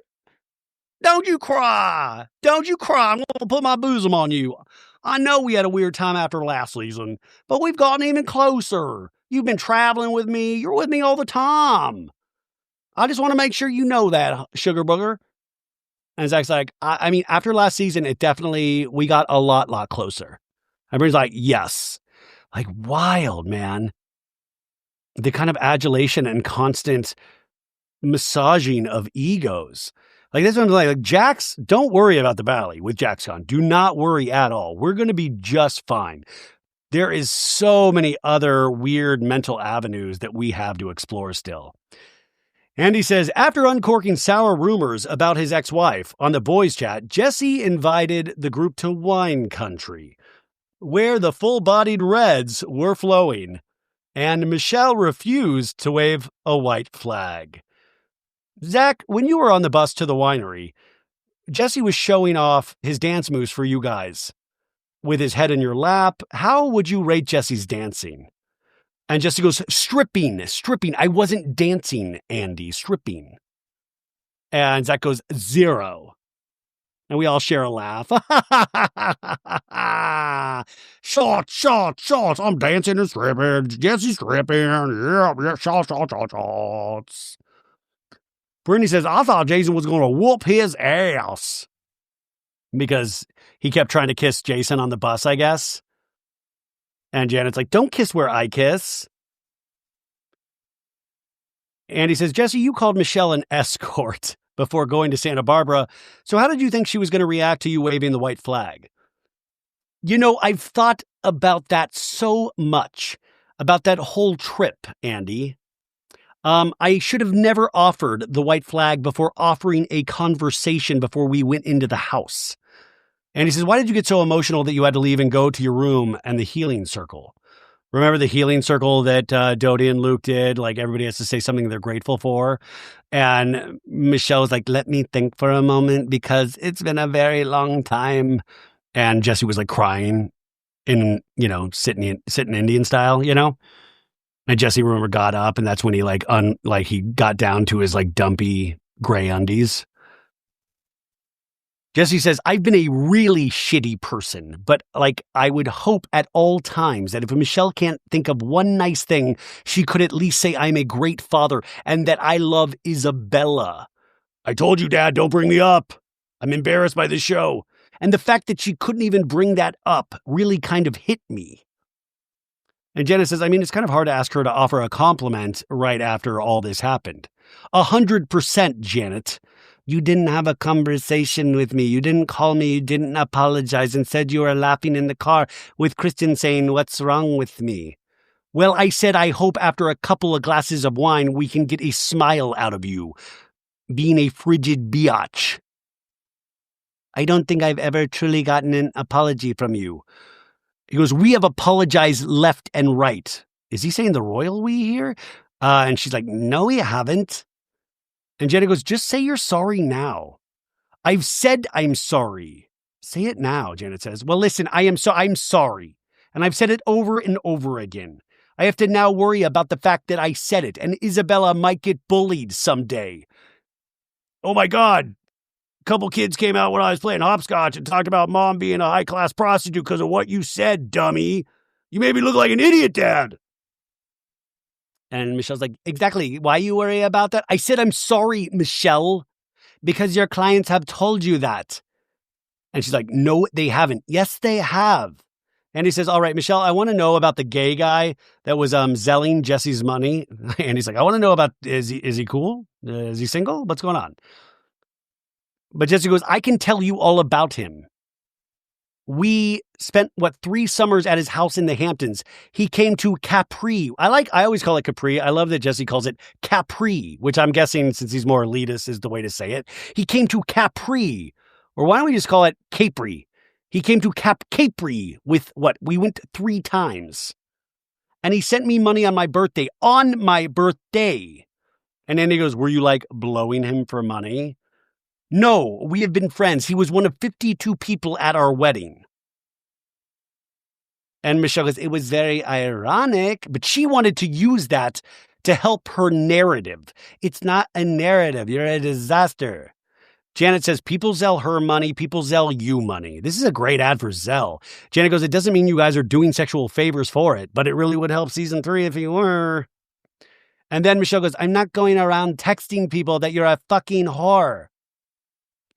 Don't you cry. Don't you cry. I'm going to put my bosom on you. I know we had a weird time after last season, but we've gotten even closer. You've been traveling with me. You're with me all the time. I just want to make sure you know that, sugar booger. And Zach's like, I mean, after last season, we got a lot closer. And Brittany's like, yes. Wild, man. The kind of adulation and constant massaging of egos. That's what I'm Jax, don't worry about the valley with JaxCon. Do not worry at all. We're going to be just fine. There is so many other weird mental avenues that we have to explore still. Andy says, after uncorking sour rumors about his ex-wife on the boys chat, Jesse invited the group to wine country, where the full-bodied reds were flowing, and Michelle refused to wave a white flag. Zach, when you were on the bus to the winery, Jesse was showing off his dance moves for you guys with his head in your lap. How would you rate Jesse's dancing? And Jesse goes, stripping. I wasn't dancing, Andy, stripping. And Zach goes, 0. And we all share a laugh. Shots. I'm dancing and stripping. Jesse's stripping. Yeah, shots. Brittany says, I thought Jason was going to whoop his ass. Because he kept trying to kiss Jason on the bus, I guess. And Janet's like, don't kiss where I kiss. And he says, Jesse, you called Michelle an escort before going to Santa Barbara. So how did you think she was going to react to you waving the white flag? You know, I've thought about that so much, about that whole trip, Andy. I should have never offered the white flag before offering a conversation before we went into the house. And he says, why did you get so emotional that you had to leave and go to your room and the healing circle? Remember the healing circle that Doute and Luke did? Like everybody has to say something they're grateful for. And Michelle was like, let me think for a moment because it's been a very long time. And Jesse was like crying in, sitting Indian style, And Jesse, remember, got up and that's when he he got down to his like dumpy gray undies. Jesse says, I've been a really shitty person, but I would hope at all times that if Michelle can't think of one nice thing, she could at least say I'm a great father and that I love Isabella. I told you, Dad, don't bring me up. I'm embarrassed by this show. And the fact that she couldn't even bring that up really kind of hit me. And Jenna says, it's kind of hard to ask her to offer a compliment right after all this happened. 100%, Janet. You didn't have a conversation with me. You didn't call me. You didn't apologize and said you were laughing in the car with Kristen saying, what's wrong with me? Well, I said, I hope after a couple of glasses of wine, we can get a smile out of you. Being a frigid biatch. I don't think I've ever truly gotten an apology from you. He goes, we have apologized left and right. Is he saying the royal we here? And she's like, no, we haven't. And Jenna goes, just say you're sorry now. I've said I'm sorry. Say it now, Janet says. Well, listen, I'm sorry. And I've said it over and over again. I have to now worry about the fact that I said it, and Isabella might get bullied someday. Oh my God. A couple kids came out when I was playing hopscotch and talked about Mom being a high-class prostitute because of what you said, dummy. You made me look like an idiot, Dad. And Michelle's like, exactly. Why you worry about that? I said, I'm sorry, Michelle, because your clients have told you that. And she's like, no, they haven't. Yes, they have. And he says, all right, Michelle, I want to know about the gay guy that was zelling Jesse's money. And he's like, I want to know about, is he cool? Is he single? What's going on? But Jesse goes, I can tell you all about him. We spent, 3 summers at his house in the Hamptons. He came to Capri. I always call it Capri. I love that Jesse calls it Capri, which I'm guessing, since he's more elitist, is the way to say it. He came to Capri. Or why don't we just call it Capri? He came to Capri with we went 3 times. And he sent me money on my birthday. On my birthday. And then he goes, were you blowing him for money? No, we have been friends. He was one of 52 people at our wedding. And Michelle goes, it was very ironic, but she wanted to use that to help her narrative. It's not a narrative. You're a disaster. Janet says, people sell her money. People sell you money. This is a great ad for Zelle. Janet goes, it doesn't mean you guys are doing sexual favors for it, but it really would help season 3 if you were. And then Michelle goes, I'm not going around texting people that you're a fucking whore.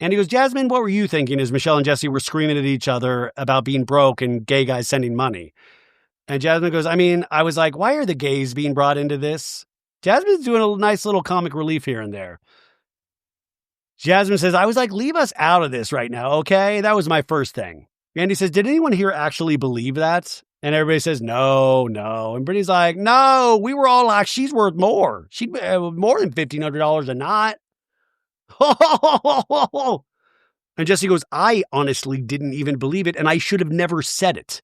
And he goes, Jasmine, what were you thinking as Michelle and Jesse were screaming at each other about being broke and gay guys sending money? And Jasmine goes, I was like, why are the gays being brought into this? Jasmine's doing a nice little comic relief here and there. Jasmine says, I was like, leave us out of this right now, okay? That was my first thing. And he says, did anyone here actually believe that? And everybody says, no. And Brittany's like, no, we were all like, she's worth more. She'd more than $1,500 a night. And Jesse goes, I honestly didn't even believe it, and I should have never said it.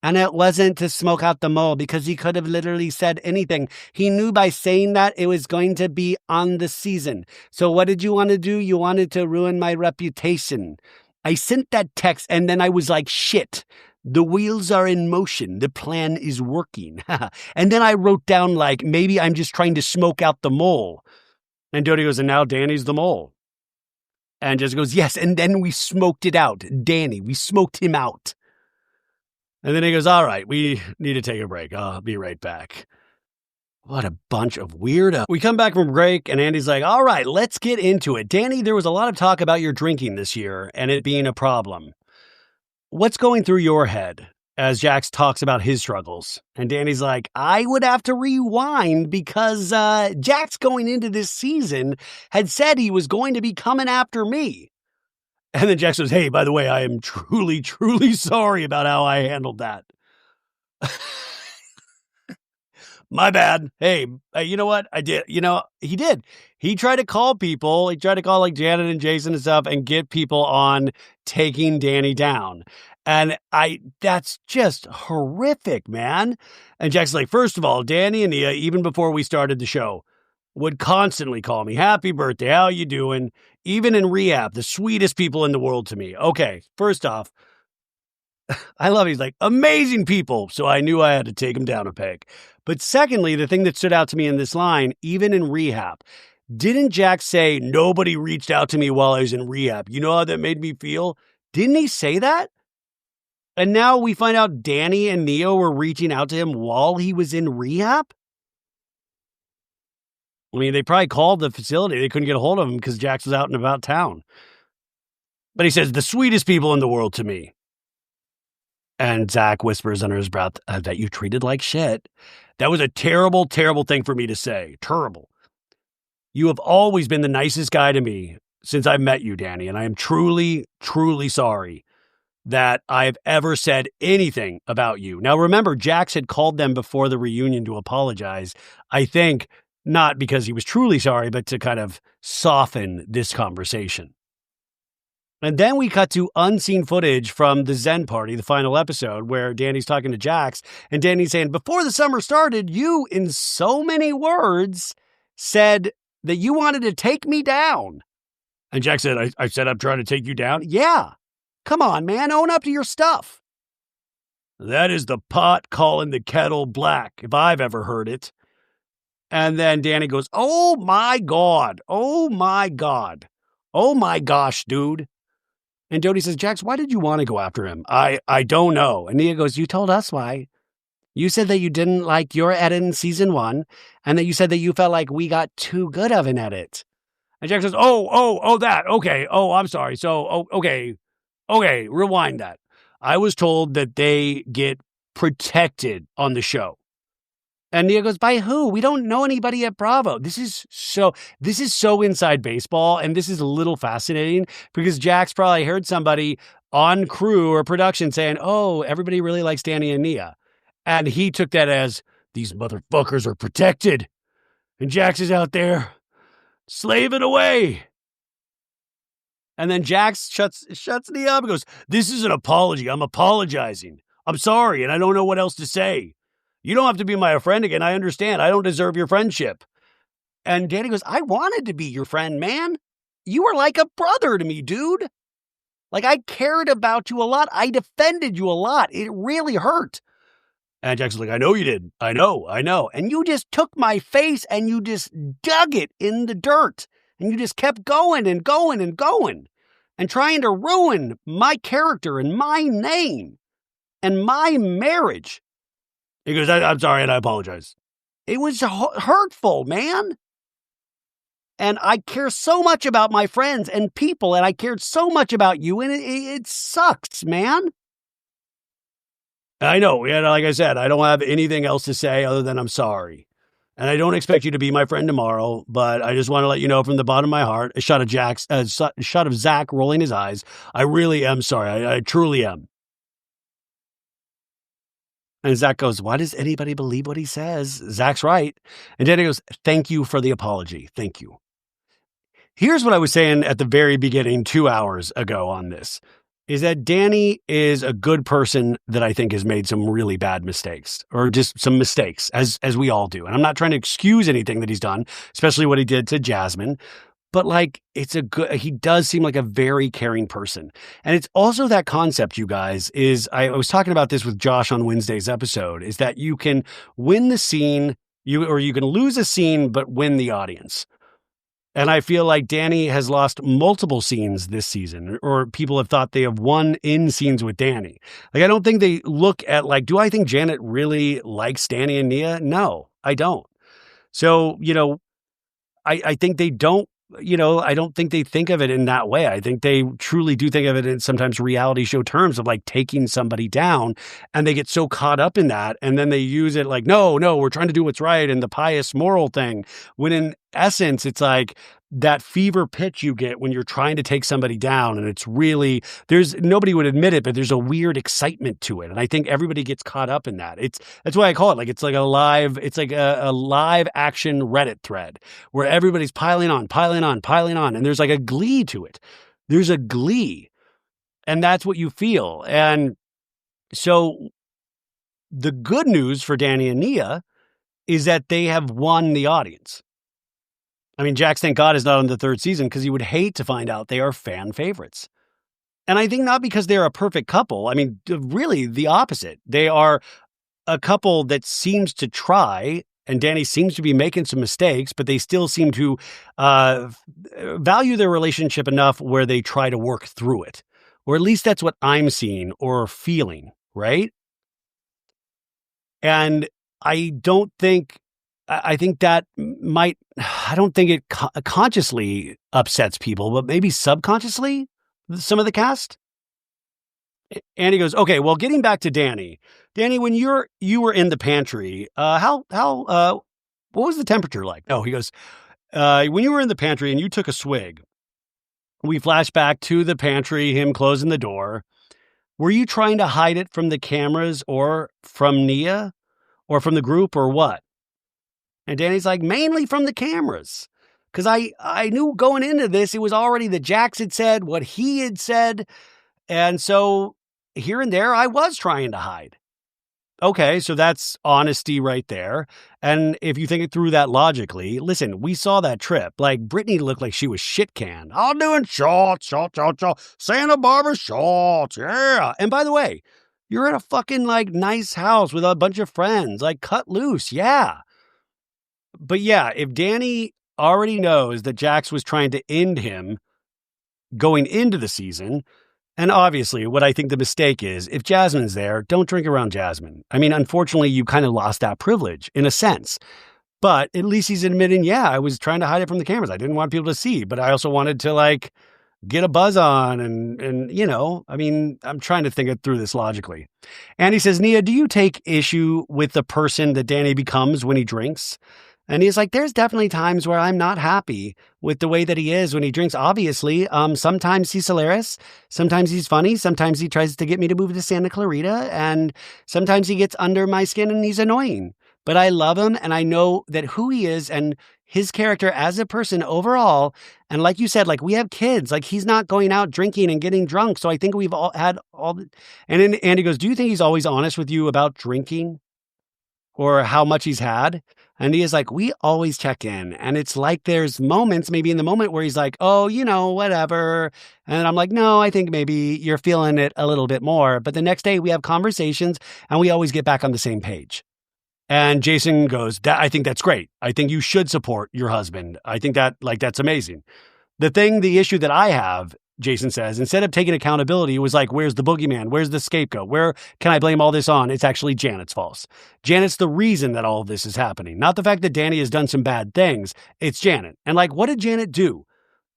And it wasn't to smoke out the mole because he could have literally said anything. He knew by saying that it was going to be on the season. So what did you want to do? You wanted to ruin my reputation. I sent that text and then I was like, shit, the wheels are in motion. The plan is working. And then I wrote down like, maybe I'm just trying to smoke out the mole. And Doute goes, and now Danny's the mole. And Jessica goes, yes. And then we smoked it out. Danny, we smoked him out. And then he goes, all right, we need to take a break. I'll be right back. What a bunch of weirdos. We come back from break and Andy's like, all right, let's get into it. Danny, there was a lot of talk about your drinking this year and it being a problem. What's going through your head as Jax talks about his struggles? And Danny's like, I would have to rewind because Jax going into this season had said he was going to be coming after me. And then Jax goes, hey, by the way, I am truly, truly sorry about how I handled that. My bad. Hey, you know what? I did. He did. He tried to call people. He tried to call like Janet and Jason and stuff and get people on taking Danny down. And that's just horrific, man. And Jack's like, first of all, Danny and Nia, even before we started the show, would constantly call me, happy birthday, how you doing? Even in rehab, the sweetest people in the world to me. Okay, first off, I love it. He's like, amazing people. So I knew I had to take him down a peg. But secondly, the thing that stood out to me in this line, even in rehab, didn't Jack say, nobody reached out to me while I was in rehab? You know how that made me feel? Didn't he say that? And now we find out Danny and Neo were reaching out to him while he was in rehab? I mean, they probably called the facility. They couldn't get a hold of him because Jax was out and about town. But he says, the sweetest people in the world to me. And Zach whispers under his breath, that you treated like shit. That was a terrible, terrible thing for me to say. Terrible. You have always been the nicest guy to me since I met you, Danny. And I am truly, truly sorry that I've ever said anything about you. Now, remember, Jax had called them before the reunion to apologize. I think not because he was truly sorry, but to kind of soften this conversation. And then we cut to unseen footage from the Zen party, the final episode, where Danny's talking to Jax, and Danny's saying, before the summer started, you, in so many words, said that you wanted to take me down. And Jax said, I said I'm trying to take you down? Yeah. Come on, man, own up to your stuff. That is the pot calling the kettle black, if I've ever heard it. And then Danny goes, oh my God. Oh my God. Oh my gosh, dude. And Doute says, Jax, why did you want to go after him? I don't know. And Nia goes, you told us why. You said that you didn't like your edit in season 1, and that you said that you felt like we got too good of an edit. And Jax says, oh, that. Okay. Oh, I'm sorry. So, okay, rewind that. I was told that they get protected on the show. And Nia goes, by who? We don't know anybody at Bravo. This is so inside baseball, and this is a little fascinating because Jax probably heard somebody on crew or production saying, oh, everybody really likes Danny and Nia. And he took that as, these motherfuckers are protected. And Jax is out there slaving away. And then Jax shuts Nia up and goes, this is an apology. I'm apologizing. I'm sorry, and I don't know what else to say. You don't have to be my friend again. I understand. I don't deserve your friendship. And Danny goes, I wanted to be your friend, man. You were like a brother to me, dude. Like, I cared about you a lot. I defended you a lot. It really hurt. And Jackson's like, I know you did. I know. And you just took my face and you just dug it in the dirt. And you just kept going and going and going and trying to ruin my character and my name and my marriage. He goes, I'm sorry, and I apologize. It was hurtful, man. And I care so much about my friends and people, and I cared so much about you, and it sucks, man. I know, like I said, I don't have anything else to say other than I'm sorry. And I don't expect you to be my friend tomorrow, but I just want to let you know from the bottom of my heart, a shot of Zach rolling his eyes. I really am sorry. I truly am. And Zach goes, why does anybody believe what he says? Zach's right. And Danny goes, thank you for the apology. Thank you. Here's what I was saying at the very beginning 2 hours ago on this. is that Danny is a good person that I think has made some really bad mistakes, or just some mistakes, as we all do. And I'm not trying to excuse anything that he's done, especially what he did to Jasmine. But like, he does seem like a very caring person. And it's also that concept, you guys, I was talking about this with Josh on Wednesday's episode, is that you can win the scene, or you can lose a scene, but win the audience. And I feel like Danny has lost multiple scenes this season, or people have thought they have won in scenes with Danny. Like, I don't think they look at like, do I think Janet really likes Danny and Nia? No, I don't. So, I think they don't, I don't think they think of it in that way. I think they truly do think of it in sometimes reality show terms of like taking somebody down, and they get so caught up in that. And then they use it like, no, we're trying to do what's right, and the pious moral thing, when in essence, it's like that fever pitch you get when you're trying to take somebody down. And it's really, nobody would admit it, but there's a weird excitement to it. And I think everybody gets caught up in that. That's why I call it like, it's like a live action Reddit thread where everybody's piling on. And there's like a glee to it. There's a glee. And that's what you feel. And so the good news for Danny and Nia is that they have won the audience. I mean, Jax, thank God, is not on the third season because he would hate to find out they are fan favorites. And I think not because they're a perfect couple. I mean, really the opposite. They are a couple that seems to try, and Danny seems to be making some mistakes, but they still seem to value their relationship enough where they try to work through it. Or at least that's what I'm seeing or feeling, right? And I don't think that I don't think it consciously upsets people, but maybe subconsciously, some of the cast. And he goes, okay, well, getting back to Danny, when you were in the pantry, what was the temperature like? No, he goes, when you were in the pantry and you took a swig, we flash back to the pantry, him closing the door. Were you trying to hide it from the cameras or from Nia or from the group or what? And Danny's like, mainly from the cameras. Because I knew going into this, it was already that Jax had said what he had said. And so here and there, I was trying to hide. Okay, so that's honesty right there. And if you think it through that logically, listen, we saw that trip. Like, Brittany looked like she was shit canned. I'm doing shots, Santa Barbara shots, yeah. And by the way, you're at a fucking, like, nice house with a bunch of friends. Like, cut loose, yeah. But yeah, if Danny already knows that Jax was trying to end him going into the season, and obviously what I think the mistake is, if Jasmine's there, don't drink around Jasmine. I mean, unfortunately, you kind of lost that privilege in a sense. But at least he's admitting, yeah, I was trying to hide it from the cameras. I didn't want people to see, but I also wanted to like get a buzz on and I mean, I'm trying to think it through this logically. And he says, Nia, do you take issue with the person that Danny becomes when he drinks? And he's like, there's definitely times where I'm not happy with the way that he is when he drinks. Obviously, sometimes he's hilarious. Sometimes he's funny. Sometimes he tries to get me to move to Santa Clarita. And sometimes he gets under my skin and he's annoying. But I love him and I know that who he is and his character as a person overall. And like you said, like we have kids, like he's not going out drinking and getting drunk. So I think we've all had all the... And then Andy goes, do you think he's always honest with you about drinking or how much he's had? And he is like, we always check in. And it's like there's moments, maybe in the moment where he's like, oh, whatever. And I'm like, no, I think maybe you're feeling it a little bit more. But the next day we have conversations and we always get back on the same page. And Jason goes, I think that's great. I think you should support your husband. I think that's amazing. The issue that I have, Jason says, instead of taking accountability, it was like, where's the boogeyman? Where's the scapegoat? Where can I blame all this on? It's actually Janet's fault. Janet's the reason that all of this is happening. Not the fact that Danny has done some bad things. It's Janet. And like, what did Janet do?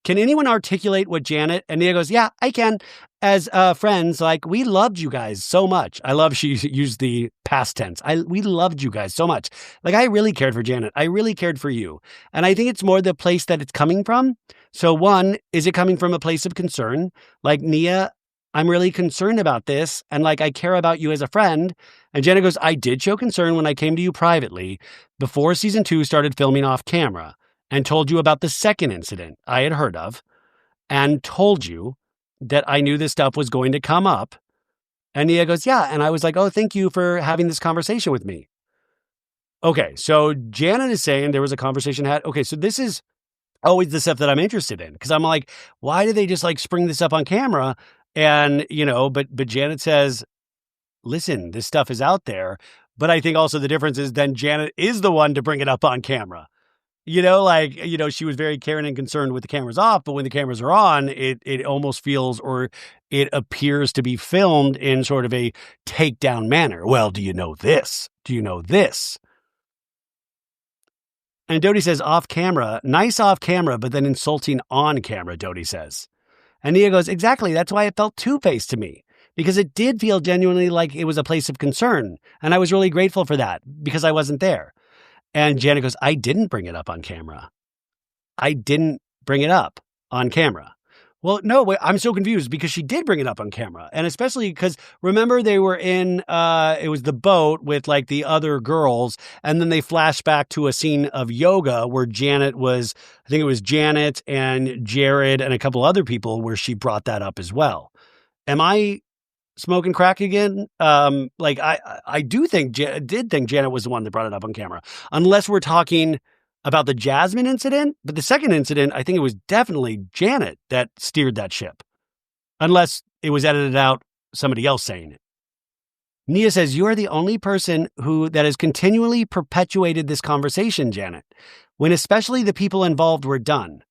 Can anyone articulate what Janet? And Nia goes, yeah, I can. As friends, like, we loved you guys so much. I love she used the past tense. We loved you guys so much. Like, I really cared for Janet. I really cared for you. And I think it's more the place that it's coming from. So one, is it coming from a place of concern? Like, Nia, I'm really concerned about this. And like, I care about you as a friend. And Janet goes, I did show concern when I came to you privately before season 2 started filming off camera and told you about the second incident I had heard of and told you that I knew this stuff was going to come up. And Nia goes, yeah. And I was like, oh, thank you for having this conversation with me. Okay, so Janet is saying there was a conversation had. Okay, so this is always the stuff that I'm interested in, because I'm like, why did they just like spring this up on camera? And, but Janet says, listen, this stuff is out there. But I think also the difference is then Janet is the one to bring it up on camera. She was very caring and concerned with the cameras off, but when the cameras are on, it almost feels, or it appears to be filmed in sort of a takedown manner. Well, do you know this? Do you know this? And Doute says off camera, nice off camera, but then insulting on camera, Doute says. And Nia goes, exactly. That's why it felt two-faced to me, because it did feel genuinely like it was a place of concern. And I was really grateful for that because I wasn't there. And Janet goes, I didn't bring it up on camera. I didn't bring it up on camera. Well, no, wait, I'm so confused because she did bring it up on camera. And especially because remember they were in, it was the boat with like the other girls. And then they flashed back to a scene of yoga where Janet was, I think it was Janet and Jared and a couple other people where she brought that up as well. Am I smoking crack again? I did think Janet was the one that brought it up on camera, unless we're talking about the Jasmine incident. But the second incident, I think it was definitely Janet that steered that ship, unless it was edited out, somebody else saying it. Nia says, you are the only person that has continually perpetuated this conversation, Janet, when especially the people involved were done.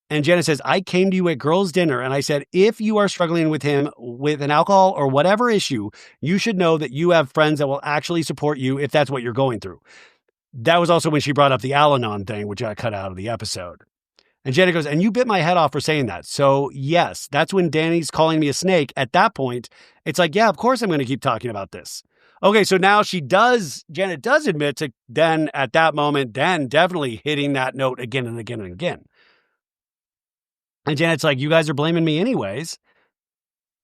And Janet says, I came to you at girls' dinner and I said, if you are struggling with him with an alcohol or whatever issue, you should know that you have friends that will actually support you if that's what you're going through. That was also when she brought up the Al-Anon thing, which I cut out of the episode. And Janet goes, and you bit my head off for saying that. So yes, that's when Danny's calling me a snake. At that point, it's like, yeah, of course I'm going to keep talking about this. Okay, so now Janet does admit to then at that moment, then definitely hitting that note again and again and again. And Janet's like, you guys are blaming me anyways.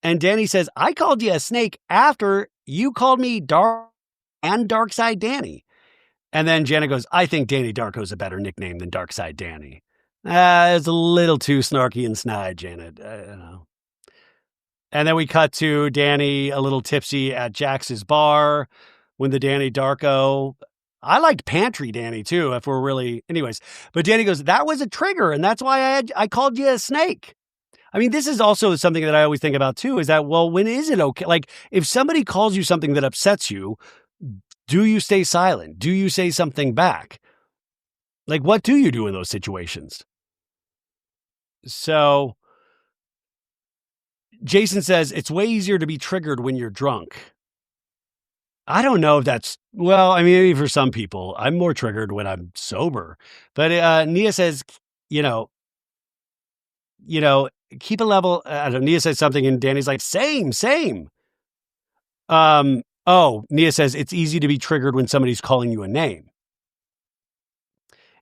And Danny says, I called you a snake after you called me Dark and Dark Side Danny. And then Janet goes, I think Danny Darko's a better nickname than Dark Side Danny. It's a little too snarky and snide, Janet. I don't know. And then we cut to Danny a little tipsy at Jax's bar when the Danny Darko. I liked Pantry Danny too, if we're really, anyways. But Danny goes, that was a trigger, and that's why I called you a snake. I mean, this is also something that I always think about too, is that, well, when is it okay? Like, if somebody calls you something that upsets you, do you stay silent? Do you say something back? Like, what do you do in those situations? So Jason says, it's way easier to be triggered when you're drunk. I don't know if that's, well, I mean, maybe for some people, I'm more triggered when I'm sober. But Nia says, keep a level. Nia says something and Danny's like, same. Nia says, it's easy to be triggered when somebody's calling you a name.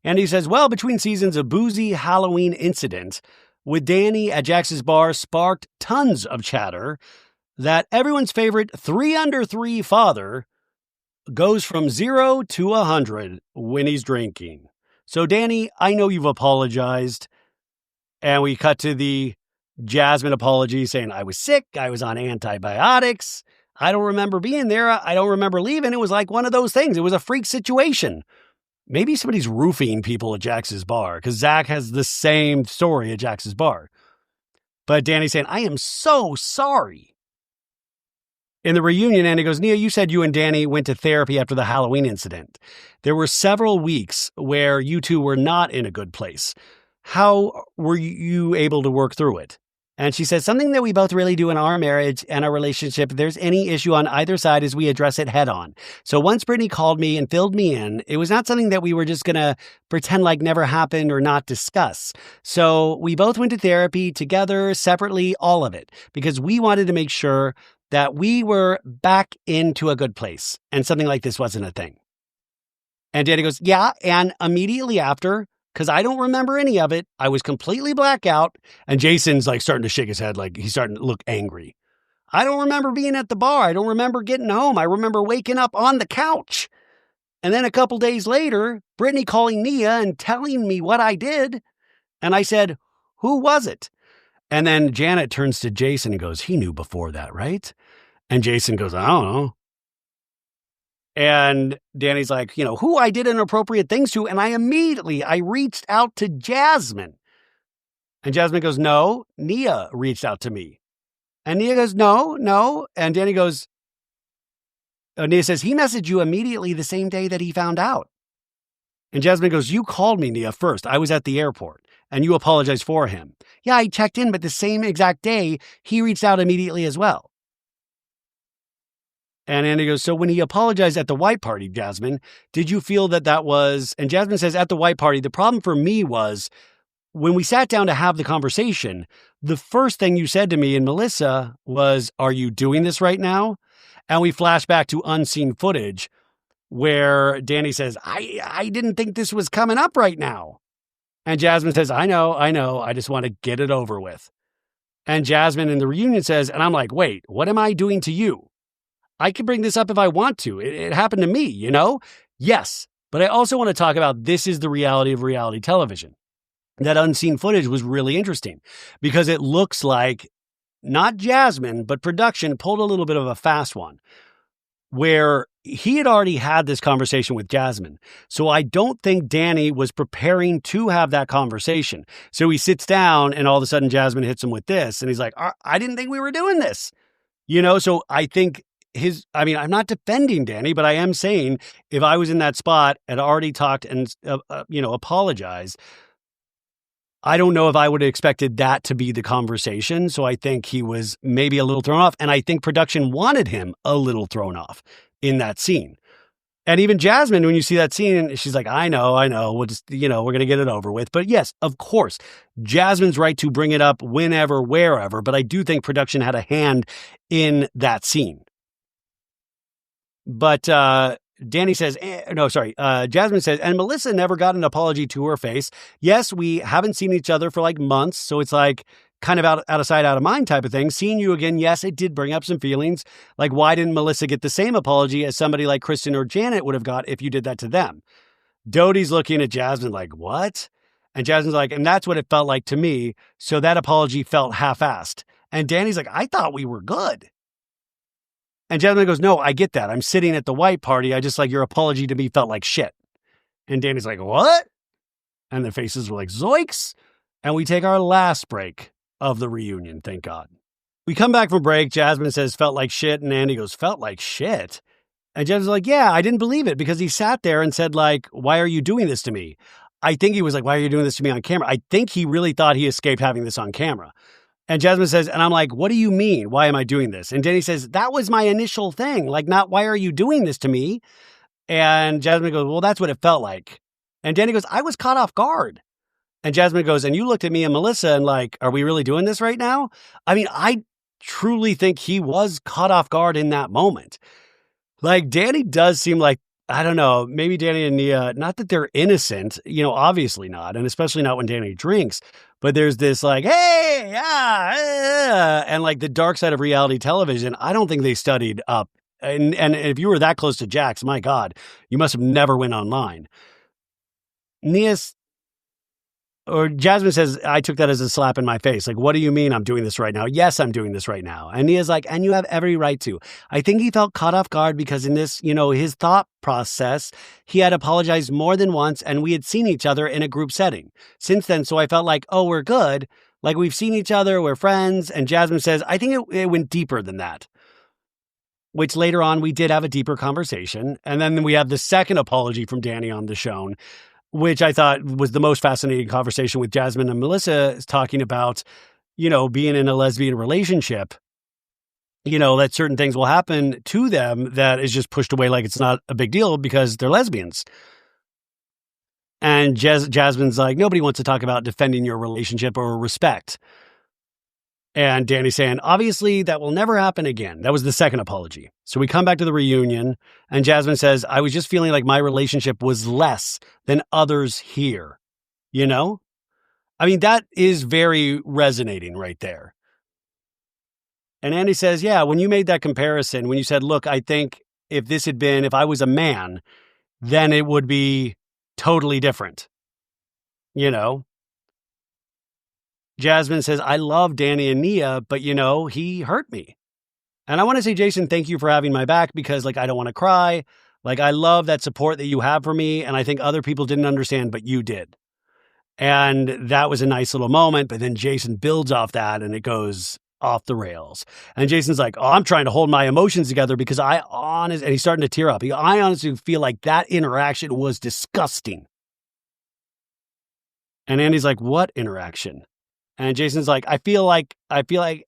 And he says, well, between seasons, a boozy Halloween incident with Danny at Jax's bar sparked tons of chatter that everyone's favorite 3 under 3 father goes from 0 to 100 when he's drinking. So, Danny, I know you've apologized. And we cut to the Jasmine apology saying, I was sick. I was on antibiotics. I don't remember being there. I don't remember leaving. It was like one of those things. It was a freak situation. Maybe somebody's roofing people at Jax's bar, because Zach has the same story at Jax's bar. But Danny's saying, I am so sorry. In the reunion, Andy goes, Nia, you said you and Danny went to therapy after the Halloween incident. There were several weeks where you two were not in a good place. How were you able to work through it? And she says, something that we both really do in our marriage and our relationship, if there's any issue on either side, is we address it head on. So once Brittany called me and filled me in, it was not something that we were just going to pretend like never happened or not discuss. So we both went to therapy together, separately, all of it, because we wanted to make sure that we were back into a good place and something like this wasn't a thing. And Danny goes, yeah, and immediately after, because I don't remember any of it, I was completely blackout, and Jason's like starting to shake his head like he's starting to look angry. I don't remember being at the bar. I don't remember getting home. I remember waking up on the couch. And then a couple days later, Brittany calling Nia and telling me what I did. And I said, who was it? And then Janet turns to Jason and goes, he knew before that, right? And Jason goes, I don't know. And Danny's like, who I did inappropriate things to. And I reached out to Jasmine. And Jasmine goes, no, Nia reached out to me. And Nia goes, no. And Danny goes, Nia says, he messaged you immediately the same day that he found out. And Jasmine goes, you called me, Nia, first. I was at the airport. And you apologized for him. Yeah, I checked in, but the same exact day, he reached out immediately as well. And Andy goes, so when he apologized at the white party, Jasmine, did you feel that was... And Jasmine says, at the white party, the problem for me was when we sat down to have the conversation, the first thing you said to me and Melissa was, are you doing this right now? And we flash back to unseen footage where Danny says, I didn't think this was coming up right now. And Jasmine says, I know. I just want to get it over with. And Jasmine in the reunion says, and I'm like, wait, what am I doing to you? I can bring this up if I want to. It happened to me, Yes, but I also want to talk about this is the reality of reality television. That unseen footage was really interesting because it looks like not Jasmine, but production pulled a little bit of a fast one where he had already had this conversation with Jasmine. So I don't think Danny was preparing to have that conversation. So he sits down and all of a sudden Jasmine hits him with this. And he's like, I didn't think we were doing this. So I think I'm not defending Danny, but I am saying if I was in that spot and already talked and, apologized, I don't know if I would have expected that to be the conversation. So I think he was maybe a little thrown off. And I think production wanted him a little thrown off in that scene. And even Jasmine, when you see that scene, she's like, I know. We'll just, we're going to get it over with. But yes, of course, Jasmine's right to bring it up whenever, wherever. But I do think production had a hand in that scene. But Jasmine says, and Melissa never got an apology to her face. Yes, we haven't seen each other for like months. So it's like kind of out of sight, out of mind type of thing. Seeing you again, yes, it did bring up some feelings. Like, why didn't Melissa get the same apology as somebody like Kristen or Janet would have got if you did that to them? Doute's looking at Jasmine like, what? And Jasmine's like, and that's what it felt like to me. So that apology felt half-assed. And Danny's like, I thought we were good. And Jasmine goes, no, I get that. I'm sitting at the white party. I just like your apology to me felt like shit. And Danny's like, what? And their faces were like, zoinks. And we take our last break of the reunion. Thank God. We come back from break. Jasmine says, felt like shit. And Andy goes, felt like shit. And Jasmine's like, yeah, I didn't believe it because he sat there and said like, why are you doing this to me? I think he was like, why are you doing this to me on camera? I think he really thought he escaped having this on camera. And Jasmine says, and I'm like, what do you mean? Why am I doing this? And Danny says, that was my initial thing. Like, not, why are you doing this to me? And Jasmine goes, well, that's what it felt like. And Danny goes, I was caught off guard. And Jasmine goes, and you looked at me and Melissa and like, are we really doing this right now? I mean, I truly think he was caught off guard in that moment. Like, Danny does seem like, I don't know, maybe Danny and Nia, not that they're innocent, obviously not. And especially not when Danny drinks. But there's this like, hey, and like the dark side of reality television. I don't think they studied up. And if you were that close to Jax, my God, you must have never went online. Jasmine says, I took that as a slap in my face. Like, what do you mean I'm doing this right now? Yes, I'm doing this right now. And Nia's like, and you have every right to. I think he felt caught off guard because in this, his thought process, he had apologized more than once and we had seen each other in a group setting since then. So I felt like, oh, we're good. Like we've seen each other. We're friends. And Jasmine says, I think it went deeper than that. Which later on, we did have a deeper conversation. And then we have the second apology from Danny on the show, which I thought was the most fascinating conversation with Jasmine and Melissa talking about, being in a lesbian relationship, that certain things will happen to them that is just pushed away like it's not a big deal because they're lesbians. And Jasmine's like, nobody wants to talk about defending your relationship or respect. And Danny's saying, obviously, that will never happen again. That was the second apology. So we come back to the reunion, and Jasmine says, I was just feeling like my relationship was less than others here. I mean, that is very resonating right there. And Andy says, yeah, when you made that comparison, when you said, look, I think if I was a man, then it would be totally different. Jasmine says, I love Danny and Nia, but he hurt me. And I want to say, Jason, thank you for having my back because I don't want to cry. I love that support that you have for me. And I think other people didn't understand, but you did. And that was a nice little moment. But then Jason builds off that and it goes off the rails. And Jason's like, I'm trying to hold my emotions together because and he's starting to tear up. I honestly feel like that interaction was disgusting. And Andy's like, what interaction? And Jason's like, I feel like,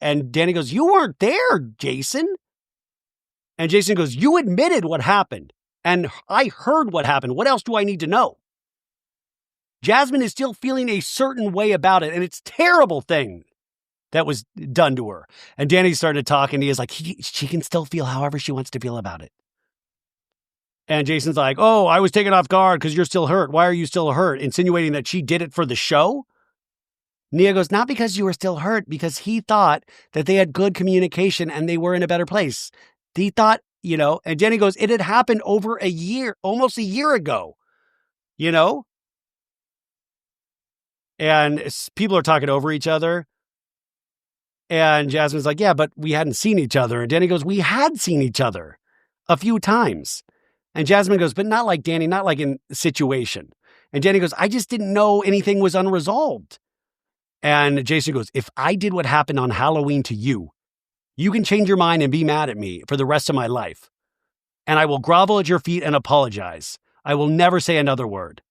and Danny goes, you weren't there, Jason. And Jason goes, you admitted what happened. And I heard what happened. What else do I need to know? Jasmine is still feeling a certain way about it. And it's a terrible thing that was done to her. And Danny started talking. He is like, she can still feel however she wants to feel about it. And Jason's like, oh, I was taken off guard because you're still hurt. Why are you still hurt? Insinuating that she did it for the show. Nia goes, not because you were still hurt, because he thought that they had good communication and they were in a better place. He thought, and Jenny goes, it had happened over a year, almost a year ago, and people are talking over each other. And Jasmine's like, yeah, but we hadn't seen each other. And Danny goes, we had seen each other a few times. And Jasmine goes, but not like Danny, not like in situation. And Danny goes, I just didn't know anything was unresolved. And Jason goes, if I did what happened on Halloween to you, you can change your mind and be mad at me for the rest of my life. And I will grovel at your feet and apologize. I will never say another word.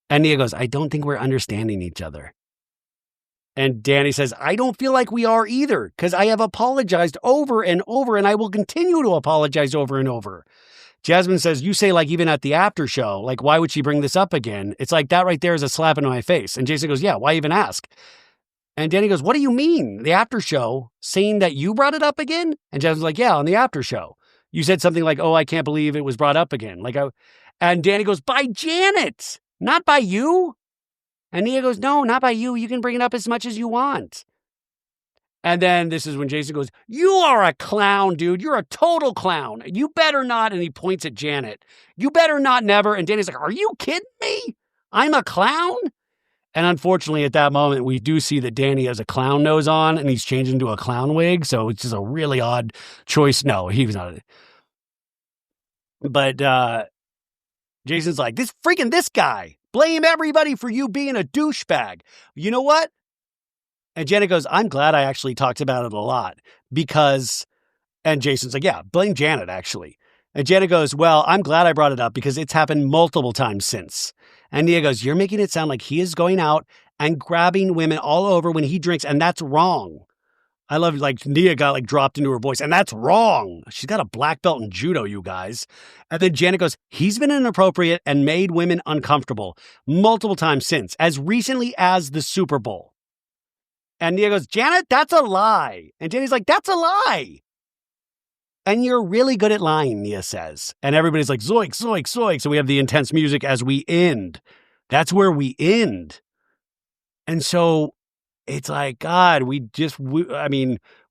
And Nia goes, I don't think we're understanding each other. And Danny says, I don't feel like we are either, because I have apologized over and over, and I will continue to apologize over and over. Jasmine says, you say even at the after show, why would she bring this up again? It's like that right there is a slap in my face. And Jason goes, yeah, why even ask? And Danny goes, what do you mean? The after show saying that you brought it up again? And Jasmine's like, yeah, on the after show. You said something like, oh, I can't believe it was brought up again. And Danny goes, by Janet, not by you. And Nia goes, no, not by you. You can bring it up as much as you want. And then this is when Jason goes, you are a clown, dude. You're a total clown. You better not. And he points at Janet. You better not never. And Danny's like, are you kidding me? I'm a clown? And unfortunately, at that moment, we do see that Danny has a clown nose on and he's changed into a clown wig. So it's just a really odd choice. No, he was not. But Jason's like, this guy. Blame everybody for you being a douchebag. You know what? And Janet goes, I'm glad I actually talked about it a lot because, and Jason's like, yeah, blame Janet actually. And Janet goes, well, I'm glad I brought it up because it's happened multiple times since. And Nia goes, you're making it sound like he is going out and grabbing women all over when he drinks, and that's wrong. I love Nia got dropped into her voice, and that's wrong. She's got a black belt in judo, you guys. And then Janet goes, he's been inappropriate and made women uncomfortable multiple times since, as recently as the Super Bowl. And Nia goes, Janet, that's a lie. And Jenny's like, that's a lie. And you're really good at lying, Nia says. And everybody's like, zoik, zoik, zoik. So we have the intense music as we end. That's where we end. And so it's like, God, we're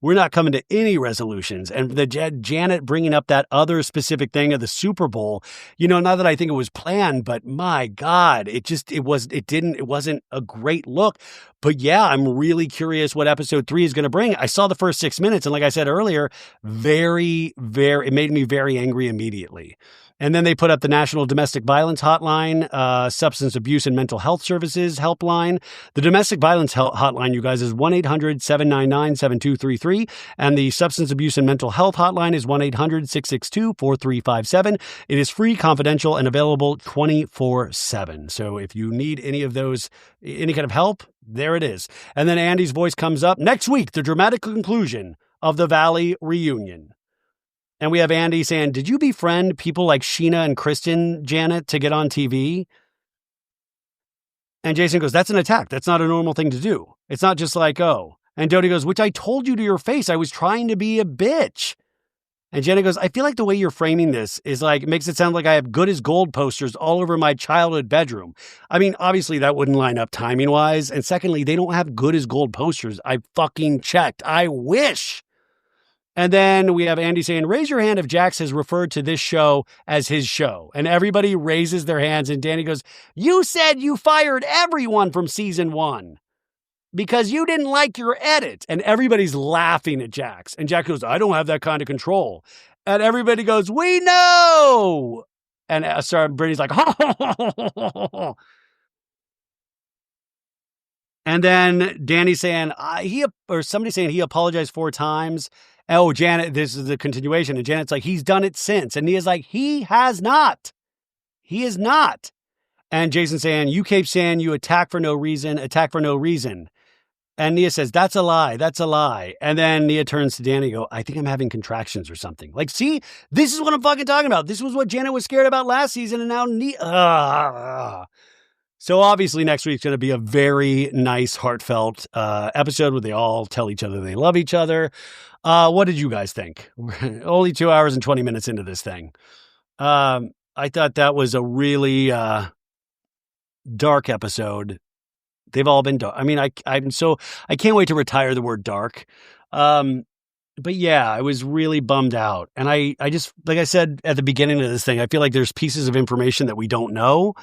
not coming to any resolutions. And the Janet bringing up that other specific thing of the Super Bowl, not that I think it was planned, but my God, it wasn't a great look. But yeah, I'm really curious what episode 3 is going to bring. I saw the first 6 minutes. And like I said earlier, it made me very angry immediately. And then they put up the National Domestic Violence Hotline, Substance Abuse and Mental Health Services Helpline. The Domestic Violence Hotline, you guys, is 1-800-799-7233. And the Substance Abuse and Mental Health Hotline is 1-800-662-4357. It is free, confidential, and available 24/7. So if you need any of those, any kind of help, there it is. And then Andy's voice comes up. Next week, the dramatic conclusion of the Valley reunion. And we have Andy saying, did you befriend people like Scheana and Kristen, Janet, to get on TV? And Jason goes, that's an attack. That's not a normal thing to do. It's not just like, oh. And Doute goes, which I told you to your face. I was trying to be a bitch. And Jenna goes, I feel like the way you're framing this is makes it sound like I have good as gold posters all over my childhood bedroom. I mean, obviously that wouldn't line up timing wise. And secondly, they don't have good as gold posters. I fucking checked. I wish. And then we have Andy saying, raise your hand if Jax has referred to this show as his show. And everybody raises their hands. And Danny goes, you said you fired everyone from season 1. because you didn't like your edit. And everybody's laughing at Jax. And Jax goes, I don't have that kind of control. And everybody goes, we know. And Brittany's like, And then Danny's saying, somebody saying he apologized 4 times. Oh, Janet, this is the continuation. And Janet's like, he's done it since. And Nia's like, he has not. He is not. And Jason's saying, you keep saying you attack for no reason. And Nia says, that's a lie. That's a lie. And then Nia turns to Danny and go, I think I'm having contractions or something. Like, see, this is what I'm fucking talking about. This was what Janet was scared about last season. And now Nia. So obviously next week's going to be a very nice, heartfelt episode where they all tell each other they love each other. What did you guys think? We're only 2 hours and 20 minutes into this thing. I thought that was a really dark episode. They've all been dark. I mean, I can't wait to retire the word dark. But yeah, I was really bummed out. And I just, like I said at the beginning of this thing, I feel like there's pieces of information that we don't know.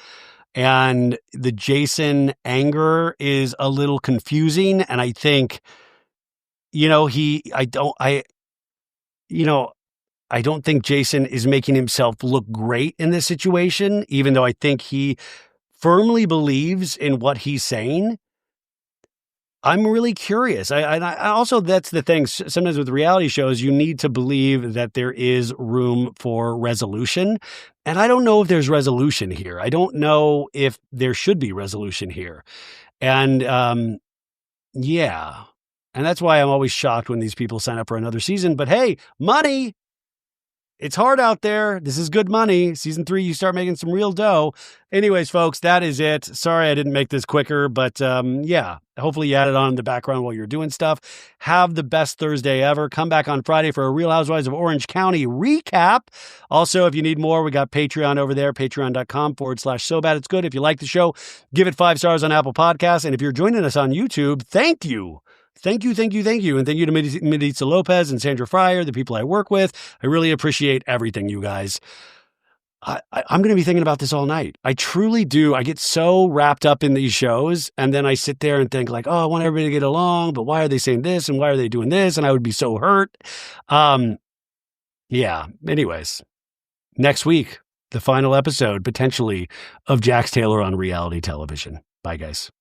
And the Jason anger is a little confusing. And I think, I don't think Jason is making himself look great in this situation, even though I think he firmly believes in what he's saying. I'm really curious. I also, that's the thing. Sometimes with reality shows, you need to believe that there is room for resolution. And I don't know if there's resolution here. I don't know if there should be resolution here. And yeah. And that's why I'm always shocked when these people sign up for another season. But hey, money. It's hard out there. This is good money. Season 3, you start making some real dough. Anyways, folks, that is it. Sorry I didn't make this quicker, but yeah, hopefully you had it on in the background while you're doing stuff. Have the best Thursday ever. Come back on Friday for a Real Housewives of Orange County recap. Also, if you need more, we got Patreon over there, patreon.com/SoBadIt'sGood. If you like the show, give it 5 stars on Apple Podcasts. And if you're joining us on YouTube, thank you. Thank you. And thank you to Maritza Lopez and Sandra Fryer, the people I work with. I really appreciate everything, you guys. I'm going to be thinking about this all night. I truly do. I get so wrapped up in these shows, and then I sit there and think like, oh, I want everybody to get along, but why are they saying this, and why are they doing this? And I would be so hurt. Yeah. Anyways, next week, the final episode, potentially, of Jax Taylor on reality television. Bye, guys.